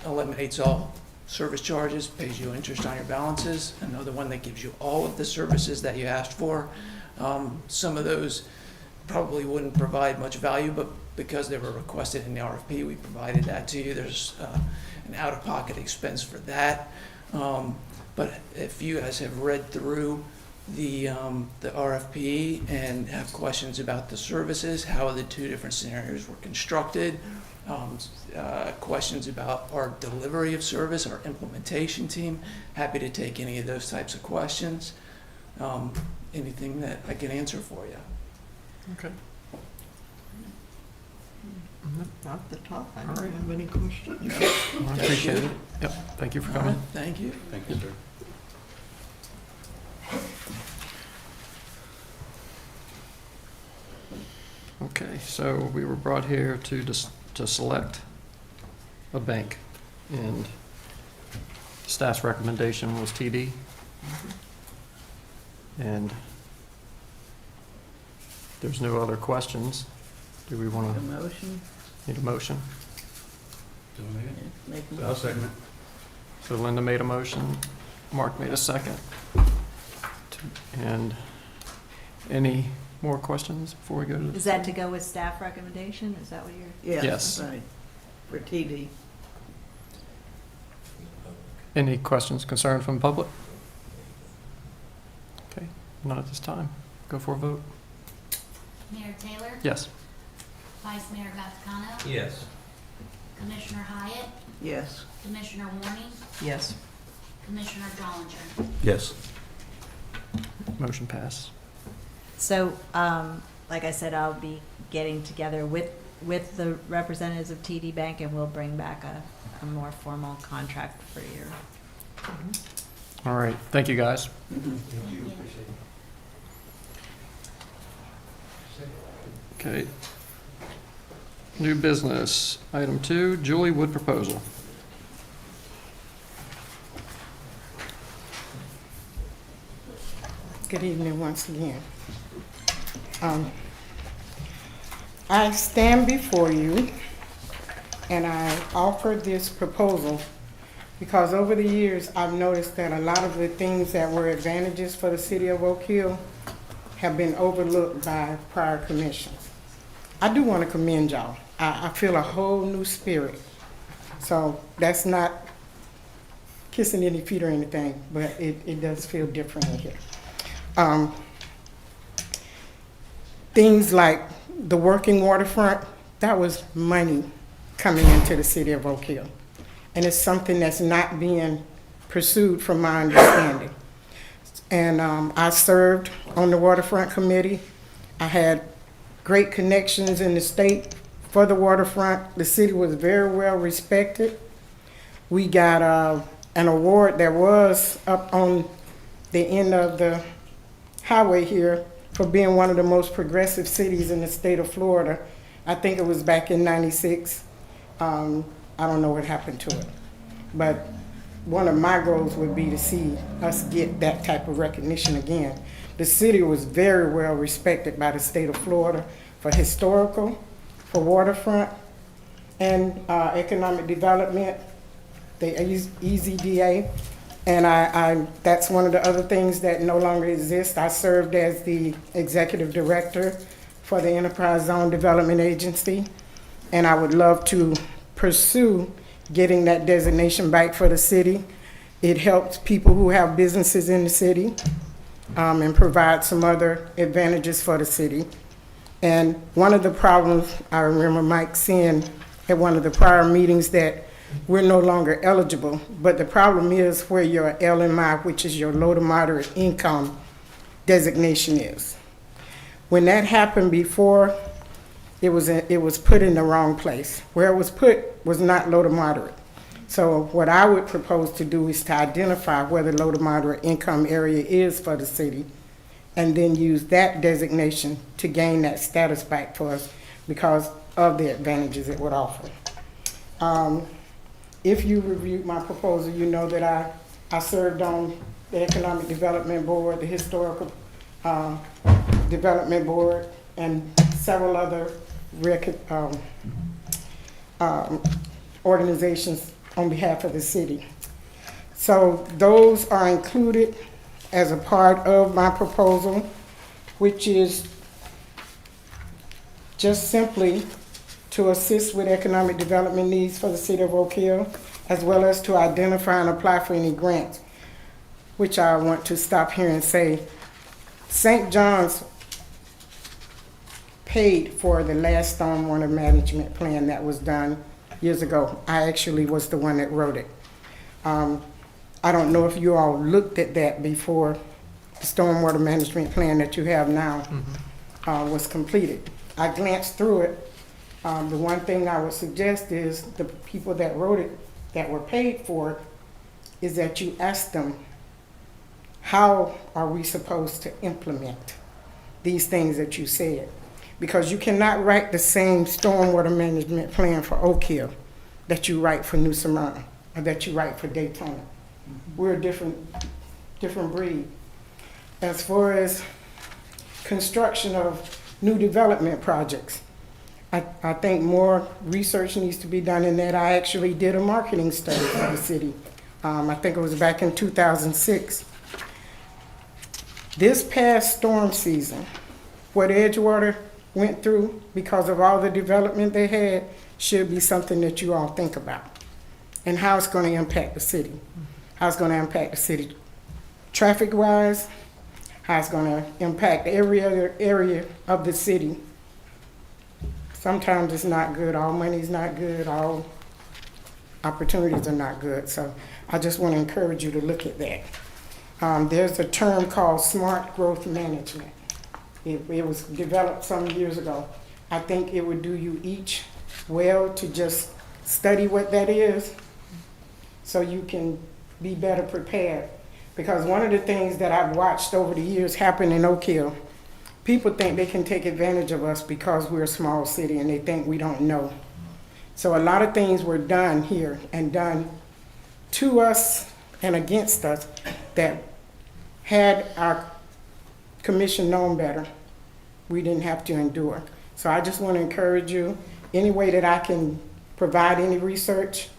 eliminates all service charges, pays you interest on your balances. Another one that gives you all of the services that you asked for. Some of those probably wouldn't provide much value, but because they were requested in the RFP, we provided that to you. There's an out-of-pocket expense for that. But if you guys have read through the RFP and have questions about the services, how the two different scenarios were constructed, questions about our delivery of service, our implementation team, happy to take any of those types of questions. Anything that I can answer for you. Okay. Off the top, I don't have any questions. I appreciate it. Yep, thank you for coming. Thank you. Thank you, sir. Okay, so we were brought here to select a bank, and staff's recommendation was TD. And there's no other questions. Do we want A to, motion? need a motion? Make a I'll second it. So Linda made a motion, Mark made a second. And any more questions before we go to the? Is that to go with staff recommendation? Is that what you're? Yes. Right, for TD. Any questions, concerns from the public? Okay, none at this time. Go for a vote. Mayor Taylor? Yes. Vice Mayor Gattacano? Yes. Commissioner Hyatt? Yes. Commissioner Warning? Yes. Commissioner Dollinger? Yes. Motion passed. So, like I said, I'll be getting together with the representatives of TD Bank, and we'll bring back a more formal contract for your. All right, thank you, guys. Okay. New business, item 2, Julie Wood proposal. Good evening once again. I stand before you and I offer this proposal Because over the years, I've noticed that a lot of the things that were advantages for the city of Oak Hill have been overlooked by prior commissions. I do want to commend y'all. I feel a whole new spirit. So that's not kissing any feet or anything, but it does feel different in here. Things like the working waterfront, that was money coming into the city of Oak Hill. And it's something that's not being pursued from my understanding. And I served on the waterfront committee. I had great connections in the state for the waterfront. The city was very well respected. We got an award that was up on the end of the highway here for being one of the most progressive cities in the state of Florida. I think it was back in '96. I don't know what happened to it. But one of my goals would be to see us get that type of recognition again. The city was very well respected by the state of Florida for historical, for waterfront, and economic development, the EZDA. And that's one of the other things that no longer exists. I served as the executive director for the Enterprise Zone Development Agency, and I would love to pursue getting that designation back for the city. It helps people who have businesses in the city and provides some other advantages for the city. And one of the problems I remember Mike saying at one of the prior meetings that we're no longer eligible, but the problem is where your LMI, which is your low to moderate income designation is. When that happened before, it was put in the wrong place. Where it was put was not low to moderate. So what I would propose to do is to identify where the low to moderate income area is for the city, and then use that designation to gain that status back for us because of the advantages it would offer. If you reviewed my proposal, you know that I served on the Economic Development Board, the Historical Development Board, and several other organizations on behalf of the city. So those are included as a part of my proposal, which is just simply to assist with economic development needs for the city of Oak Hill, as well as to identify and apply for any grants, which I want to stop here and say, St. John's paid for the last stormwater management plan that was done years ago. I actually was the one that wrote it. I don't know if you all looked at that before the stormwater management plan that you have now was completed. I glanced through it. The one thing I would suggest is the people that wrote it, that were paid for it, is that you ask them, how are we supposed to implement these things that you said? Because you cannot write the same stormwater management plan for Oak Hill that you write for New Smyrna or that you write for Daytona. We're a different breed. As far as construction of new development projects, I think more research needs to be done in that. I actually did a marketing study for the city. I think it was back in 2006. This past storm season, what Edgewater went through because of all the development they had should be something that you all think about, and how it's going to impact the city. How it's going to impact the city traffic-wise, how it's going to impact every other area of the city. Sometimes it's not good, all money's not good, all opportunities are not good. So I just want to encourage you to look at that. There's a term called smart growth management. It was developed some years ago. I think it would do you each well to just study what that is so you can be better prepared. Because one of the things that I've watched over the years happen in Oak Hill, people think they can take advantage of us because we're a small city and they think we don't know. So a lot of things were done here and done to us and against us that had our commission known better, we didn't have to endure. So I just want to encourage you, any way that I can provide any research,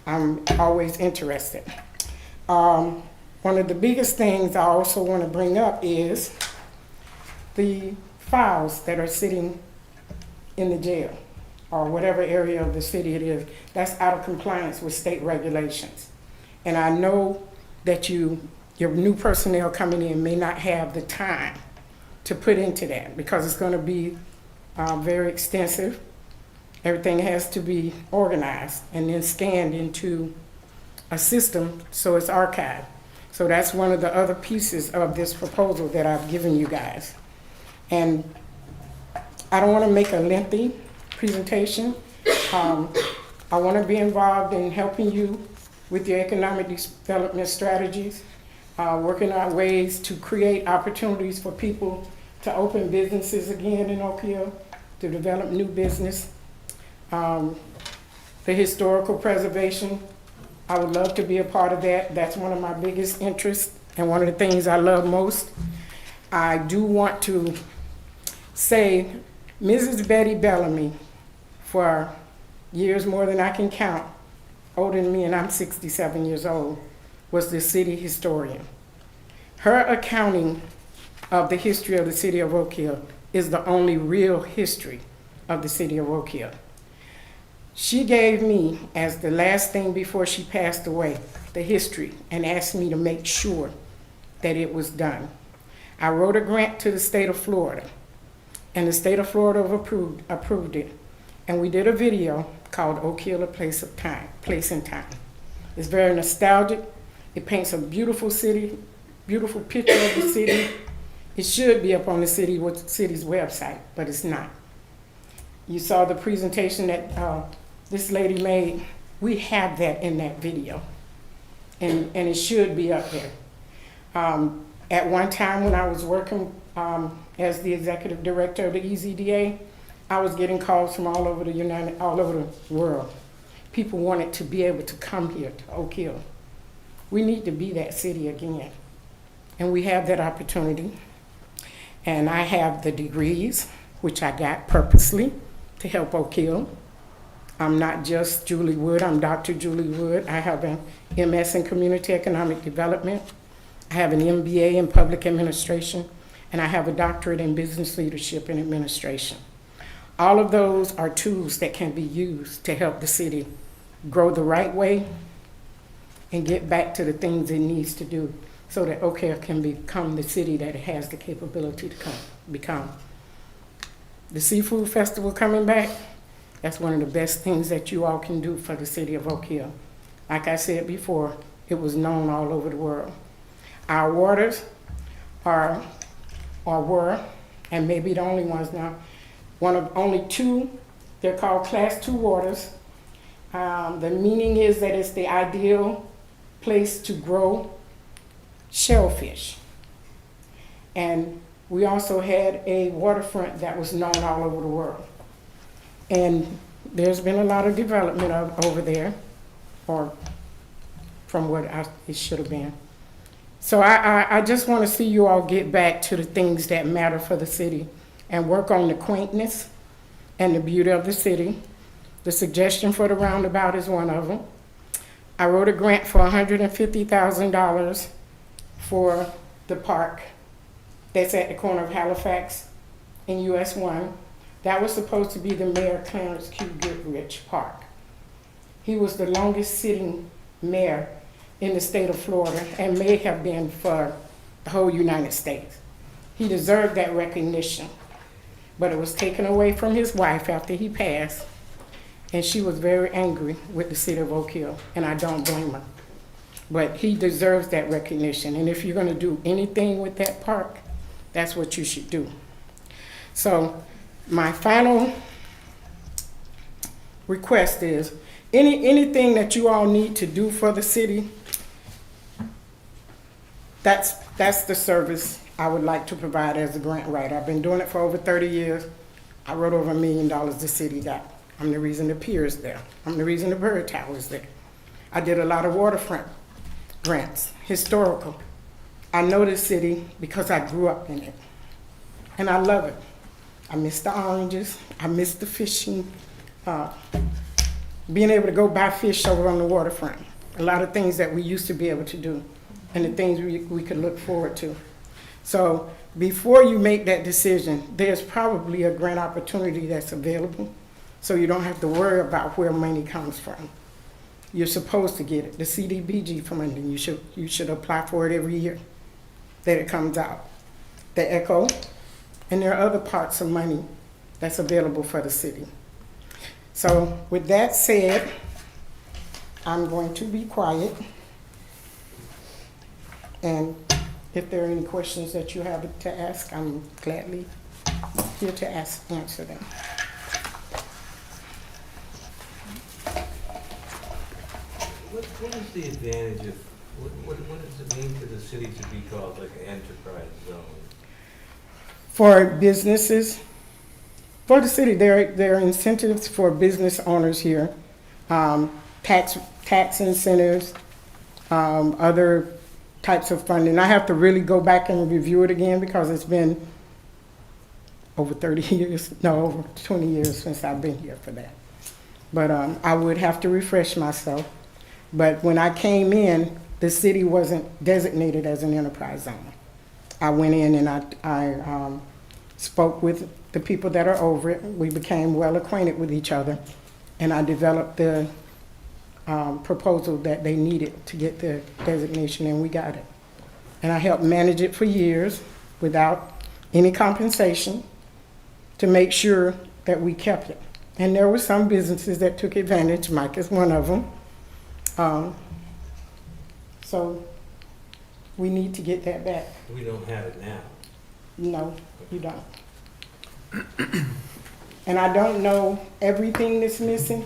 I'm always interested. One of the biggest things I also want to bring up is the files that are sitting in the jail or whatever area of the city it is. That's out of compliance with state regulations. And I know that your new personnel coming in may not have the time to put into that because it's going to be very extensive. Everything has to be organized and then scanned into a system so it's archived. So that's one of the other pieces of this proposal that I've given you guys. And I don't want to make a lengthy presentation. I want to be involved in helping you with your economic development strategies, working out ways to create opportunities for people to open businesses again in Oak Hill, to develop new business. The historical preservation, I would love to be a part of that. That's one of my biggest interests and one of the things I love most. I do want to say Mrs. Betty Bellamy, for years more than I can count, older than me, and I'm 67 years old, was the city historian. Her accounting of the history of the city of Oak Hill is the only real history of the city of Oak Hill. She gave me, as the last thing before she passed away, the history and asked me to make sure that it was done. I wrote a grant to the state of Florida, and the state of Florida approved it. And we did a video called Oak Hill, A Place in Time. It's very nostalgic. It paints a beautiful city, beautiful picture of the city. It should be up on the city's website, but it's not. You saw the presentation that this lady made. We have that in that video, and it should be up there. At one time when I was working as the executive director of the EZDA, I was getting calls from all over the world. People wanted to be able to come here to Oak Hill. We need to be that city again, and we have that opportunity. And I have the degrees, which I got purposely to help Oak Hill. I'm not just Julie Wood, I'm Dr. Julie Wood. I have an MS in Community Economic Development. I have an MBA in Public Administration, and I have a doctorate in Business Leadership and Administration. All of those are tools that can be used to help the city grow the right way and get back to the things it needs to do so that Oak Hill can become the city that it has the capability to become. The Seafood Festival coming back, that's one of the best things that you all can do for the city of Oak Hill. Like I said before, it was known all over the world. Our waters were, and maybe the only ones now, one of only two, they're called Class 2 waters. The meaning is that it's the ideal place to grow shellfish. And we also had a waterfront that was known all over the world. And there's been a lot of development over there, or from what it should have been. So I just want to see you all get back to the things that matter for the city and work on the quaintness and the beauty of the city. The suggestion for the roundabout is one of them. I wrote a grant for $150,000 for the park that's at the corner of Halifax and US 1. That was supposed to be the Mayor Clarence Q. Goodrich Park. He was the longest sitting mayor in the state of Florida and may have been for the whole United States. He deserved that recognition, but it was taken away from his wife after he passed, and she was very angry with the city of Oak Hill, and I don't blame her. But he deserves that recognition, and if you're gonna do anything with that park, that's what you should do. So my final request is, anything that you all need to do for the city, that's the service I would like to provide as a grant writer. I've been doing it for over 30 years. I wrote over $1 million the city got. I'm the reason the pier is there. I'm the reason the bird tower is there. I did a lot of waterfront grants, historical. I know this city because I grew up in it, and I love it. I miss the oranges. I miss the fishing being able to go buy fish over on the waterfront. A lot of things that we used to be able to do and the things we could look forward to. So before you make that decision, there's probably a grant opportunity that's available, so you don't have to worry about where money comes from. You're supposed to get it. The CDBG funding, you should apply for it every year that it comes out. The ECHO, and there are other parts of money that's available for the city. So with that said, I'm going to be quiet. And if there are any questions that you have to ask, I'm gladly here to answer them. What is the advantage of, what does it mean to the city to be called like an enterprise zone? For businesses, for the city, there are incentives for business owners here, tax incentives, other types of funding. I have to really go back and review it again because it's been over 30 years, no, over 20 years since I've been here for that. But I would have to refresh myself. But when I came in, the city wasn't designated as an enterprise zone. I went in and I spoke with the people that are over it. We became well acquainted with each other, and I developed the proposal that they needed to get the designation, and we got it. And I helped manage it for years without any compensation to make sure that we kept it. And there were some businesses that took advantage. Mike is one of them. So we need to get that back. We don't have it now. No, you don't. And I don't know everything that's missing.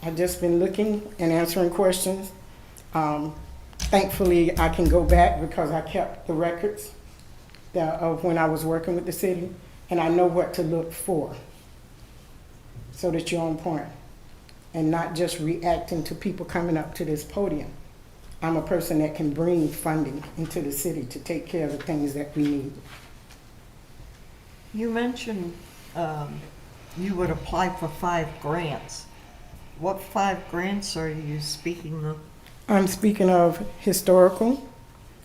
I've just been looking and answering questions. Thankfully, I can go back because I kept the records of when I was working with the city, and I know what to look for so that you're on point and not just reacting to people coming up to this podium. I'm a person that can bring funding into the city to take care of the things that we need. You mentioned you would apply for 5 grants. What 5 grants are you speaking of? I'm speaking of historical.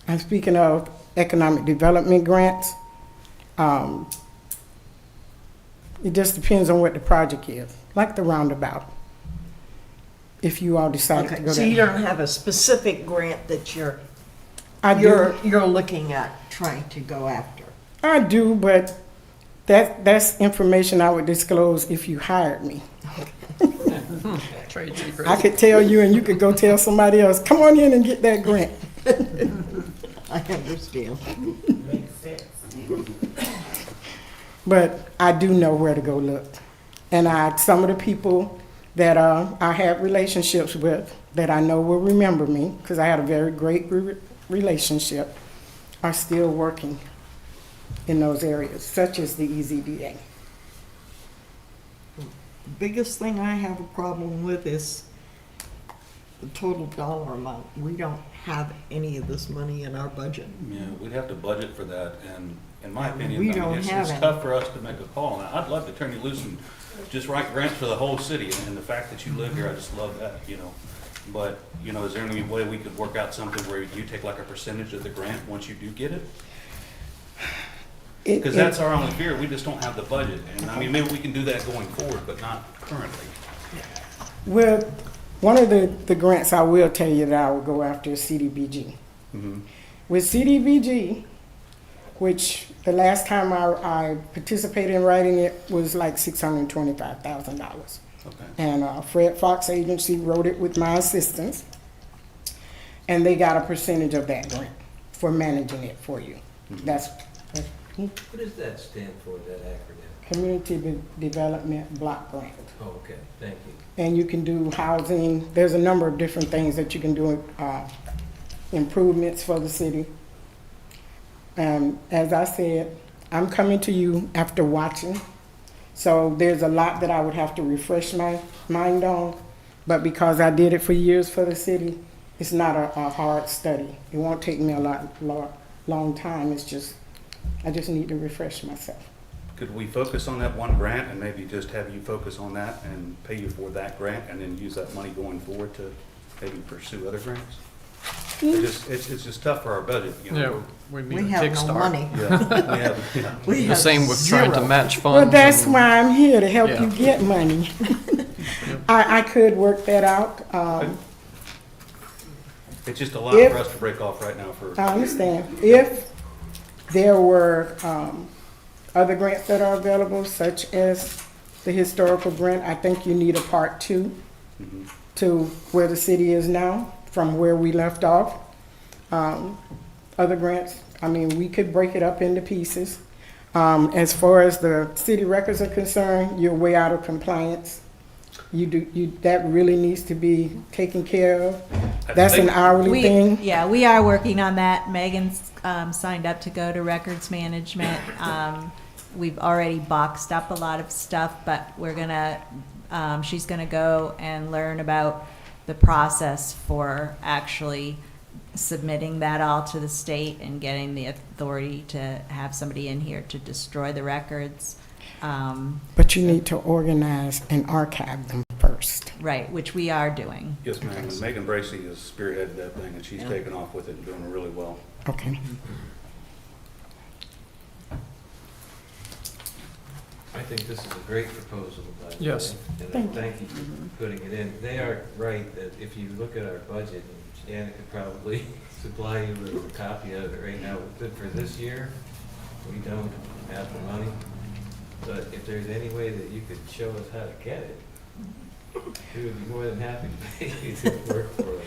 I'm speaking of economic development grants. It just depends on what the project is, like the roundabout. If you all decide to go So there. you don't have a specific grant that you're looking at trying to go after? I do, but that's information I would disclose if you hired me. Trade secret. I could tell you and you could go tell somebody else, come on in and get that grant. I understand. Makes sense. But I do know where to go look. And some of the people that I had relationships with that I know will remember me, because I had a very great relationship, are still working in those areas, such as the EZDA. The biggest thing I have a problem with is the total dollar amount. We don't have any of this money in our budget. Yeah, we'd have to budget for that, and in my opinion, We I mean, don't it's have any. tough for us to make a call. And I'd love to turn you loose and just write grants for the whole city, and the fact that you live here, I just love that, you know. But, you know, is there any way we could work out something where you take like a percentage of the grant once you do get it? Because that's our only fear, we just don't have the budget. And I mean, maybe we can do that going forward, but not currently. Well, one of the grants I will tell you that I will go after is CDBG. Mm-hmm. With CDBG, which the last time I participated in writing it was like $625,000. Okay. And Fred Fox Agency wrote it with my assistance, and they got a percentage of that grant for managing it for you. Mm-hmm. That's What does that stand for, that acronym? Community Development Block Grant. Oh, okay, thank you. And you can do housing. There's a number of different things that you can do, improvements for the city. And as I said, I'm coming to you after watching. So there's a lot that I would have to refresh my mind on. But because I did it for years for the city, it's not a hard study. It won't take me a long time. It's just, I just need to refresh myself. could we focus on that one grant and maybe just have you focus on that and pay you for that grant and then use that money going forward to maybe pursue other grants? It's just tough for our budget, you know. Yeah, we need We a have no kickstart. money. Yeah, we have, yeah. We The have same with trying to zero. match funds. Well, that's and- why I'm here, to help Yeah. you get money. I could work that out. It's just a lot If- for us to break off right now for. I understand. If there were other grants that are available, such as the historical grant, I think you need a part 2 Mhm. to where the city is now, from where we left off. Other grants, I mean, we could break it up into pieces. As far as the city records are concerned, you're way out of compliance. That really needs to be taken care of. That's an hourly thing. Yeah, we are working on that. Megan's signed up to go to records management. We've already boxed up a lot of stuff, but she's gonna go and learn about the process for actually submitting that all to the state and getting the authority to have somebody in here to destroy the records. But you need to organize and archive them first. Right, which we are doing. Yes, ma'am. And Megan Bracy has spearheaded that thing, and she's taken off with it and doing really well. Okay. I think this is a great proposal, by the Yes. way. And Thank you. thank you for putting it in. They are right that if you look at our budget, and Janet could probably supply you with a copy of it right now, but for this year, we don't have the money. But if there's any way that you could show us how to get it, we would be more than happy to pay you to work for us.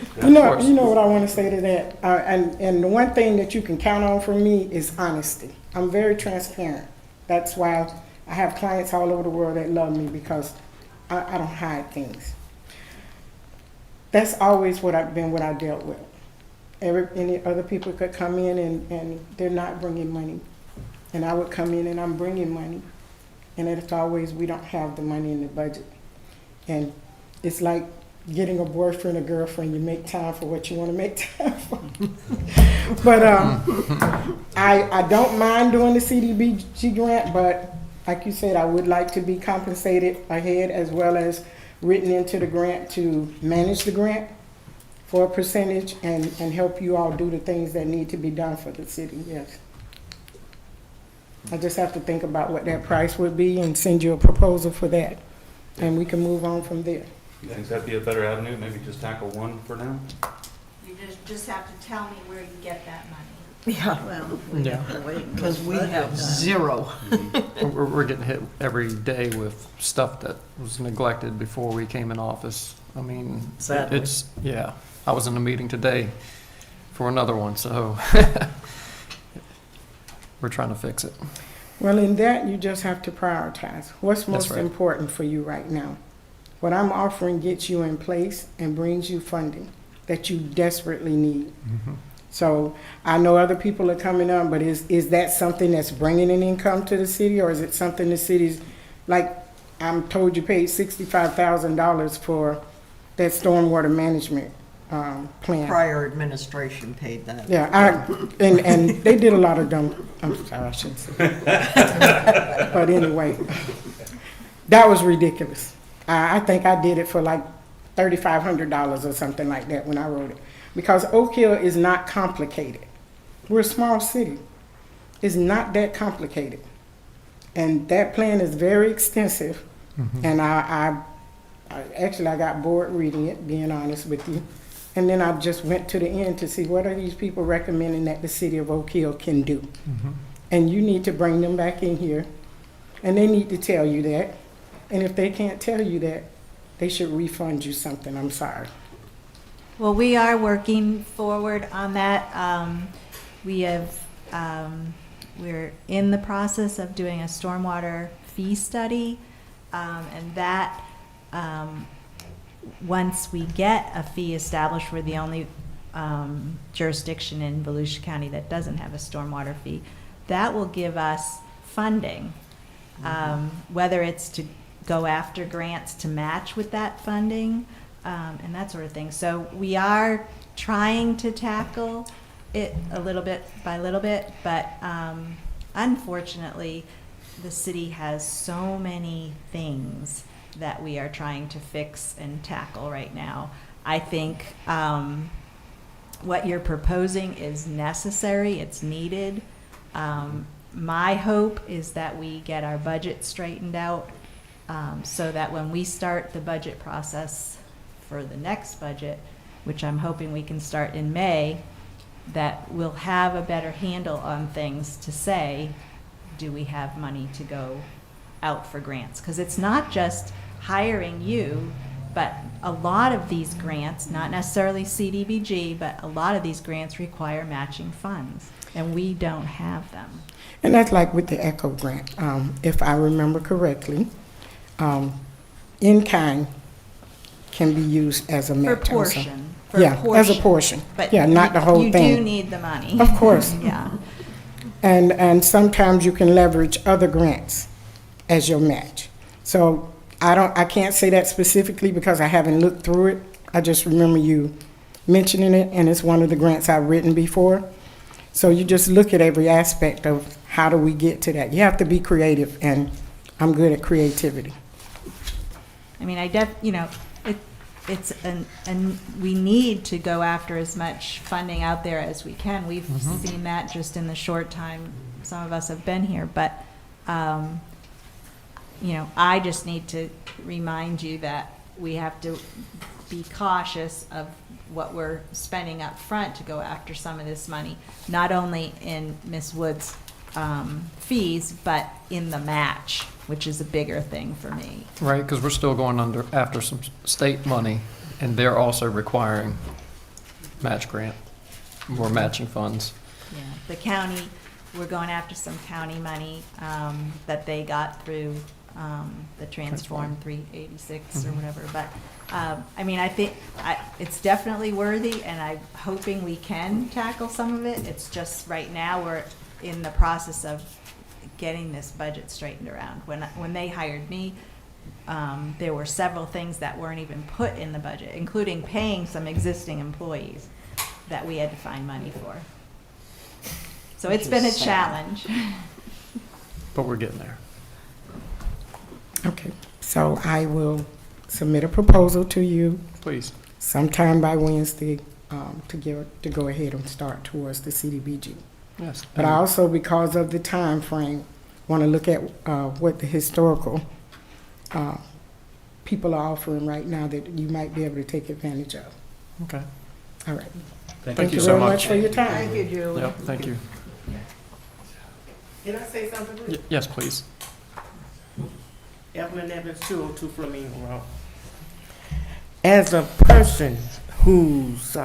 You know what I want to say to that? And the one thing that you can count on from me is honesty. I'm very transparent. That's why I have clients all over the world that love me, because I don't hide things. That's always what I dealt with. Any other people could come in and they're not bringing money. And I would come in and I'm bringing money. And it's always, we don't have the money in the budget. And it's like getting a boyfriend or girlfriend, you make time for what you want to make time for. But I don't mind doing the CDBG grant, but like you said, I would like to be compensated ahead, as well as written into the grant to manage the grant for a percentage and help you all do the things that need to be done for the city, yes. I just have to think about what that price would be and send you a proposal for that. And we can move on from there. You think that'd be a better avenue? Maybe just tackle one for now? You just have to tell me where you get that money. Yeah, Well, we Yeah. have to wait. until because we budget have time. zero. We're getting hit every day with stuff that was neglected before we came in office. I mean, Sadly. yeah. I was in a meeting today for another one, so we're trying to fix it. Well, in that, you just have to prioritize. What's That's most right. important for you right now? What I'm offering gets you in place and brings you funding that you desperately need. So I know other people are coming on, but is that something that's bringing an income to the city, or is it something the city's, like, I'm told you paid $65,000 for that stormwater management plan? Prior administration paid that. Yeah, and they did a lot of dumb, I'm sorry, I shouldn't say that. But anyway, that was ridiculous. I think I did it for like $3,500 or something like that when I wrote it. Because Oak Hill is not complicated. We're a small city. It's not that complicated. And that plan is very extensive. And I actually got bored reading it, being honest with you. And then I just went to the end to see what are these people recommending that the city of Oak Hill can do. And you need to bring them back in here. And they need to tell you that. And if they can't tell you that, they should refund you something. I'm sorry. Well, we are working forward on that. We're in the process of doing a stormwater fee study, and that, once we get a fee established, we're the only jurisdiction in Volusia County that doesn't have a stormwater fee. That will give us funding, whether it's to go after grants to match with that funding, and that sort of thing. So we are trying to tackle it a little bit by little bit, but unfortunately, the city has so many things that we are trying to fix and tackle right now. I think what you're proposing is necessary, it's needed. My hope is that we get our budget straightened out so that when we start the budget process for the next budget, which I'm hoping we can start in May, that we'll have a better handle on things to say, do we have money to go out for grants? Because it's not just hiring you, but a lot of these grants, not necessarily CDBG, but a lot of these grants require matching funds, and we don't have them. And that's like with the ECHO grant. If I remember correctly, in-kind can be used as a match. For portion. For Yeah, as a portion. But Yeah, not the whole thing. You do need the money. Of course. Yeah. And sometimes you can leverage other grants as your match. So I can't say that specifically because I haven't looked through it. I just remember you mentioning it, and it's one of the grants I've written before. So you just look at every aspect of how do we get to that. You have to be creative, and I'm good at creativity. I mean, it's and we need to go after as much funding out there as we can. We've seen that just in the short time some of us have been here, but I just need to remind you that we have to be cautious of what we're spending up front to go after some of this money, not only in Ms. Wood's fees, but in the match, which is a bigger thing for me. Right, because we're still going after some state money, and they're also requiring match grant, more matching funds. Yeah, the county, we're going after some county money that they got through the Transform 386 or whatever. But I think it's definitely worthy, and I'm hoping we can tackle some of it. It's just right now we're in the process of getting this budget straightened around. When they hired me, there were several things that weren't even put in the budget, including paying some existing employees that we had to find money for. So it's been a challenge. But we're getting there. Okay, so I will submit a proposal to you. Please. Sometime by Wednesday to go ahead and start towards the CDBG. Yes. But I also, because of the time frame, want to look at what the historical people are offering right now that you might be able to take advantage of. Okay. All right. Thank you very so much for your time. Thank you, Julie. Yep, thank you. Can I say something, please? Yes, please. Evelyn Evans, 202 Flamingo Road. As a person who's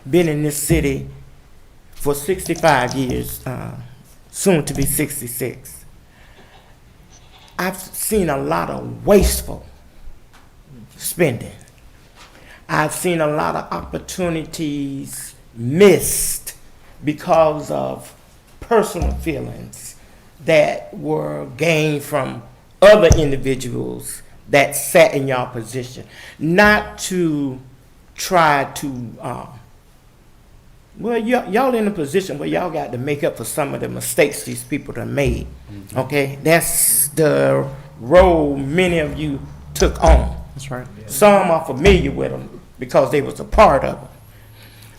been in this city for 65 years, soon to be 66, I've seen a lot of wasteful spending. I've seen a lot of opportunities missed because of personal feelings that were gained from other individuals that sat in your position. Not to try to, y'all in a position where y'all got to make up for some of the mistakes these people have made. Okay, that's the role many of you took on. That's right. Some are familiar with them because they was a part of them.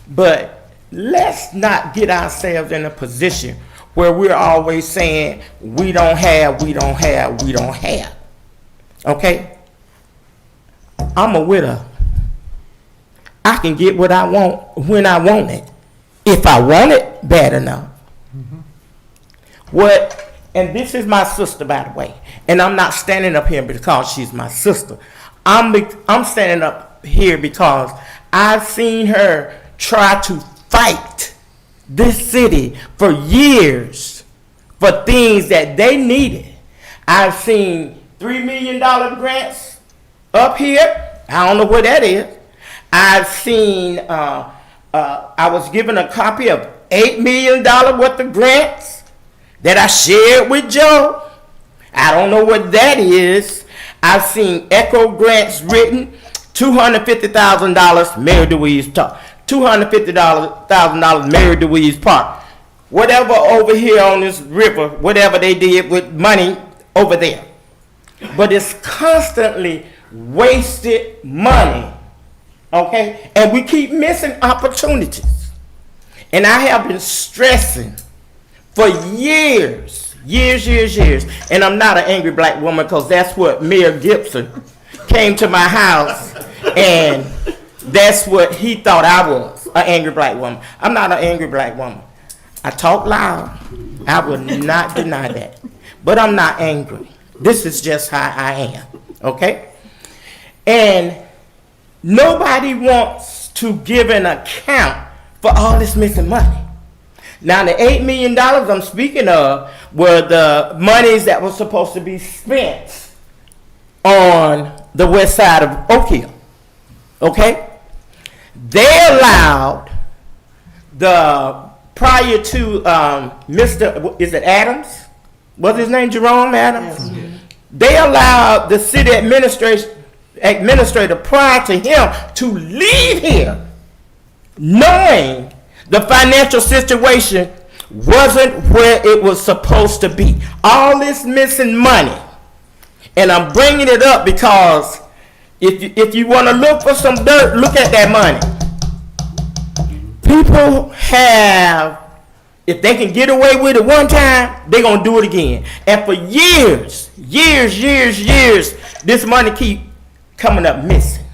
But let's not get ourselves in a position where we're always saying, we don't have, we don't have, we don't have. Okay? I'm a widow. I can get what I want when I want it. If I want it bad enough. And this is my sister, by the way. And I'm not standing up here because she's my sister. I'm standing up here because I've seen her try to fight this city for years for things that they needed. I've seen $3 million grants up here. I don't know what that is. I've seen, I was given a copy of $8 million worth of grants that I shared with Joe. I don't know what that is. I've seen ECHO grants written, $250,000 Mary Deweese Park. $250,000 Mary Deweese Park. whatever over here on this river, whatever they did with money over there. But it's constantly wasted money, okay? And we keep missing opportunities. And I have been stressing for years, and I'm not an angry black woman because that's what Mayor Gibson came to my house and that's what he thought I was, an angry black woman. I'm not an angry black woman. I talk loud. I will not deny that. But I'm not angry. This is just how I am, okay? And nobody wants to give an account for all this missing money. Now, the $8 million I'm speaking of were the monies that were supposed to be spent on the west side of Oak Hill, okay? They allowed prior to Mr. Is it Adams? What's his name? Jerome Adams? They allowed the city administrator prior to him to leave here knowing the financial situation wasn't where it was supposed to be. All this missing money. And I'm bringing it up because if you want to look for some dirt, look at that money. People have, if they can get away with it one time, they're going to do it again. And for years, this money keep coming up missing.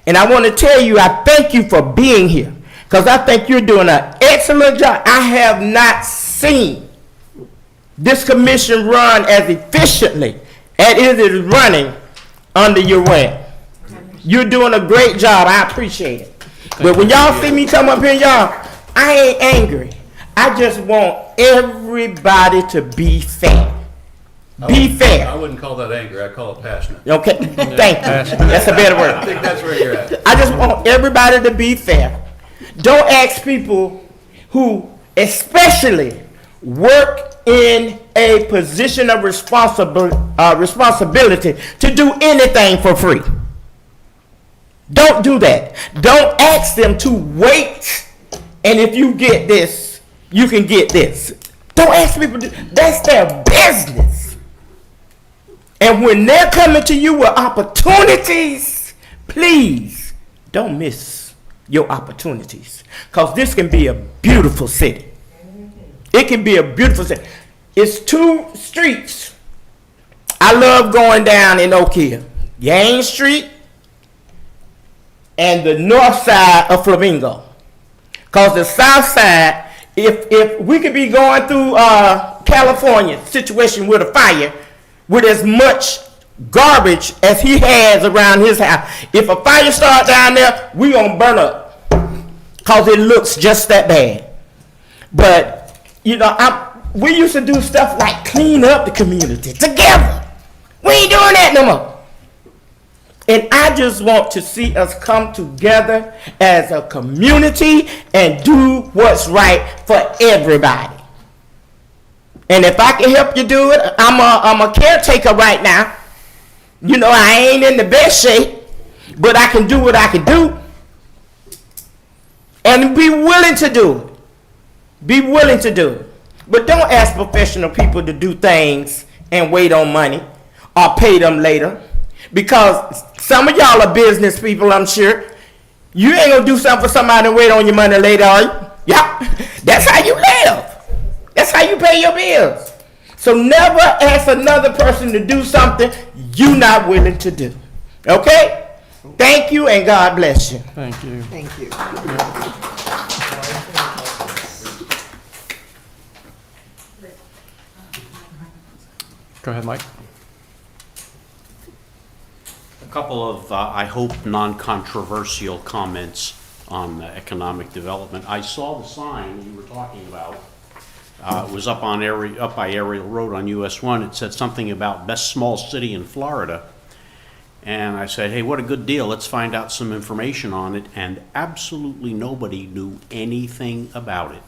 And I want to tell you, I thank you for being here because I think you're doing an excellent job. I have not seen this commission run as efficiently as it is running under your wing. You're doing a great job. I appreciate it. But when y'all see me come up here, y'all, I ain't angry. I just want everybody to be fair. Be fair. I wouldn't call that anger. I call it passionate. Okay, thank you. That's a better word. I think that's where you're at. I just want everybody to be fair. Don't ask people who especially work in a position of responsibility to do anything for free. Don't do that. Don't ask them to wait, and if you get this, you can get this. Don't ask people to, that's their business. And when they're coming to you with opportunities, please don't miss your opportunities. Because this can be a beautiful city. It can be a beautiful city. It's 2 streets I love going down in Oak Hill. Gaines Street and the north side of Flamingo. Because the south side, if we could be going through California situation with a fire with as much garbage as he has around his house, if a fire starts down there, we gonna burn up because it looks just that bad. But you know, we used to do stuff like clean up the community together. We ain't doing that no more. And I just want to see us come together as a community and do what's right for everybody. And if I can help you do it, I'm a caretaker right now. You know, I ain't in the best shape, but I can do what I can do. And be willing to do it. Be willing to do it. But don't ask professional people to do things and wait on money or pay them later. Because some of y'all are business people, I'm sure. You ain't gonna do something for somebody and wait on your money later, are you? Yeah, that's how you live. That's how you pay your bills. So never ask another person to do something you're not willing to do. Okay? Thank you and God bless you. Thank you. Thank you. Go ahead, Mike. A couple of, I hope, non-controversial comments on economic development. I saw the sign you were talking about. It was up by Ariel Road on US 1. It said something about best small city in Florida. And I said, hey, what a good deal. Let's find out some information on it. And absolutely nobody knew anything about it.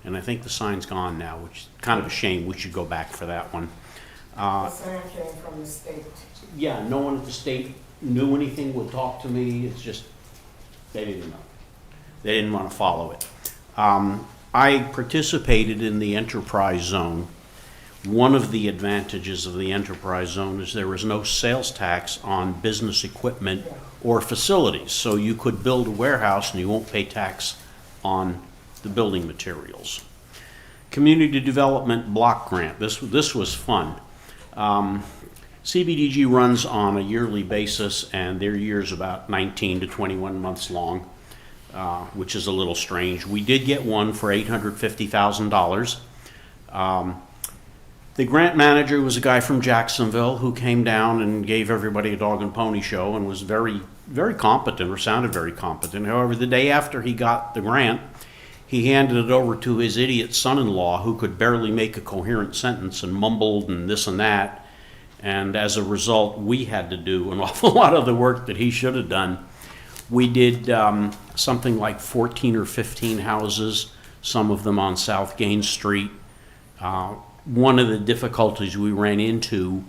And I think the sign's gone now, which is kind of a shame. We should go back for that one. The sign came from the state. Yeah, no one at the state knew anything, would talk to me. It's just, they didn't know. They didn't want to follow it. I participated in the enterprise zone. One of the advantages of the enterprise zone is there was no sales tax on business equipment or facilities. So you could build a warehouse and you won't pay tax on the building materials. Community Development Block Grant. This was fun. CBDG runs on a yearly basis, and their year's about 19 to 21 months long, which is a little strange. We did get one for $850,000. The grant manager was a guy from Jacksonville who came down and gave everybody a dog and pony show and was very, very competent, or sounded very competent. However, the day after he got the grant, he handed it over to his idiot son-in-law, who could barely make a coherent sentence and mumbled and this and that. And as a result, we had to do an awful lot of the work that he should have done. We did something like 14 or 15 houses, some of them on South Gaines Street. One of the difficulties we ran into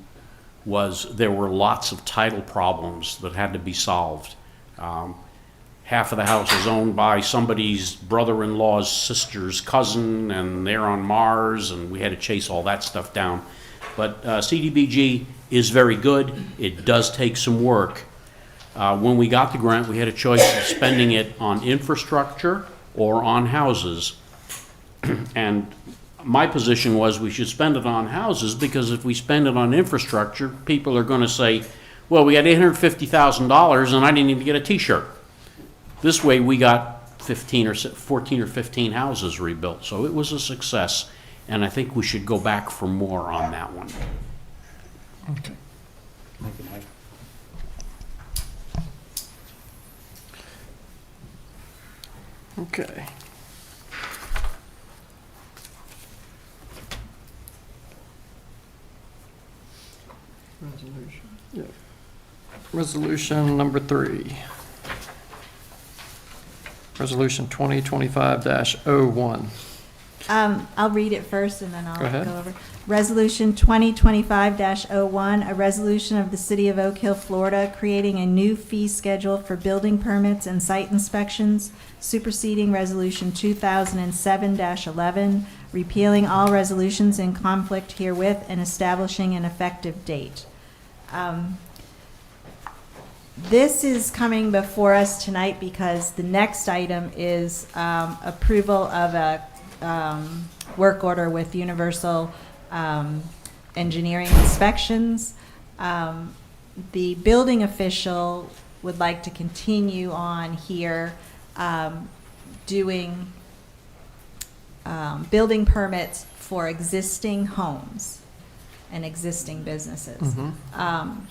was there were lots of title problems that had to be solved. Half of the house is owned by somebody's brother-in-law's sister's cousin, and they're on Mars, and we had to chase all that stuff down. But CDBG is very good. It does take some work. When we got the grant, we had a choice of spending it on infrastructure or on houses. And my position was we should spend it on houses, because if we spend it on infrastructure, people are going to say, well, we got $850,000 and I didn't even get a t-shirt. This way we got 14 or 15 houses rebuilt. So it was a success. And I think we should go back for more on that one. Okay. Thank you, Mike. Okay. Resolution. Yep. Resolution number 3. Resolution 2025-01. I'll read it first and then I'll Go ahead. go over. Resolution 2025-01, a resolution of the City of Oak Hill, Florida, creating a new fee schedule for building permits and site inspections, superseding Resolution 2007-11, repealing all resolutions in conflict herewith, and establishing an effective date. This is coming before us tonight because the next item is approval of a work order with Universal Engineering Inspections. The building official would like to continue on here doing building permits for existing homes and existing businesses.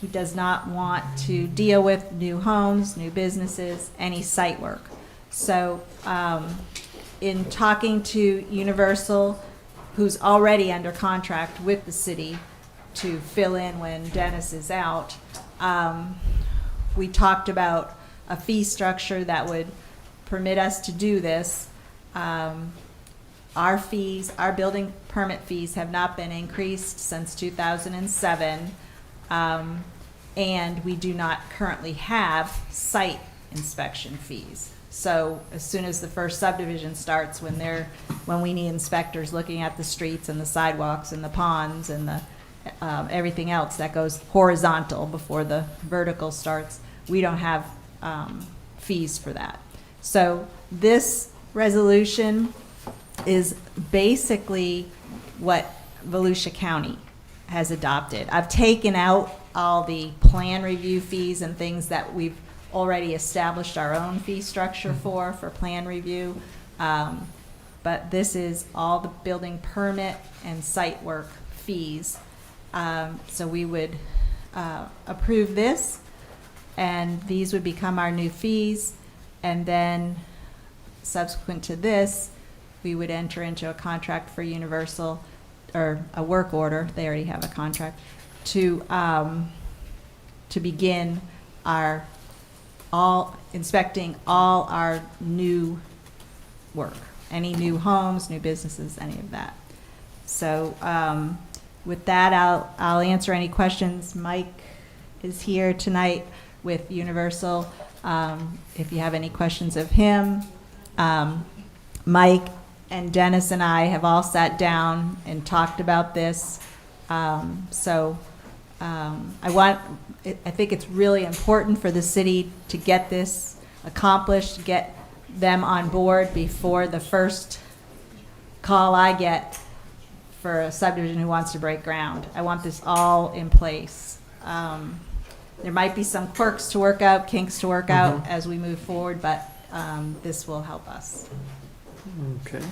He does not want to deal with new homes, new businesses, any site work. So in talking to Universal, who's already under contract with the city to fill in when Dennis is out, we talked about a fee structure that would permit us to do this. Our fees, our building permit fees have not been increased since 2007, and we do not currently have site inspection fees. So as soon as the first subdivision starts, when we need inspectors looking at the streets and the sidewalks and the ponds and the everything else that goes horizontal before the vertical starts, we don't have fees for that. So this resolution is basically what Volusia County has adopted. I've taken out all the plan review fees and things that we've already established our own fee structure for plan review. But this is all the building permit and site work fees. So we would approve this, and these would become our new fees. And then subsequent to this, we would enter into a contract for Universal, or a work order, they already have a contract, to begin inspecting all our new work, any new homes, new businesses, any of that. So with that, I'll answer any questions. Mike is here tonight with Universal. If you have any questions of him, Mike and Dennis and I have all sat down and talked about this. I think it's really important for the city to get this accomplished, get them on board before the first call I get for a subdivision who wants to break ground. I want this all in place. There might be some quirks to work out, kinks to work out as we move forward, but this will help us. Okay.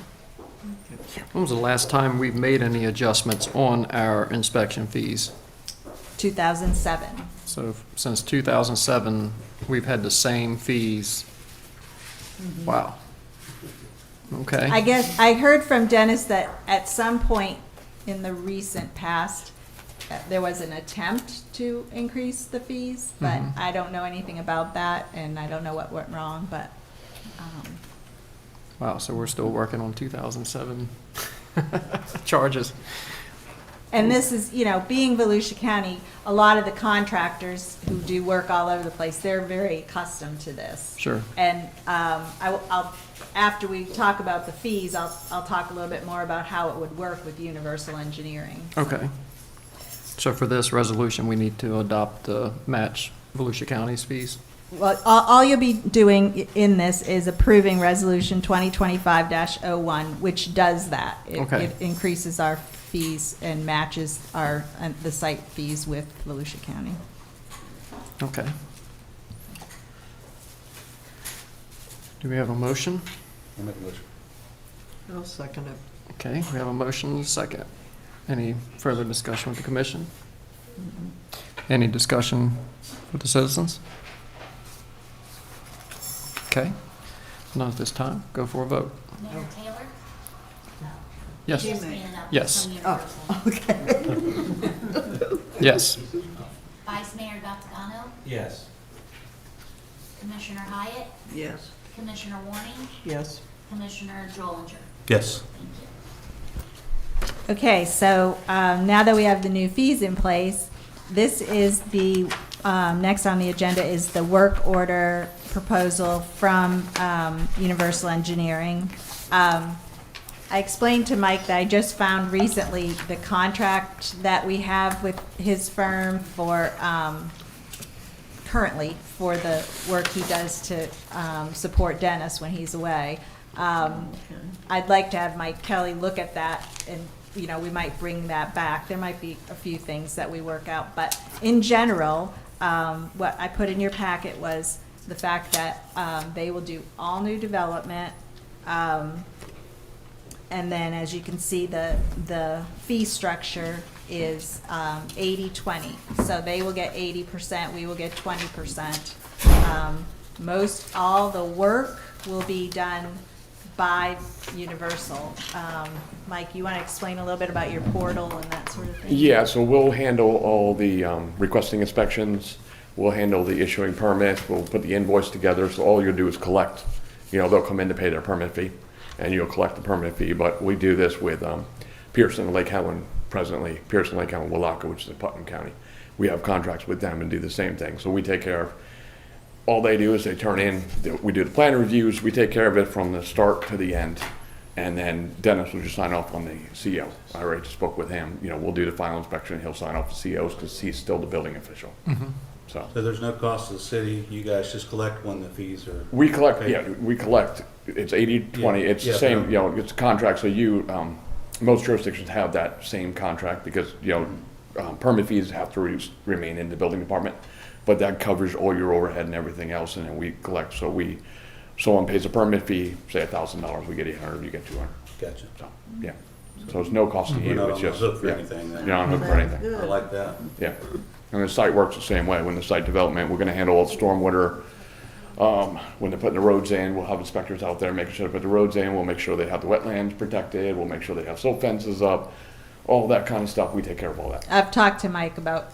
When was the last time we've made any adjustments on our inspection fees? 2007. So since 2007, we've had the same fees. Wow. Okay. I guess I heard from Dennis that at some point in the recent past, there was an attempt to increase the fees, but I don't know anything about that, and I don't know what went wrong, but. Wow, so we're still working on 2007 charges. And this is, being Volusia County, a lot of the contractors who do work all over the place, they're very accustomed to this. Sure. And I'll after we talk about the fees, I'll talk a little bit more about how it would work with Universal Engineering. Okay. So for this resolution, we need to adopt match Volusia County's fees? Well, all you'll be doing in this is approving Resolution 2025-01, which does that. Okay. It increases our fees and matches the site fees with Volusia County. Okay. Do we have a motion? I'll make a motion. I'll second it. Okay, we have a motion and a second. Any further discussion with the commission? Any discussion with the citizens? Okay, none at this time. Go for a vote. Mayor Taylor? Yes. She's standing up Yes. from Universal. Okay. Yes. Vice Mayor Gattagano? Yes. Commissioner Hyatt? Yes. Commissioner Warning? Yes. Commissioner Jolinger? Yes. Thank you. Okay, so now that we have the new fees in place, this is the, next on the agenda is the work order proposal from Universal Engineering. I explained to Mike that I just found recently the contract that we have with his firm for, currently, for the work he does to support Dennis when he's away. I'd like to have Mike Kelly look at that, and we might bring that back. There might be a few things that we work out, but in general, what I put in your packet was the fact that they will do all new development, and then as you can see, the fee structure is 80-20. So they will get 80%, we will get 20%. All the work will be done by Universal. Mike, you want to explain a little bit about your portal and that sort of thing? Yeah, so we'll handle all the requesting inspections, we'll handle the issuing permits, we'll put the invoice together, so all you'll do is collect. They'll come in to pay their permit fee, and you'll collect the permit fee, but we do this with Pearson, Lake Helen, presently, Pearson, Lake Helen, Willaca, which is in Putnam County. We have contracts with them and do the same thing, so we take care of, all they do is they turn in, we do the plan reviews, we take care of it from the start to the end, and then Dennis will just sign off on the CO. I already spoke with him, we'll do the final inspection, he'll sign off the COs because he's still the building official. So there's no cost to the city, you guys just collect when the fees are. we collect, paid? we collect, it's 80-20, Yeah. it's the Yeah, same, but- it's a contract, so most jurisdictions have that same contract because, permit fees have to remain in the building department, but that covers all your overhead and everything else, and then we collect, someone pays a permit fee, say $1,000, we get 800, you get 200. Gotcha. So, yeah, so it's no cost to We're you, not it's on the just, hook for yeah, anything then. you're not on the hook for anything. I like that. Yeah, and the site works the same way. When the site development, we're gonna handle all the stormwater. When they're putting the roads in, we'll have inspectors out there making sure they put the roads in. We'll make sure they have the wetlands protected. We'll make sure they have silt fences up, all that kind of stuff. We take care of all that. I've talked to Mike about,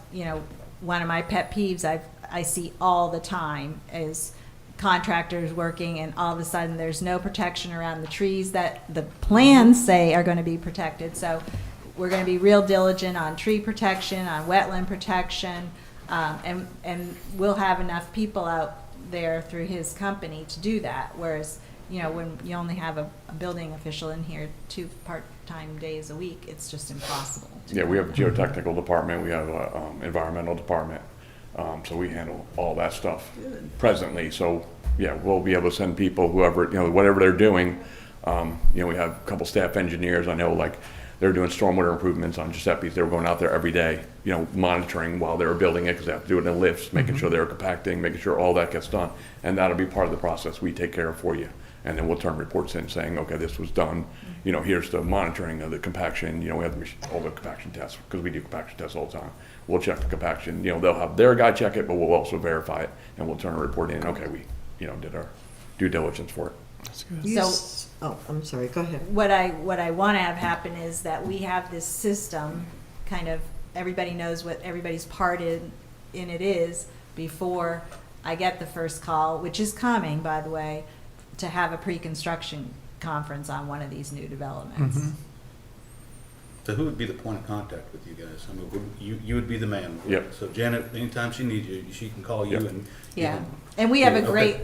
one of my pet peeves I see all the time is contractors working and all of a sudden there's no protection around the trees that the plans say are going to be protected. So we're going to be real diligent on tree protection, on wetland protection, and we'll have enough people out there through his company to do that. Whereas, you know, when you only have a building official in here 2 part-time days a week, it's just impossible. Yeah, we have a geotechnical department, we have a environmental department, so we handle all that stuff presently. So, yeah, we'll be able to send people, whoever, you know, whatever they're doing. You know, we have a couple staff engineers, I know, like, they're doing stormwater improvements on Giuseppe's. They were going out there every day, you know, monitoring while they were building it, because they have to do it in lifts, making sure they're compacting, making sure all that gets done. And that'll be part of the process we take care of for you. And then we'll turn reports in saying, okay, this was done. You know, here's the monitoring of the compaction. You know, we have all the compaction tests, because we do compaction tests all the time. We'll check the compaction. You know, they'll have their guy check it, but we'll also verify it, and we'll turn a report in. Okay, we, you know, did our due diligence for it. That's good. Oh, I'm sorry, go ahead. What I want to have happen is that we have this system, kind of, everybody knows what everybody's part in it is before I get the first call, which is coming, by the way, to have a pre-construction conference on one of these new developments. So who would be the point of contact with you guys? I mean, you would be the man. Yep. So Janet, anytime she needs you, she can call you Yep. and. Yeah, and we have a Okay.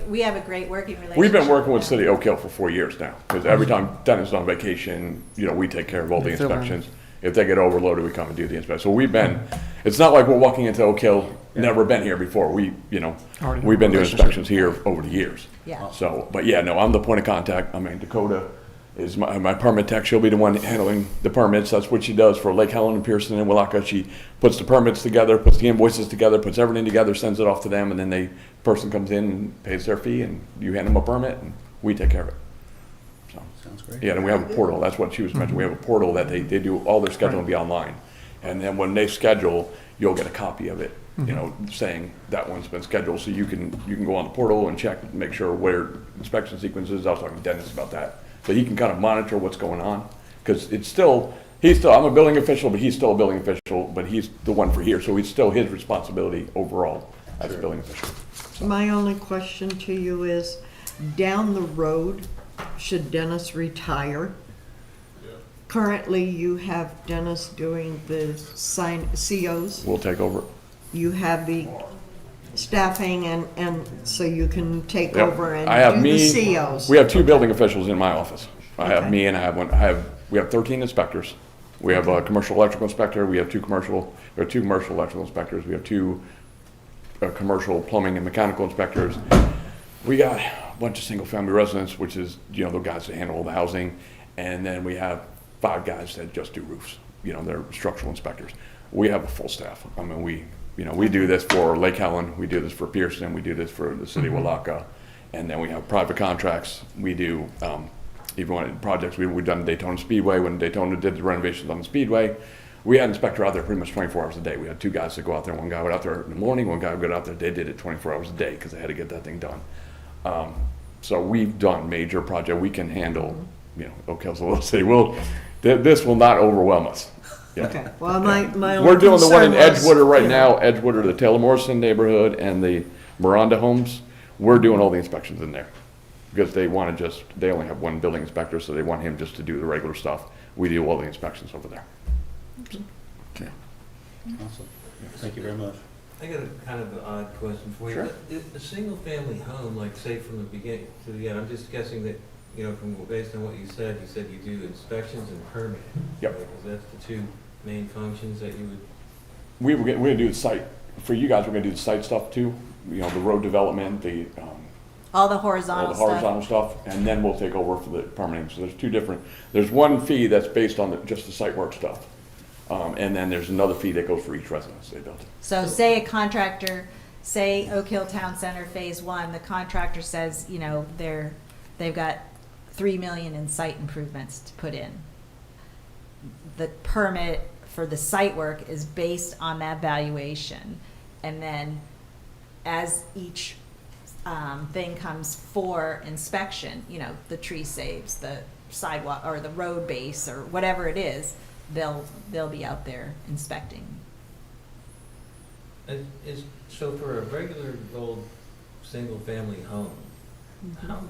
great working relationship. We've been working with City of Oak Hill for 4 years now, because every time Dennis is on vacation, you know, we take care of all the They fill in. inspections. If they get overloaded, we come and do the inspection. So we've been, it's not like we're walking into Oak Hill, never been here before. We, you know, Already we've been doing relationship. inspections here over the years. Yeah. So, but yeah, no, I'm the point of contact. I mean, Dakota is my permit tech. She'll be the one handling the permits. That's what she does for Lake Helen and Pearson and Willaca. She puts the permits together, puts the invoices together, puts everything together, sends it off to them, and then person comes in and pays their fee, and you hand them a permit, and we take care of it. So, Sounds great. yeah, and we have a portal. That's what she was mentioning. We have a portal that they do all their scheduling be online. And then when they schedule, you'll get a copy of it, you know, saying that one's been scheduled. So you can go on the portal and check, make sure where inspection sequence is. I was talking to Dennis about that. So he can kind of monitor what's going on, because he's still, I'm a building official, but he's still a building official, but he's the one for here. So it's still his responsibility overall as a building official. My only question to you is, down the road, should Dennis retire? Currently, you have Dennis doing the COs. We'll take over. You have the staffing, and so you can take Yep. over and I have do me. the COs. We have 2 building officials in my office. I have Okay. me and I have one. We have 13 inspectors. We have a commercial electrical inspector. We have 2 commercial electrical inspectors. We have 2 commercial plumbing and mechanical inspectors. We got a bunch of single-family residents, which is, you know, the guys that handle all the housing. And then we have 5 guys that just do roofs. You know, they're structural inspectors. We have a full staff. I mean, we do this for Lake Helen, we do this for Pearson, we do this for the city of Willaca, and then we have private contracts. We do, even when projects, we've done Daytona Speedway, when Daytona did the renovations on the Speedway. We had an inspector out there pretty much 24 hours a day. We had 2 guys that go out there. One guy went out there in the morning, one guy would go out there, they did it 24 hours a day, because they had to get that thing done. So we've done major projects. We can handle, you know, Oak Hill's a little city. This will not overwhelm us. Yeah. Okay, well, my only We're doing the one in concern was, Edgewater right you now, know, Edgewater, the Taylor Morrison neighborhood and the Miranda homes. We're doing all the inspections in there, because they only have 1 building inspector, so they want him just to do the regular stuff. We do all the inspections over there. Yeah. Awesome. Thank you very much. I got a kind of an odd question for you. Sure. A single-family home, like say from the beginning to the end, I'm just guessing that, you know, based on what you said you do inspections and permitting. Yep. Right? 'Cause that's the 2 main functions that you would. We're gonna do the site, for you guys, we're gonna do the site stuff too, you know, the road development, All the all horizontal the stuff. horizontal stuff, and then we'll take over for the permitting. So there's one fee that's based on just the site work stuff. And then there's another fee that goes for each residence they built. So say a contractor, say Oak Hill Town Center Phase 1, the contractor says, you know, they've got 3 million in site improvements to put in. The permit for the site work is based on that valuation. And then as each thing comes for inspection, you know, the tree saves, the sidewalk, or the road base, or whatever it is, they'll be out there inspecting. So for a regular old single-family home, how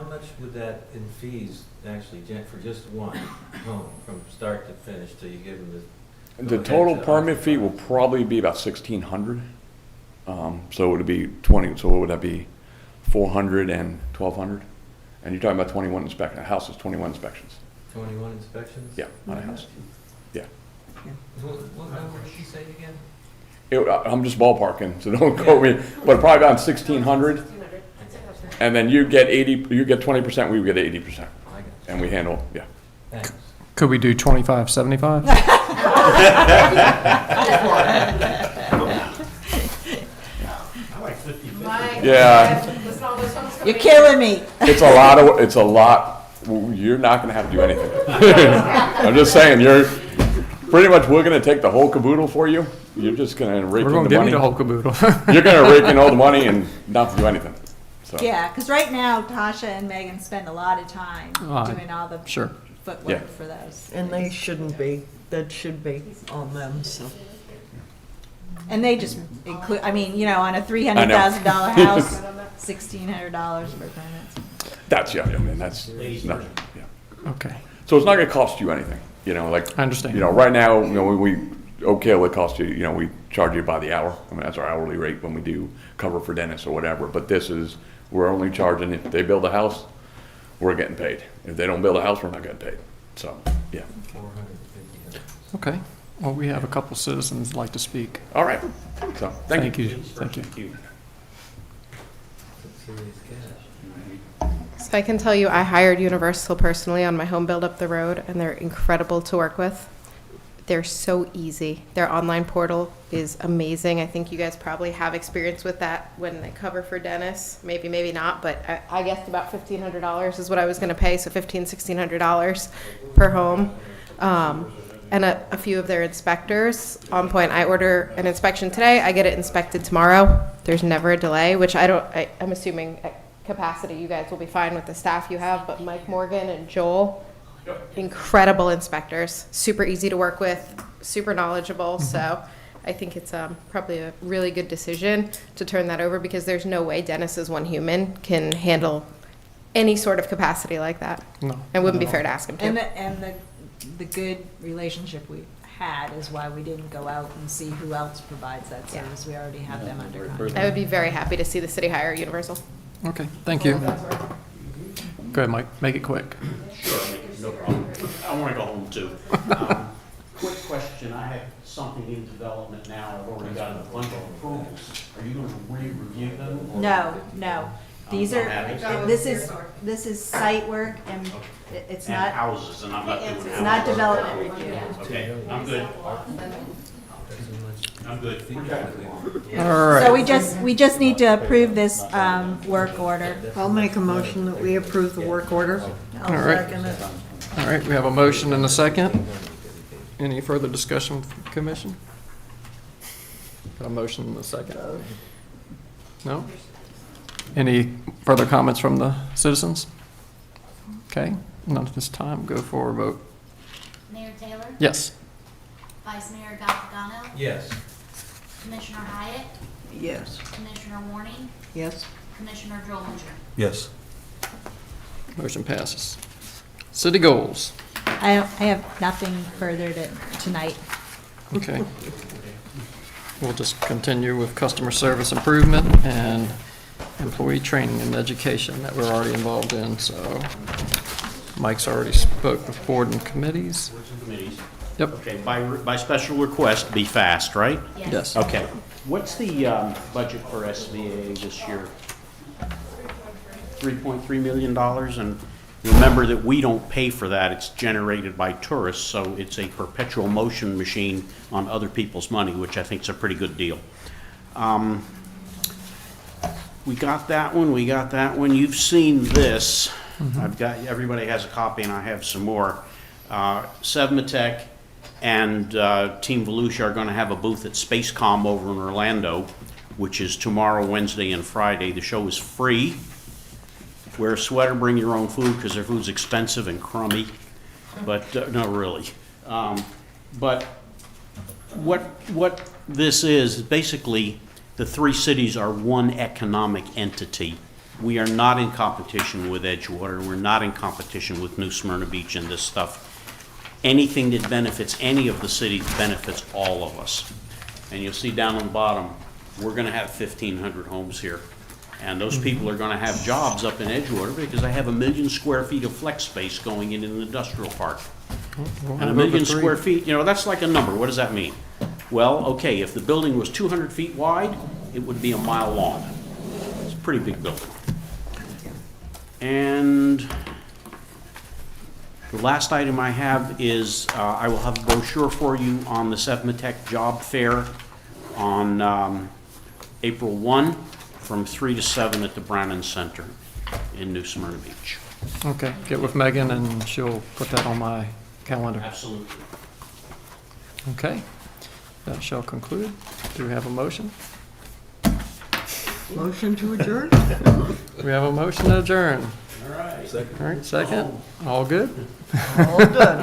much would that in fees actually for just one home from start to finish till you give them The total permit fee will probably be about $1,600. So it would be 20, so what would that be? 400 and 1,200? And you're talking about 21 inspections, a house is 21 inspections. 21 inspections? Yeah, on a house. Yeah. What number did you say again? I'm just ballparking, so don't quote me, but probably about 1,600. And then you get 20%, we get 80%. And we handle, yeah. Thanks. Could we do 25, 75? Yeah. You're killing me. It's a lot, you're not gonna have to do anything. I'm just saying, pretty much, we're gonna take the whole caboodle for you. You're just gonna rake in the money. We're gonna give you the whole caboodle. You're gonna rake in all the money and not have to do anything, so. Yeah, because right now Tasha and Megan spend a lot of time doing all the Sure. footwork Yeah. for those. And they shouldn't be, that should be on them, so. And they just include, I mean, on a $300,000 house, $1,600 for permits. That's, yeah, I mean, that's nothing, yeah. Okay. So it's not gonna cost you anything, like. I understand. Right now, it costs you, we charge you by the hour. I mean, that's our hourly rate when we do cover for Dennis or whatever, but we're only charging, if they build a house, we're getting paid. If they don't build a house, we're not getting paid, so, yeah. 450. Okay. Well, we have a couple citizens like to speak. All right, so, thank you. Thank you. That's serious cash. So I can tell you I hired Universal personally on my home build up the road, and they're incredible to work with. They're so easy. Their online portal is amazing. I think you guys probably have experience with that when they cover for Dennis. Maybe, maybe not, but I guessed about $1,500 is what I was going to pay, so $1,600 per home. And a few of their inspectors on point. I order an inspection today, I get it inspected tomorrow. There's never a delay, which I'm assuming at capacity you guys will be fine with the staff you have, but Mike Morgan and Joel, incredible inspectors, super easy to work with, super knowledgeable. So I think it's probably a really good decision to turn that over, because there's no way Dennis as one human can handle any sort of capacity like that. No. It wouldn't be fair to ask him to. And the good relationship we had is why we didn't go out and see who else provides that service. We already have them under contract. I would be very happy to see the city hire Universal. Okay, thank you. Go ahead, Mike. Make it quick. Sure, no problem. I want to go home too. Quick question, I have something in development now, I've already got a bunch of approvals. Are you going to re-review them? or- No. These are, this is site work, and it's And not, houses, and I'm not doing it's not houses. development review. Okay, I'm good. I'm good. All right. So we just need to approve this work order. I'll make a motion that we approve the work order. All right. All right, we have a motion and a second. Any further discussion from the commission? Got a motion and a second. No? Any further comments from the citizens? Okay, none at this time. Go for a vote. Mayor Taylor? Yes. Vice Mayor Galpagano? Yes. Commissioner Hyatt? Yes. Commissioner Warning? Yes. Commissioner Drollinger? Yes. Motion passes. City goals. I have nothing further tonight. Okay. We'll just continue with customer service improvement and employee training and education that we're already involved in, so Mike's already spoke with board and committees. Committees. Yep. Okay, by special request, be fast, right? Yes. Okay. What's the budget for SVA this year? $3.3 million, and remember that we don't pay for that. It's generated by tourists, so it's a perpetual motion machine on other people's money, which I think is a pretty good deal. We got that one, we got that one. You've seen this. I've got, everybody has a copy, and I have some more. Sevmatech and Team Volusia are going to have a booth at Spacecom over in Orlando, which is tomorrow, Wednesday, and Friday. The show is free. Wear a sweater, bring your own food, because their food's expensive and crummy. But, no, really. But what this is basically, the three cities are one economic entity. We are not in competition with Edgewater. We're not in competition with New Smyrna Beach and this stuff. Anything that benefits any of the cities benefits all of us. And you'll see down on the bottom, we're going to have 1,500 homes here. And those people are gonna have jobs up in Edgewater because they have 1 million square feet of flex space going in an industrial park. We'll And have 1 million over 3. square feet, you know, that's like a number. What does that mean? Well, okay, if the building was 200 feet wide, it would be a mile long. It's a pretty big building. And the last item I have is, I will have a brochure for you on the Sevmatech Job Fair on April 1 from 3 to 7 at the Brannan Center in New Smyrna Beach. Okay, get with Megan and she'll put that on my calendar. Absolutely. Okay, that shall conclude. Do we have a motion? Motion to adjourn? We have a motion to adjourn. All right. All right, second. All good? All good.